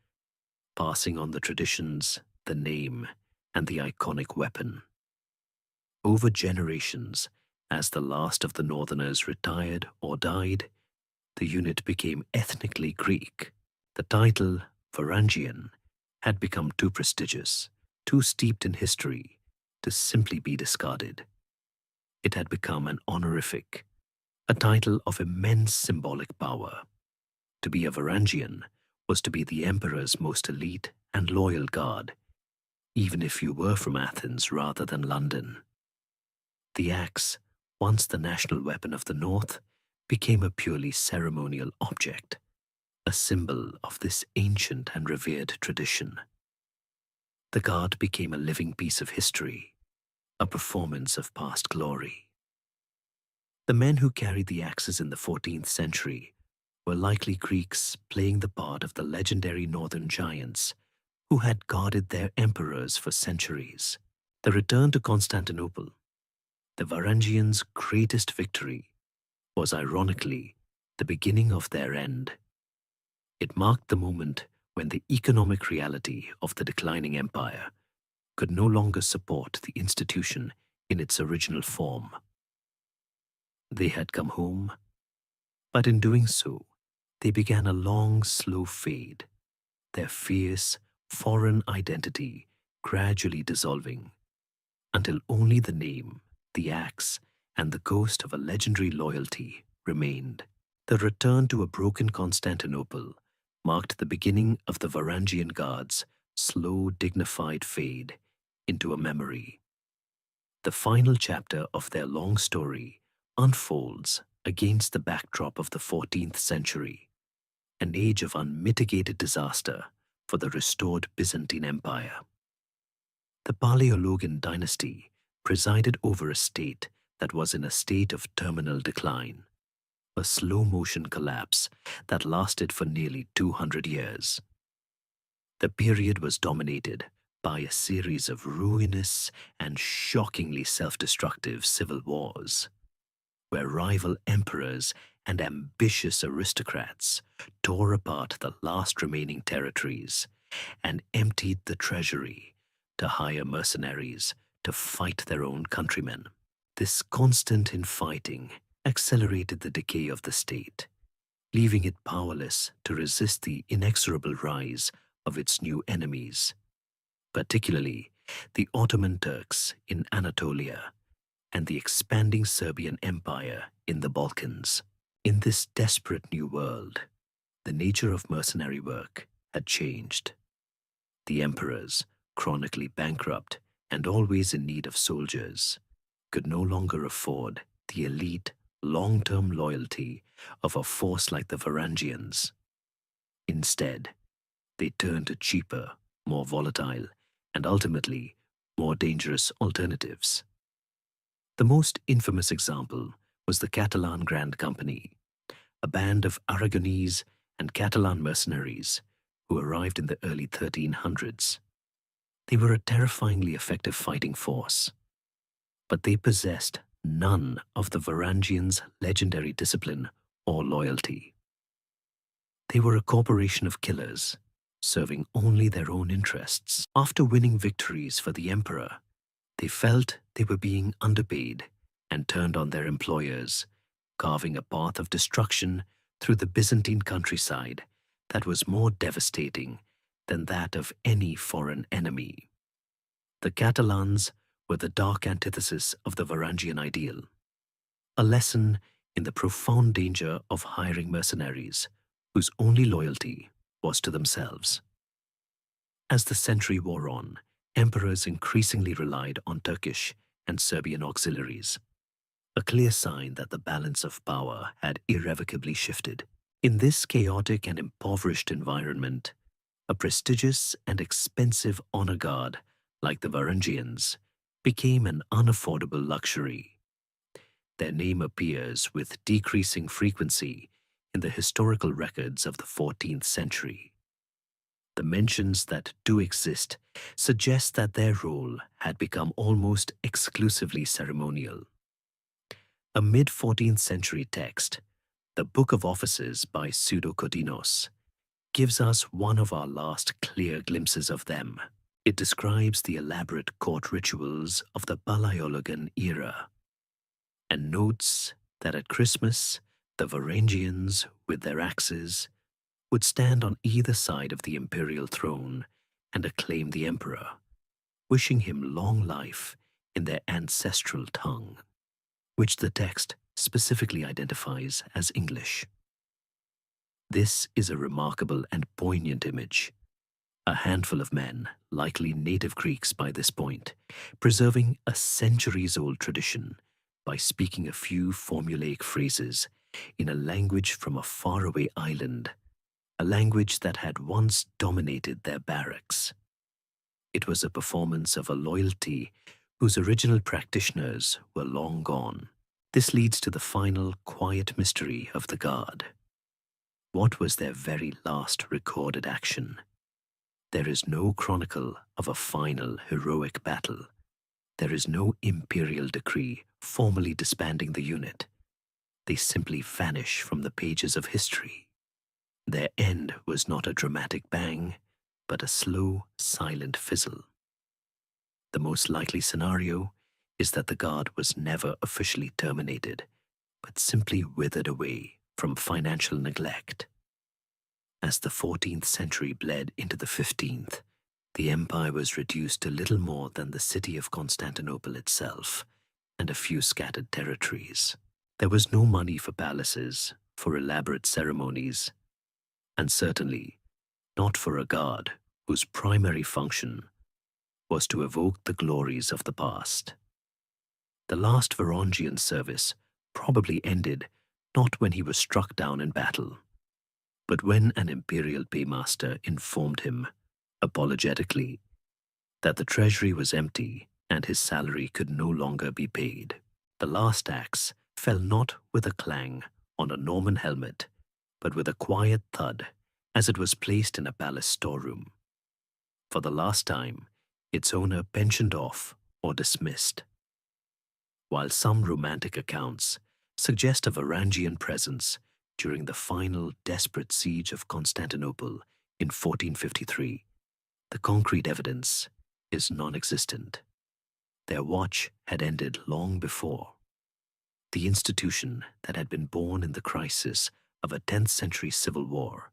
passing on the traditions, the name, and the iconic weapon. Over generations, as the last of the Northerners retired or died, the unit became ethnically Greek. The title, Varangian, had become too prestigious, too steeped in history, to simply be discarded. It had become an honorific, a title of immense symbolic power. To be a Varangian was to be the emperor's most elite and loyal guard, even if you were from Athens rather than London. The axe, once the national weapon of the North, became a purely ceremonial object, a symbol of this ancient and revered tradition. The guard became a living piece of history, a performance of past glory. The men who carried the axes in the 14th century were likely Greeks playing the part of the legendary northern giants who had guarded their emperors for centuries. The return to Constantinople, the Varangians' greatest victory, was ironically the beginning of their end. It marked the moment when the economic reality of the declining empire could no longer support the institution in its original form. They had come home, but in doing so, they began a long, slow fade, their fierce, foreign identity gradually dissolving, until only the name, the axe, and the ghost of a legendary loyalty remained. The return to a broken Constantinople marked the beginning of the Varangian Guard's slow, dignified fade into a memory. The final chapter of their long story unfolds against the backdrop of the 14th century, an age of unmitigated disaster for the restored Byzantine Empire. The Paleologan dynasty presided over a state that was in a state of terminal decline, a slow-motion collapse that lasted for nearly 200 years. The period was dominated by a series of ruinous and shockingly self-destructive civil wars, where rival emperors and ambitious aristocrats tore apart the last remaining territories and emptied the treasury to hire mercenaries to fight their own countrymen. This constant infighting accelerated the decay of the state, leaving it powerless to resist the inexorable rise of its new enemies, particularly the Ottoman Turks in Anatolia and the expanding Serbian Empire in the Balkans. In this desperate new world, the nature of mercenary work had changed. The emperors, chronically bankrupt and always in need of soldiers, could no longer afford the elite, long-term loyalty of a force like the Varangians. Instead, they turned to cheaper, more volatile, and ultimately more dangerous alternatives. The most infamous example was the Catalan Grand Company, a band of Aragonese and Catalan mercenaries who arrived in the early 1300s. They were a terrifyingly effective fighting force, but they possessed none of the Varangians' legendary discipline or loyalty. They were a corporation of killers, serving only their own interests. After winning victories for the emperor, they felt they were being underpaid and turned on their employers, carving a path of destruction through the Byzantine countryside that was more devastating than that of any foreign enemy. The Catalans were the dark antithesis of the Varangian ideal, a lesson in the profound danger of hiring mercenaries whose only loyalty was to themselves. As the century wore on, emperors increasingly relied on Turkish and Serbian auxiliaries, a clear sign that the balance of power had irrevocably shifted. In this chaotic and impoverished environment, a prestigious and expensive honor guard like the Varangians became an unaffordable luxury. Their name appears with decreasing frequency in the historical records of the 14th century. The mentions that do exist suggest that their role had become almost exclusively ceremonial. A mid-14th century text, the Book of Offices by Pseudo-Codinos, gives us one of our last clear glimpses of them. It describes the elaborate court rituals of the Paleologan era and notes that at Christmas, the Varangians, with their axes, would stand on either side of the imperial throne and acclaim the emperor, wishing him long life in their ancestral tongue, which the text specifically identifies as English. This is a remarkable and poignant image. A handful of men, likely native Greeks by this point, preserving a centuries-old tradition by speaking a few formulaic phrases in a language from a faraway island, a language that had once dominated their barracks. It was a performance of a loyalty whose original practitioners were long gone. This leads to the final quiet mystery of the Guard. What was their very last recorded action? There is no chronicle of a final heroic battle. There is no imperial decree formally disbanding the unit. They simply vanish from the pages of history. Their end was not a dramatic bang, but a slow, silent fizzle. The most likely scenario is that the Guard was never officially terminated, but simply withered away from financial neglect. As the 14th century bled into the 15th, the empire was reduced to little more than the city of Constantinople itself and a few scattered territories. There was no money for palaces, for elaborate ceremonies, and certainly not for a Guard whose primary function was to evoke the glories of the past. The last Varangian service probably ended not when he was struck down in battle, but when an imperial paymaster informed him, apologetically, that the treasury was empty and his salary could no longer be paid. The last axe fell not with a clang on a Norman helmet, but with a quiet thud as it was placed in a palace storeroom. For the last time, its owner pensioned off or dismissed. While some romantic accounts suggest a Varangian presence during the final desperate siege of Constantinople in 1453, the concrete evidence is non-existent. Their watch had ended long before. The institution that had been born in the crisis of a 10th century civil war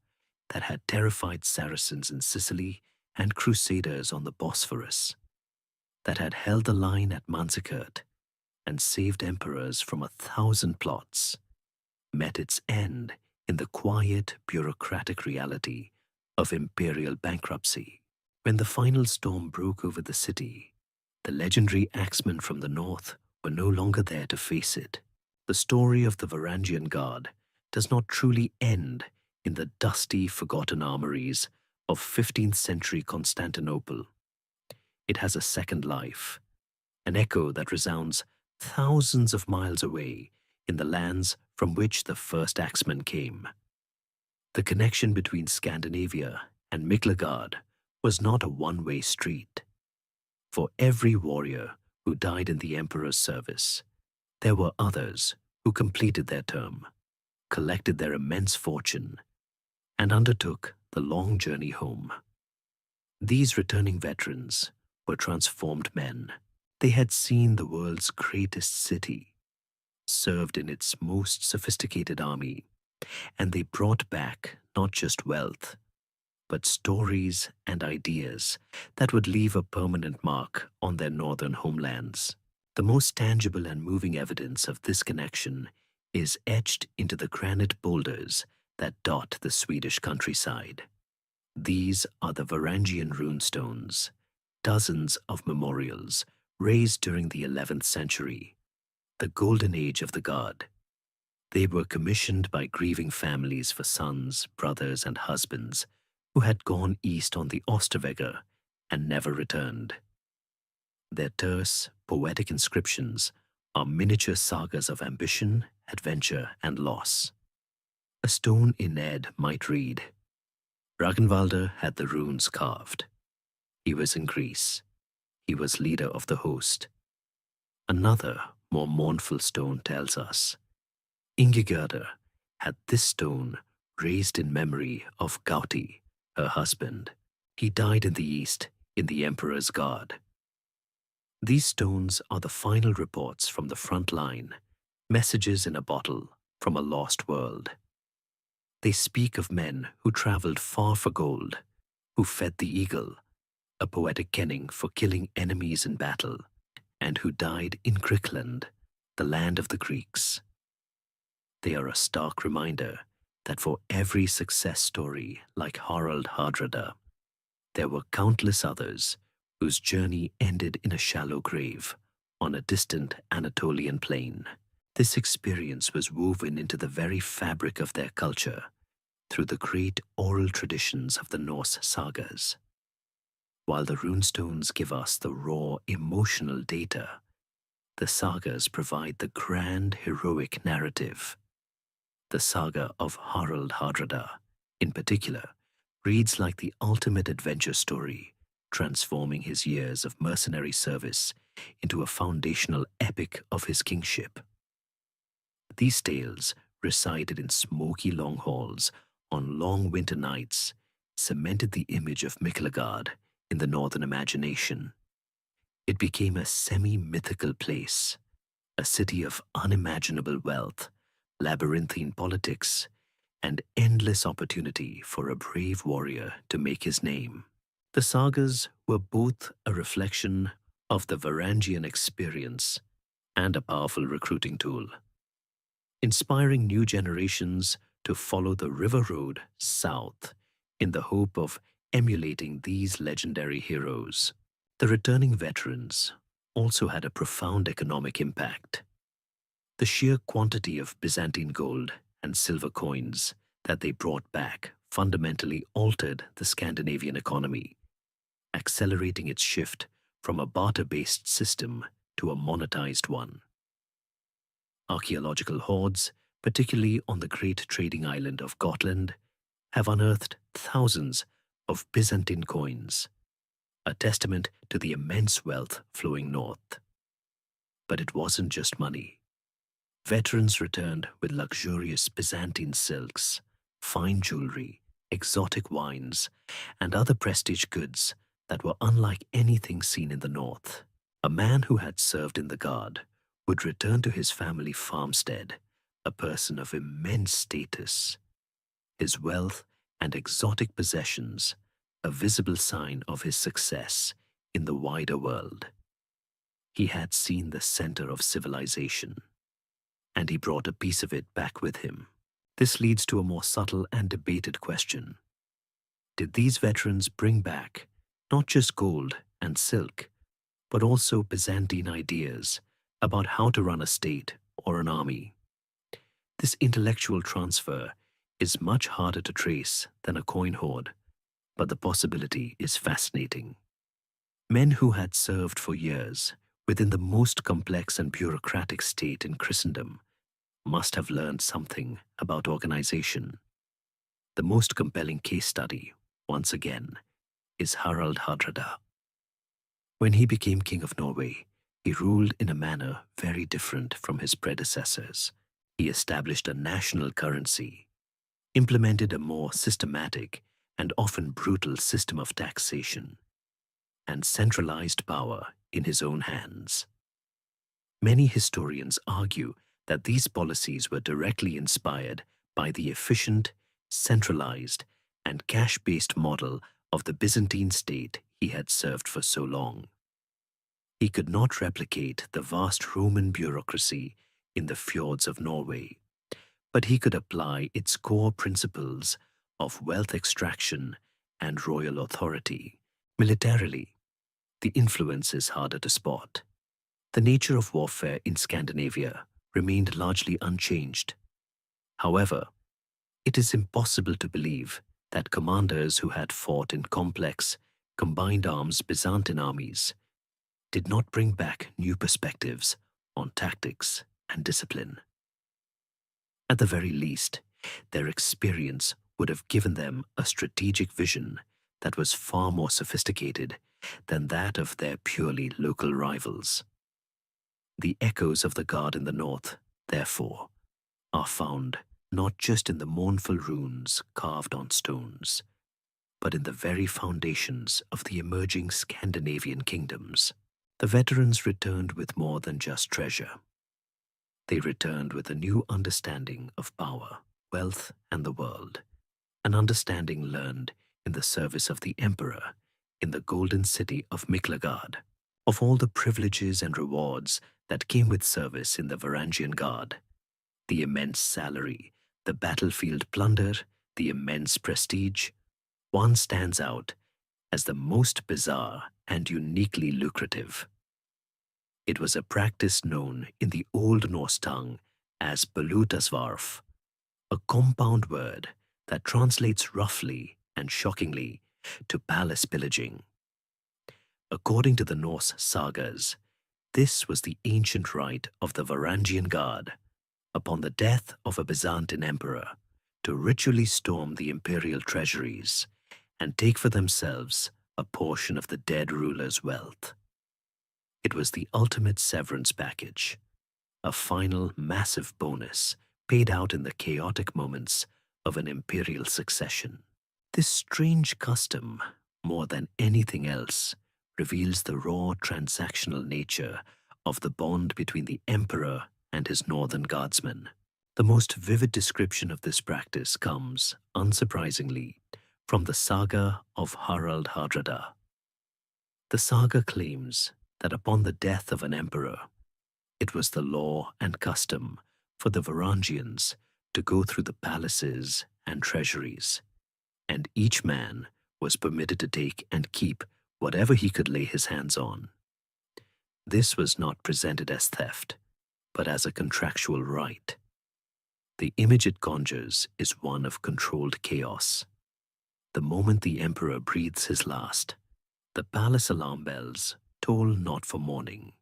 that had terrified Saracens in Sicily and Crusaders on the Bosphorus, that had held the line at Manzikert and saved emperors from 1,000 plots, met its end in the quiet bureaucratic reality of imperial bankruptcy. When the final storm broke over the city, the legendary axemen from the north were no longer there to face it. The story of the Varangian Guard does not truly end in the dusty, forgotten armories of 15th century Constantinople. It has a second life, an echo that resounds thousands of miles away in the lands from which the first axemen came. The connection between Scandinavia and Miklagard was not a one-way street. For every warrior who died in the emperor's service, there were others who completed their term, collected their immense fortune, and undertook the long journey home. These returning veterans were transformed men. They had seen the world's greatest city, served in its most sophisticated army, and they brought back not just wealth, but stories and ideas that would leave a permanent mark on their northern homelands. The most tangible and moving evidence of this connection is etched into the granite boulders that dot the Swedish countryside. These are the Varangian runestones, dozens of memorials raised during the 11th century, the golden age of the Guard. They were commissioned by grieving families for sons, brothers, and husbands who had gone east on the Osterwegger and never returned. Their terse, poetic inscriptions are miniature sagas of ambition, adventure, and loss. A stone in Ed might read, Ragnvaldr had the runes carved. He was in Greece. He was leader of the host. Another, more mournful stone tells us, Ingigerdr had this stone raised in memory of Gauti, her husband. He died in the east in the Emperor's Guard. These stones are the final reports from the front line, messages in a bottle from a lost world. They speak of men who traveled far for gold, who fed the eagle, a poetic kenning for killing enemies in battle, and who died in Griqualand, the land of the Greeks. They are a stark reminder that for every success story like Harald Hardrada, there were countless others whose journey ended in a shallow grave on a distant Anatolian plain. This experience was woven into the very fabric of their culture through the great oral traditions of the Norse sagas. While the runestones give us the raw emotional data, the sagas provide the grand heroic narrative. The saga of Harald Hardrada, in particular, reads like the ultimate adventure story, transforming his years of mercenary service into a foundational epic of his kingship. These tales, recited in smoky long halls on long winter nights, cemented the image of Miklagard in the northern imagination. It became a semi-mythical place, a city of unimaginable wealth, labyrinthine politics, and endless opportunity for a brave warrior to make his name. The sagas were both a reflection of the Varangian experience and a powerful recruiting tool, inspiring new generations to follow the river road south in the hope of emulating these legendary heroes. The returning veterans also had a profound economic impact. The sheer quantity of Byzantine gold and silver coins that they brought back fundamentally altered the Scandinavian economy, accelerating its shift from a barter-based system to a monetized one. Archaeological hoards, particularly on the great trading island of Gotland, have unearthed thousands of Byzantine coins, a testament to the immense wealth flowing north. But it wasn't just money. Veterans returned with luxurious Byzantine silks, fine jewelry, exotic wines, and other prestige goods that were unlike anything seen in the north. A man who had served in the Guard would return to his family farmstead, a person of immense status. His wealth and exotic possessions, a visible sign of his success in the wider world. He had seen the center of civilization, and he brought a piece of it back with him. This leads to a more subtle and debated question. Did these veterans bring back not just gold and silk, but also Byzantine ideas about how to run a state or an army? This intellectual transfer is much harder to trace than a coin hoard, but the possibility is fascinating. Men who had served for years within the most complex and bureaucratic state in Christendom must have learned something about organization. The most compelling case study, once again, is Harald Hardrada. When he became King of Norway, he ruled in a manner very different from his predecessors. He established a national currency, implemented a more systematic and often brutal system of taxation, and centralized power in his own hands. Many historians argue that these policies were directly inspired by the efficient, centralized, and cash-based model of the Byzantine state he had served for so long. He could not replicate the vast Roman bureaucracy in the fjords of Norway, but he could apply its core principles of wealth extraction and royal authority. Militarily, the influence is harder to spot. The nature of warfare in Scandinavia remained largely unchanged. However, it is impossible to believe that commanders who had fought in complex, combined arms Byzantine armies did not bring back new perspectives on tactics and discipline. At the very least, their experience would have given them a strategic vision that was far more sophisticated than that of their purely local rivals. The echoes of the Guard in the north, therefore, are found not just in the mournful runes carved on stones, but in the very foundations of the emerging Scandinavian kingdoms. The veterans returned with more than just treasure. They returned with a new understanding of power, wealth, and the world, an understanding learned in the service of the emperor in the golden city of Miklagard, of all the privileges and rewards that came with service in the Varangian Guard, the immense salary, the battlefield plunder, the immense prestige. One stands out as the most bizarre and uniquely lucrative. It was a practice known in the Old Norse tongue as belutasvarf, a compound word that translates roughly and shockingly to palace pillaging. According to the Norse sagas, this was the ancient rite of the Varangian Guard, upon the death of a Byzantine emperor, to ritually storm the imperial treasuries and take for themselves a portion of the dead ruler's wealth. It was the ultimate severance package, a final massive bonus paid out in the chaotic moments of an imperial succession. This strange custom, more than anything else, reveals the raw transactional nature of the bond between the emperor and his northern guardsmen. The most vivid description of this practice comes, unsurprisingly, from the saga of Harald Hardrada. The saga claims that upon the death of an emperor, it was the law and custom for the Varangians to go through the palaces and treasuries, and each man was permitted to take and keep whatever he could lay his hands on. This was not presented as theft, but as a contractual right. The image it conjures is one of controlled chaos. The moment the emperor breathes his last, the palace alarm bells toll not for mourning,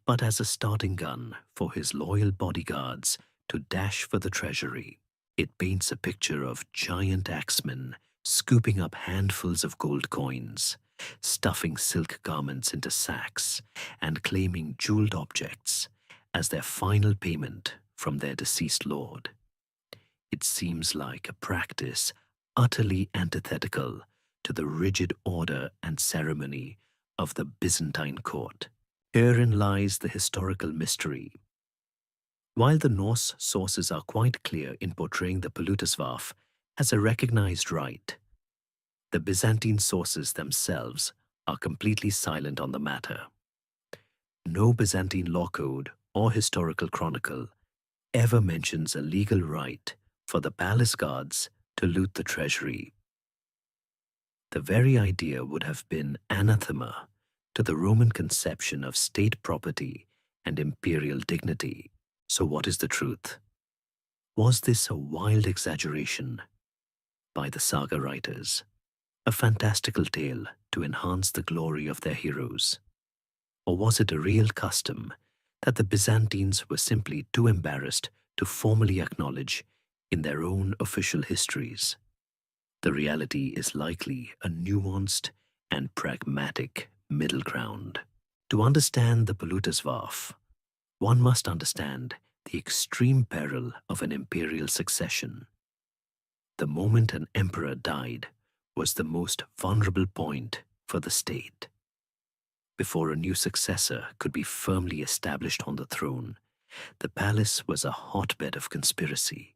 but as a starting gun for his loyal bodyguards to dash for the treasury. It paints a picture of giant axemen scooping up handfuls of gold coins, stuffing silk garments into sacks, and claiming jeweled objects as their final payment from their deceased lord. It seems like a practice utterly antithetical to the rigid order and ceremony of the Byzantine court. Herein lies the historical mystery. While the Norse sources are quite clear in portraying the belutasvarf as a recognized rite, the Byzantine sources themselves are completely silent on the matter. No Byzantine law code or historical chronicle ever mentions a legal right for the palace guards to loot the treasury. The very idea would have been anathema to the Roman conception of state property and imperial dignity. So what is the truth? Was this a wild exaggeration by the saga writers, a fantastical tale to enhance the glory of their heroes? Or was it a real custom that the Byzantines were simply too embarrassed to formally acknowledge in their own official histories? The reality is likely a nuanced and pragmatic middle ground. To understand the belutasvarf, one must understand the extreme peril of an imperial succession. The moment an emperor died was the most vulnerable point for the state. Before a new successor could be firmly established on the throne, the palace was a hotbed of conspiracy.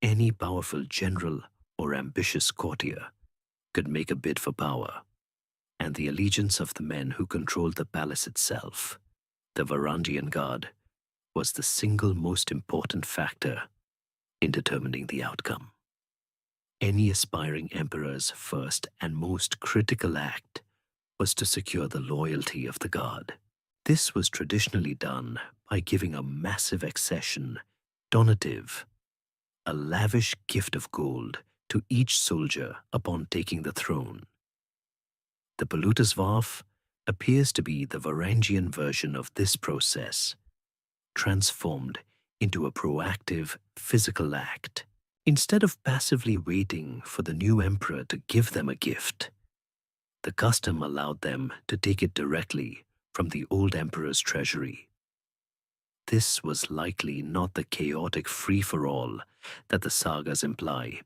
Any powerful general or ambitious courtier could make a bid for power, and the allegiance of the men who controlled the palace itself, the Varangian Guard, was the single most important factor in determining the outcome. Any aspiring emperor's first and most critical act was to secure the loyalty of the guard. This was traditionally done by giving a massive accession, donative, a lavish gift of gold to each soldier upon taking the throne. The belutasvarf appears to be the Varangian version of this process, transformed into a proactive physical act. Instead of passively waiting for the new emperor to give them a gift, the custom allowed them to take it directly from the old emperor's treasury. This was likely not the chaotic free-for-all that the sagas imply,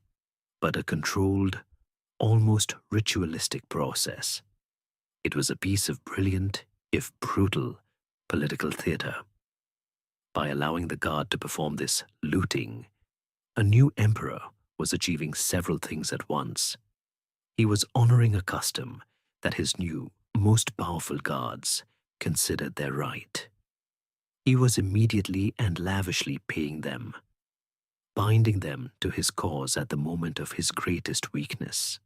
but a controlled, almost ritualistic process. It was a piece of brilliant, if brutal, political theater. By allowing the guard to perform this looting, a new emperor was achieving several things at once. He was honoring a custom that his new, most powerful guards considered their right. He was immediately and lavishly paying them, binding them to his cause at the moment of his greatest weakness.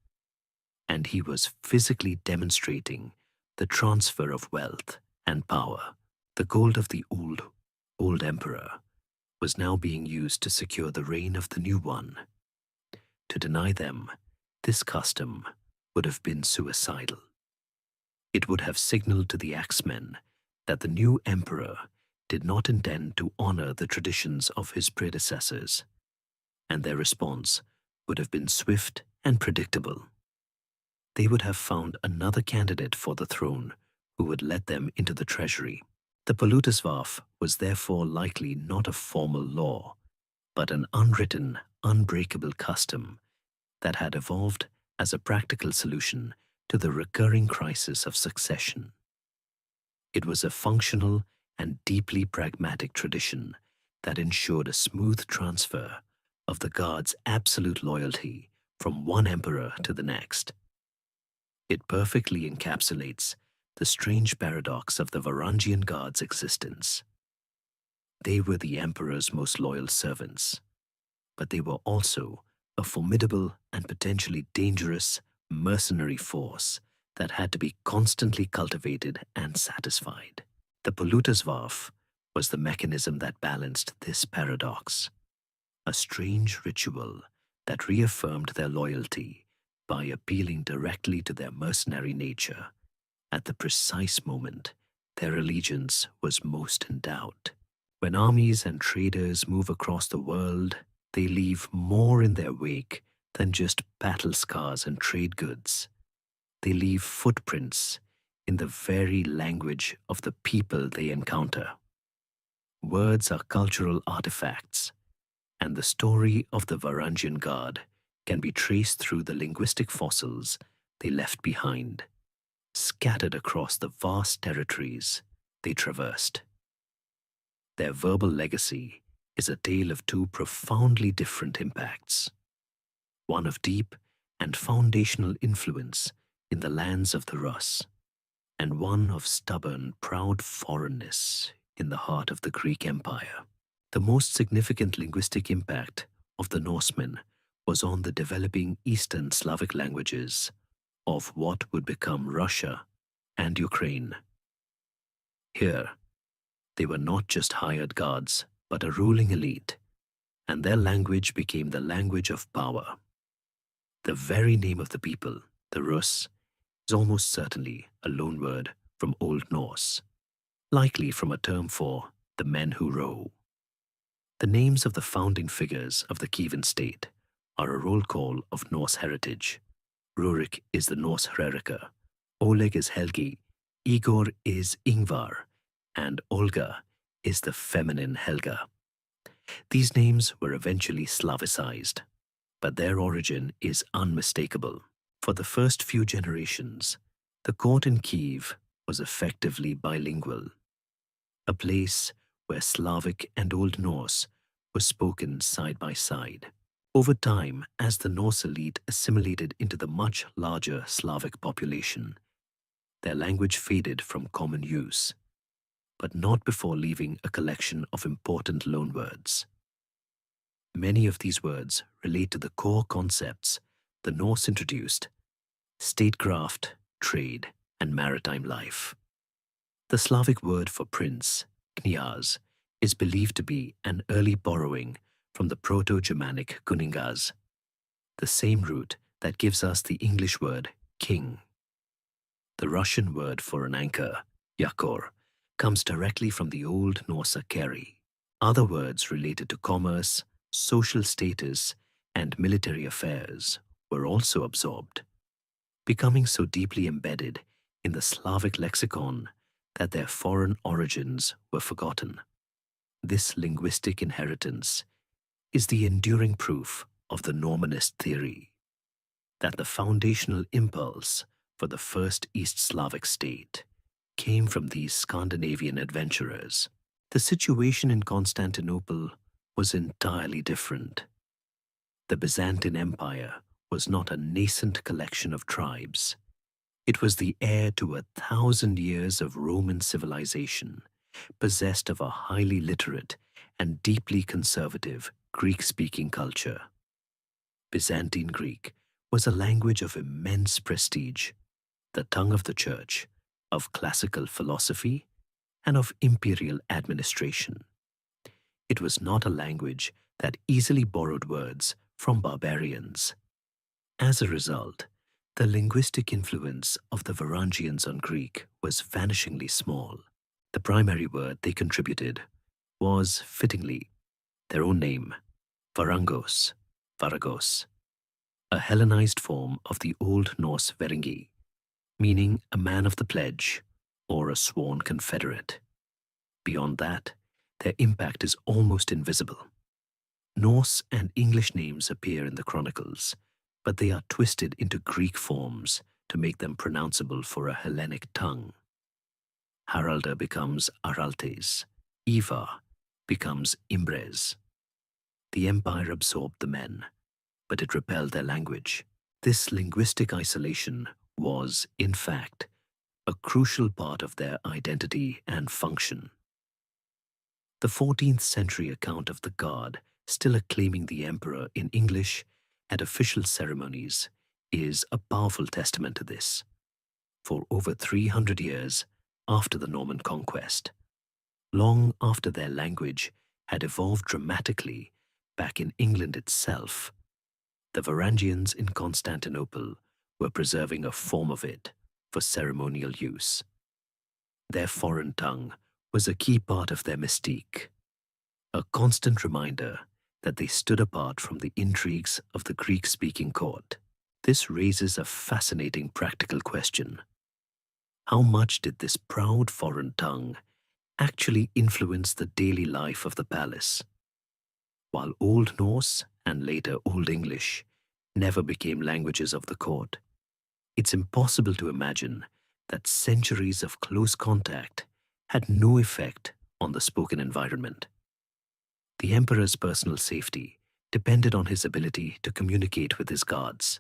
And he was physically demonstrating the transfer of wealth and power. The gold of the old emperor was now being used to secure the reign of the new one. To deny them this custom would have been suicidal. It would have signaled to the axemen that the new emperor did not intend to honor the traditions of his predecessors, and their response would have been swift and predictable. They would have found another candidate for the throne who would let them into the treasury. The Poluteswaf was therefore likely not a formal law, but an unwritten, unbreakable custom that had evolved as a practical solution to the recurring crisis of succession. It was a functional and deeply pragmatic tradition that ensured a smooth transfer of the guard's absolute loyalty from one emperor to the next. It perfectly encapsulates the strange paradox of the Varangian Guard's existence. They were the emperor's most loyal servants, but they were also a formidable and potentially dangerous mercenary force that had to be constantly cultivated and satisfied. The Poluteswaf was the mechanism that balanced this paradox, a strange ritual that reaffirmed their loyalty by appealing directly to their mercenary nature at the precise moment their allegiance was most in doubt. When armies and traders move across the world, they leave more in their wake than just battle scars and trade goods. They leave footprints in the very language of the people they encounter. Words are cultural artifacts, and the story of the Varangian Guard can be traced through the linguistic fossils they left behind, scattered across the vast territories they traversed. Their verbal legacy is a tale of two profoundly different impacts, one of deep and foundational influence in the lands of the Rus, and one of stubborn, proud foreignness in the heart of the Greek Empire. The most significant linguistic impact of the Norsemen was on the developing Eastern Slavic languages of what would become Russia and Ukraine. Here, they were not just hired guards, but a ruling elite, and their language became the language of power. The very name of the people, the Rus, is almost certainly a loanword from Old Norse, likely from a term for the men who row. The names of the founding figures of the Kievan state are a roll call of Norse heritage. Rurik is the Norse Hrerika, Oleg is Helgi, Igor is Ingvar, and Olga is the feminine Helga. These names were eventually Slavicized, but their origin is unmistakable. For the first few generations, the court in Kiev was effectively bilingual, a place where Slavic and Old Norse were spoken side by side. Over time, as the Norse elite assimilated into the much larger Slavic population, their language faded from common use, but not before leaving a collection of important loanwords. Many of these words relate to the core concepts the Norse introduced: statecraft, trade, and maritime life. The Slavic word for prince, knyaz, is believed to be an early borrowing from the Proto-Germanic kuningas, the same root that gives us the English word king. The Russian word for an anchor, yakor, comes directly from the Old Norse keri. Other words related to commerce, social status, and military affairs were also absorbed, becoming so deeply embedded in the Slavic lexicon that their foreign origins were forgotten. This linguistic inheritance is the enduring proof of the Normanist theory. that the foundational impulse for the first East Slavic state came from these Scandinavian adventurers. The situation in Constantinople was entirely different. The Byzantine Empire was not a nascent collection of tribes. It was the heir to 1,000 years of Roman civilization, possessed of a highly literate and deeply conservative Greek-speaking culture. Byzantine Greek was a language of immense prestige, the tongue of the church, of classical philosophy, and of imperial administration. It was not a language that easily borrowed words from barbarians. As a result, the linguistic influence of the Varangians on Greek was vanishingly small. The primary word they contributed was, fittingly, their own name, Varangos, Varagos, a Hellenized form of the Old Norse Varangi, meaning a man of the pledge or a sworn confederate. Beyond that, their impact is almost invisible. Norse and English names appear in the chronicles, but they are twisted into Greek forms to make them pronounceable for a Hellenic tongue. Haralda becomes Araltes, Eva becomes Imbres. The empire absorbed the men, but it repelled their language. This linguistic isolation was, in fact, a crucial part of their identity and function. The 14th century account of the Guard still acclaiming the emperor in English at official ceremonies is a powerful testament to this. For over 300 years after the Norman conquest, long after their language had evolved dramatically back in England itself, the Varangians in Constantinople were preserving a form of it for ceremonial use. Their foreign tongue was a key part of their mystique, a constant reminder that they stood apart from the intrigues of the Greek-speaking court. This raises a fascinating practical question. How much did this proud foreign tongue actually influence the daily life of the palace? While Old Norse and later Old English never became languages of the court, it's impossible to imagine that centuries of close contact had no effect on the spoken environment. The emperor's personal safety depended on his ability to communicate with his guards.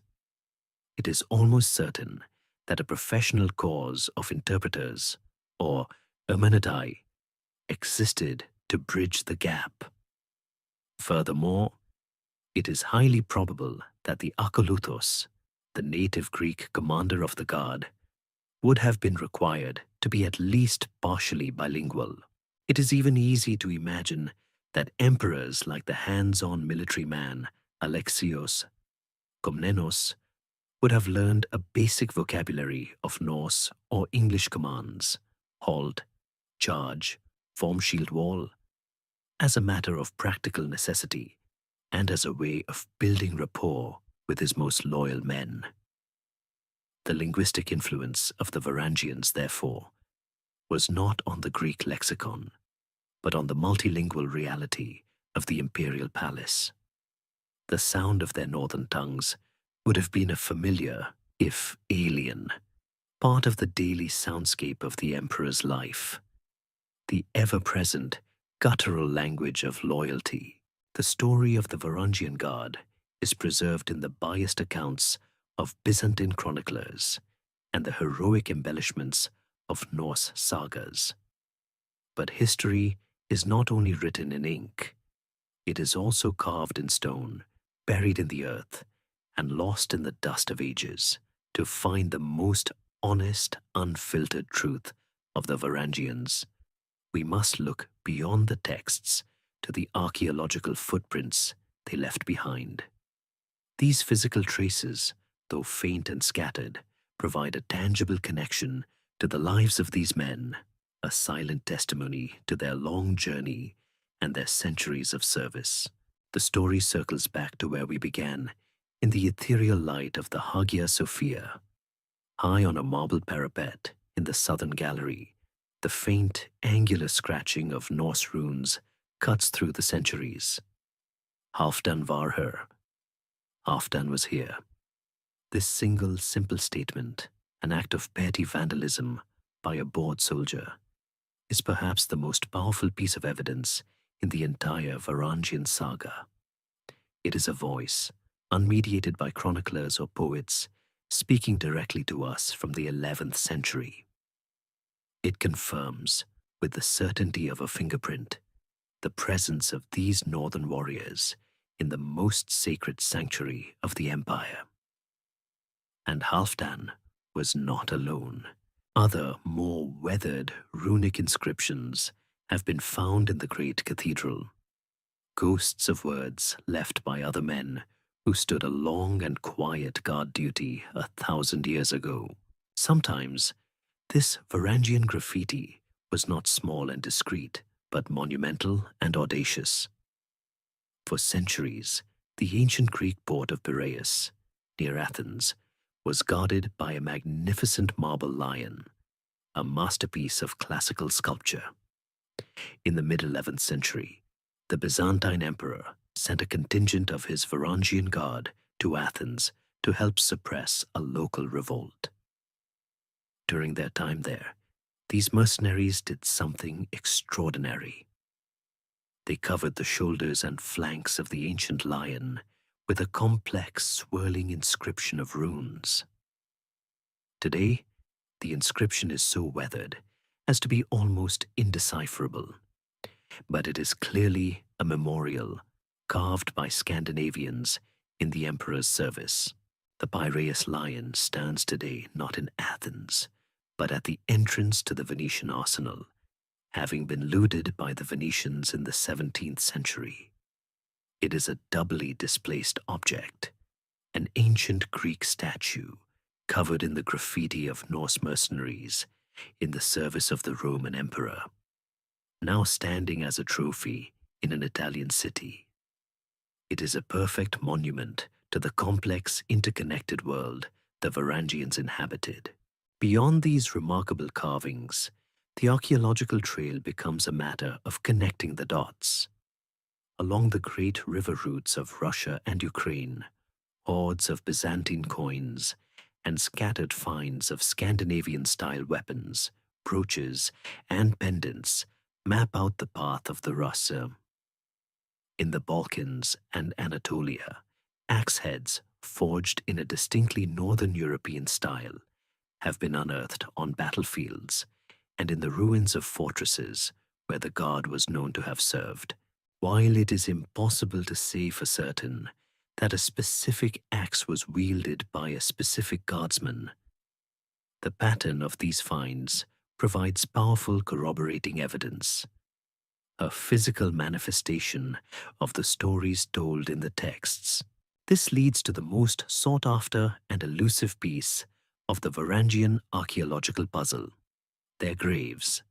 It is almost certain that a professional corps of interpreters, or Ermenadai, existed to bridge the gap. Furthermore, it is highly probable that the Akoluthos, the native Greek commander of the Guard, would have been required to be at least partially bilingual. It is even easy to imagine that emperors like the hands-on military man Alexios Komnenos would have learned a basic vocabulary of Norse or English commands, halt, charge, form shield wall, as a matter of practical necessity and as a way of building rapport with his most loyal men. The linguistic influence of the Varangians, therefore, was not on the Greek lexicon, but on the multilingual reality of the imperial palace. The sound of their northern tongues would have been a familiar, if alien, part of the daily soundscape of the emperor's life. The ever-present, guttural language of loyalty. The story of the Varangian Guard is preserved in the biased accounts of Byzantine chroniclers and the heroic embellishments of Norse sagas. But history is not only written in ink, it is also carved in stone, buried in the earth, and lost in the dust of ages to find the most honest, unfiltered truth of the Varangians. We must look beyond the texts to the archaeological footprints they left behind. These physical traces, though faint and scattered, provide a tangible connection to the lives of these men, a silent testimony to their long journey and their centuries of service. The story circles back to where we began, in the ethereal light of the Hagia Sophia. High on a marble parapet in the southern gallery, the faint, angular scratching of Norse runes cuts through the centuries. Halfdan var her. Halfdan was here. This single simple statement, an act of petty vandalism by a bored soldier, is perhaps the most powerful piece of evidence in the entire Varangian saga. It is a voice, unmediated by chroniclers or poets, speaking directly to us from the 11th century. It confirms, with the certainty of a fingerprint, the presence of these northern warriors in the most sacred sanctuary of the empire. And Halfdan was not alone. Other, more weathered runic inscriptions have been found in the great cathedral, ghosts of words left by other men who stood a long and quiet guard duty 1,000 years ago. Sometimes, this Varangian graffiti was not small and discreet, but monumental and audacious. For centuries, the ancient Greek port of Piraeus, near Athens, was guarded by a magnificent marble lion, a masterpiece of classical sculpture. In the mid-11th century, the Byzantine emperor sent a contingent of his Varangian Guard to Athens to help suppress a local revolt. During their time there, these mercenaries did something extraordinary. They covered the shoulders and flanks of the ancient lion with a complex, swirling inscription of runes. Today, the inscription is so weathered as to be almost indecipherable, but it is clearly a memorial carved by Scandinavians in the emperor's service. The Piraeus lion stands today not in Athens, but at the entrance to the Venetian arsenal, having been looted by the Venetians in the 17th century. It is a doubly displaced object, an ancient Greek statue covered in the graffiti of Norse mercenaries in the service of the Roman emperor, now standing as a trophy in an Italian city. It is a perfect monument to the complex, interconnected world the Varangians inhabited. Beyond these remarkable carvings, the archaeological trail becomes a matter of connecting the dots. Along the great river routes of Russia and Ukraine, hordes of Byzantine coins and scattered finds of Scandinavian-style weapons, brooches, and pendants map out the path of the Rus. In the Balkans and Anatolia, axe heads forged in a distinctly northern European style have been unearthed on battlefields and in the ruins of fortresses where the guard was known to have served. While it is impossible to say for certain that a specific axe was wielded by a specific guardsman, the pattern of these finds provides powerful corroborating evidence, a physical manifestation of the stories told in the texts. This leads to the most sought-after and elusive piece of the Varangian archaeological puzzle: their graves.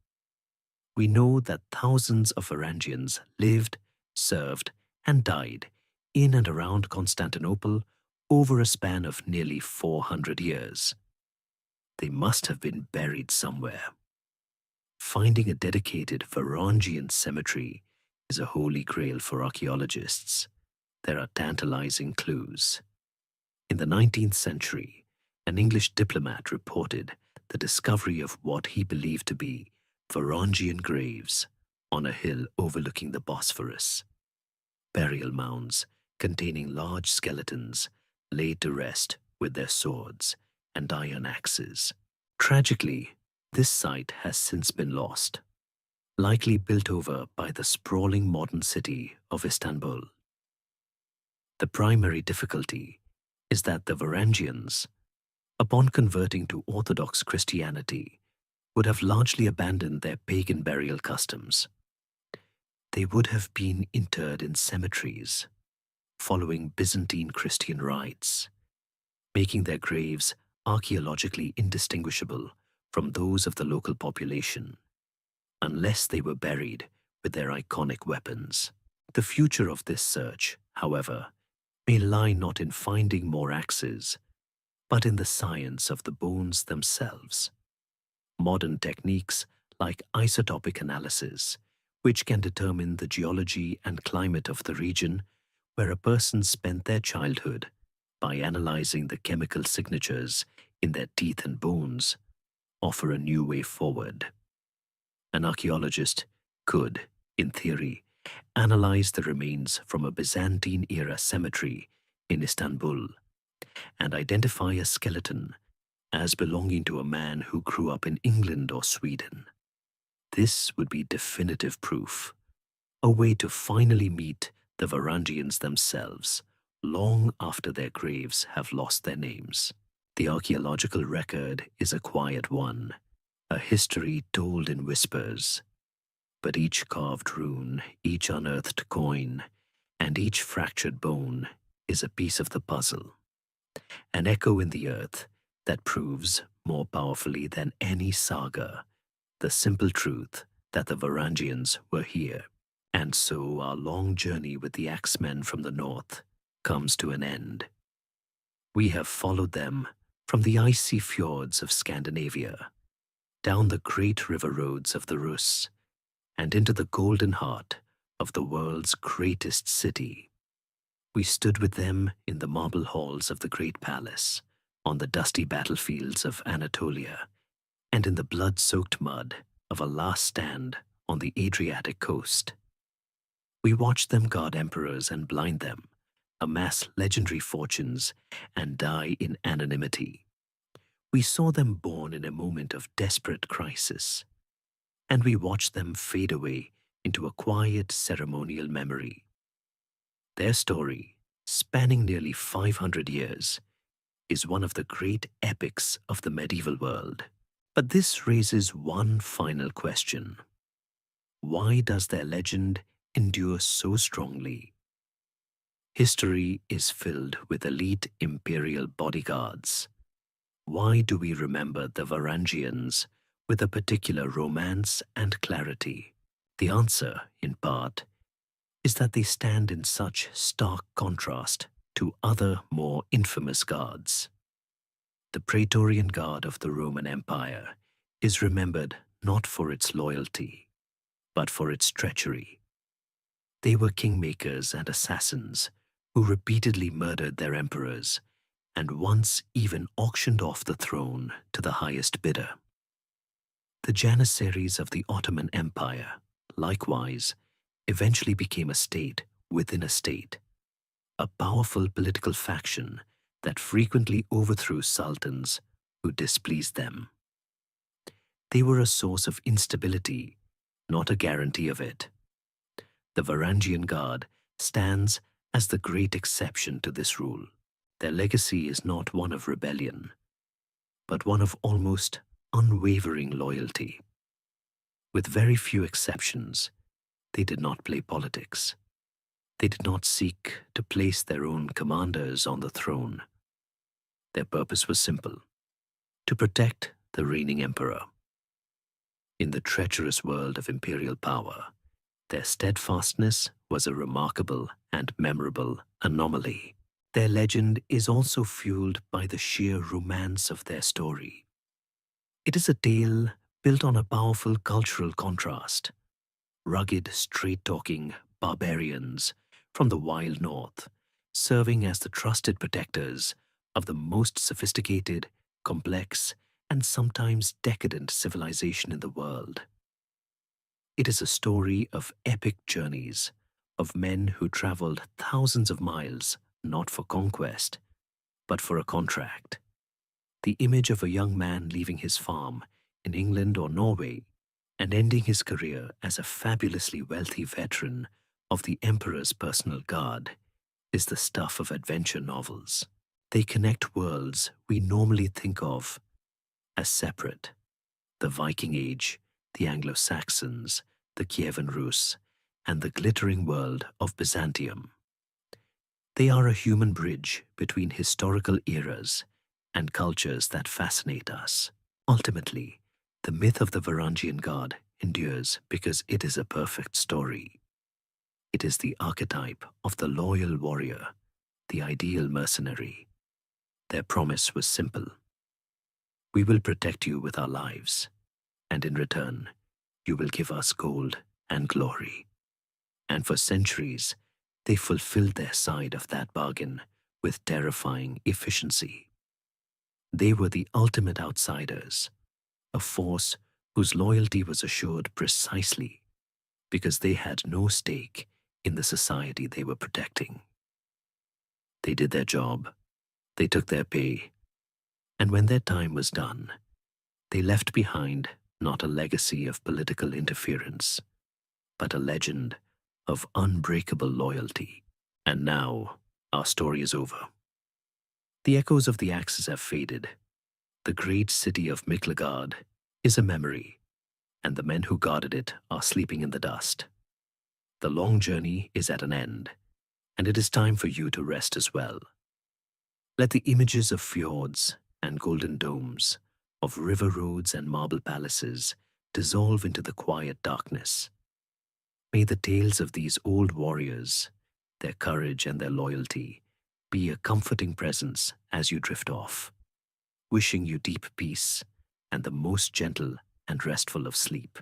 We know that thousands of Varangians lived, served, and died in and around Constantinople over a span of nearly 400 years. They must have been buried somewhere. Finding a dedicated Varangian cemetery is a holy grail for archaeologists. There are tantalizing clues. In the 19th century, an English diplomat reported the discovery of what he believed to be Varangian graves on a hill overlooking the Bosphorus. Burial mounds containing large skeletons laid to rest with their swords and iron axes. Tragically, this site has since been lost, likely built over by the sprawling modern city of Istanbul. The primary difficulty is that the Varangians, upon converting to Orthodox Christianity, would have largely abandoned their pagan burial customs. They would have been interred in cemeteries, following Byzantine Christian rites, making their graves archaeologically indistinguishable from those of the local population, unless they were buried with their iconic weapons. The future of this search, however, may lie not in finding more axes, but in the science of the bones themselves. Modern techniques like isotopic analysis, which can determine the geology and climate of the region where a person spent their childhood, by analyzing the chemical signatures in their teeth and bones, offer a new way forward. An archaeologist could, in theory, analyze the remains from a Byzantine-era cemetery in Istanbul and identify a skeleton as belonging to a man who grew up in England or Sweden. This would be definitive proof, a way to finally meet the Varangians themselves, long after their graves have lost their names. The archaeological record is a quiet one, a history told in whispers. But each carved rune, each unearthed coin, and each fractured bone is a piece of the puzzle, an echo in the earth that proves, more powerfully than any saga, the simple truth that the Varangians were here. And so our long journey with the axemen from the north comes to an end. We have followed them from the icy fjords of Scandinavia, down the great river roads of the Rus, and into the golden heart of the world's greatest city. We stood with them in the marble halls of the great palace, on the dusty battlefields of Anatolia, and in the blood-soaked mud of a last stand on the Adriatic coast. We watched them guard emperors and blind them, amass legendary fortunes, and die in anonymity. We saw them born in a moment of desperate crisis, and we watched them fade away into a quiet ceremonial memory. Their story, spanning nearly 500 years, is one of the great epics of the medieval world. But this raises one final question. Why does their legend endure so strongly? History is filled with elite imperial bodyguards. Why do we remember the Varangians with a particular romance and clarity? The answer, in part, is that they stand in such stark contrast to other more infamous guards. The Praetorian Guard of the Roman Empire is remembered not for its loyalty, but for its treachery. They were kingmakers and assassins who repeatedly murdered their emperors and once even auctioned off the throne to the highest bidder. The Janissaries of the Ottoman Empire, likewise, eventually became a state within a state, a powerful political faction that frequently overthrew sultans who displeased them. They were a source of instability, not a guarantee of it. The Varangian Guard stands as the great exception to this rule. Their legacy is not one of rebellion, but one of almost unwavering loyalty. With very few exceptions, they did not play politics. They did not seek to place their own commanders on the throne. Their purpose was simple: to protect the reigning emperor. In the treacherous world of imperial power, their steadfastness was a remarkable and memorable anomaly. Their legend is also fueled by the sheer romance of their story. It is a tale built on a powerful cultural contrast. Rugged, straight-talking barbarians from the wild north, serving as the trusted protectors of the most sophisticated, complex, and sometimes decadent civilization in the world. It is a story of epic journeys, of men who traveled thousands of miles not for conquest, but for a contract. The image of a young man leaving his farm in England or Norway and ending his career as a fabulously wealthy veteran of the Emperor's personal guard is the stuff of adventure novels. They connect worlds we normally think of as separate: the Viking Age, the Anglo-Saxons, the Kievan Rus, and the glittering world of Byzantium. They are a human bridge between historical eras and cultures that fascinate us. Ultimately, the myth of the Varangian Guard endures because it is a perfect story. It is the archetype of the loyal warrior, the ideal mercenary. Their promise was simple: we will protect you with our lives, and in return, you will give us gold and glory. And for centuries, they fulfilled their side of that bargain with terrifying efficiency. They were the ultimate outsiders, a force whose loyalty was assured precisely because they had no stake in the society they were protecting. They did their job, they took their pay, and when their time was done, they left behind not a legacy of political interference, but a legend of unbreakable loyalty. And now, our story is over. The echoes of the axes have faded. The great city of Miklagard is a memory, and the men who guarded it are sleeping in the dust. The long journey is at an end, and it is time for you to rest as well. Let the images of fjords and golden domes, of river roads and marble palaces dissolve into the quiet darkness. May the tales of these old warriors, their courage and their loyalty, be a comforting presence as you drift off, wishing you deep peace and the most gentle and restful of sleep.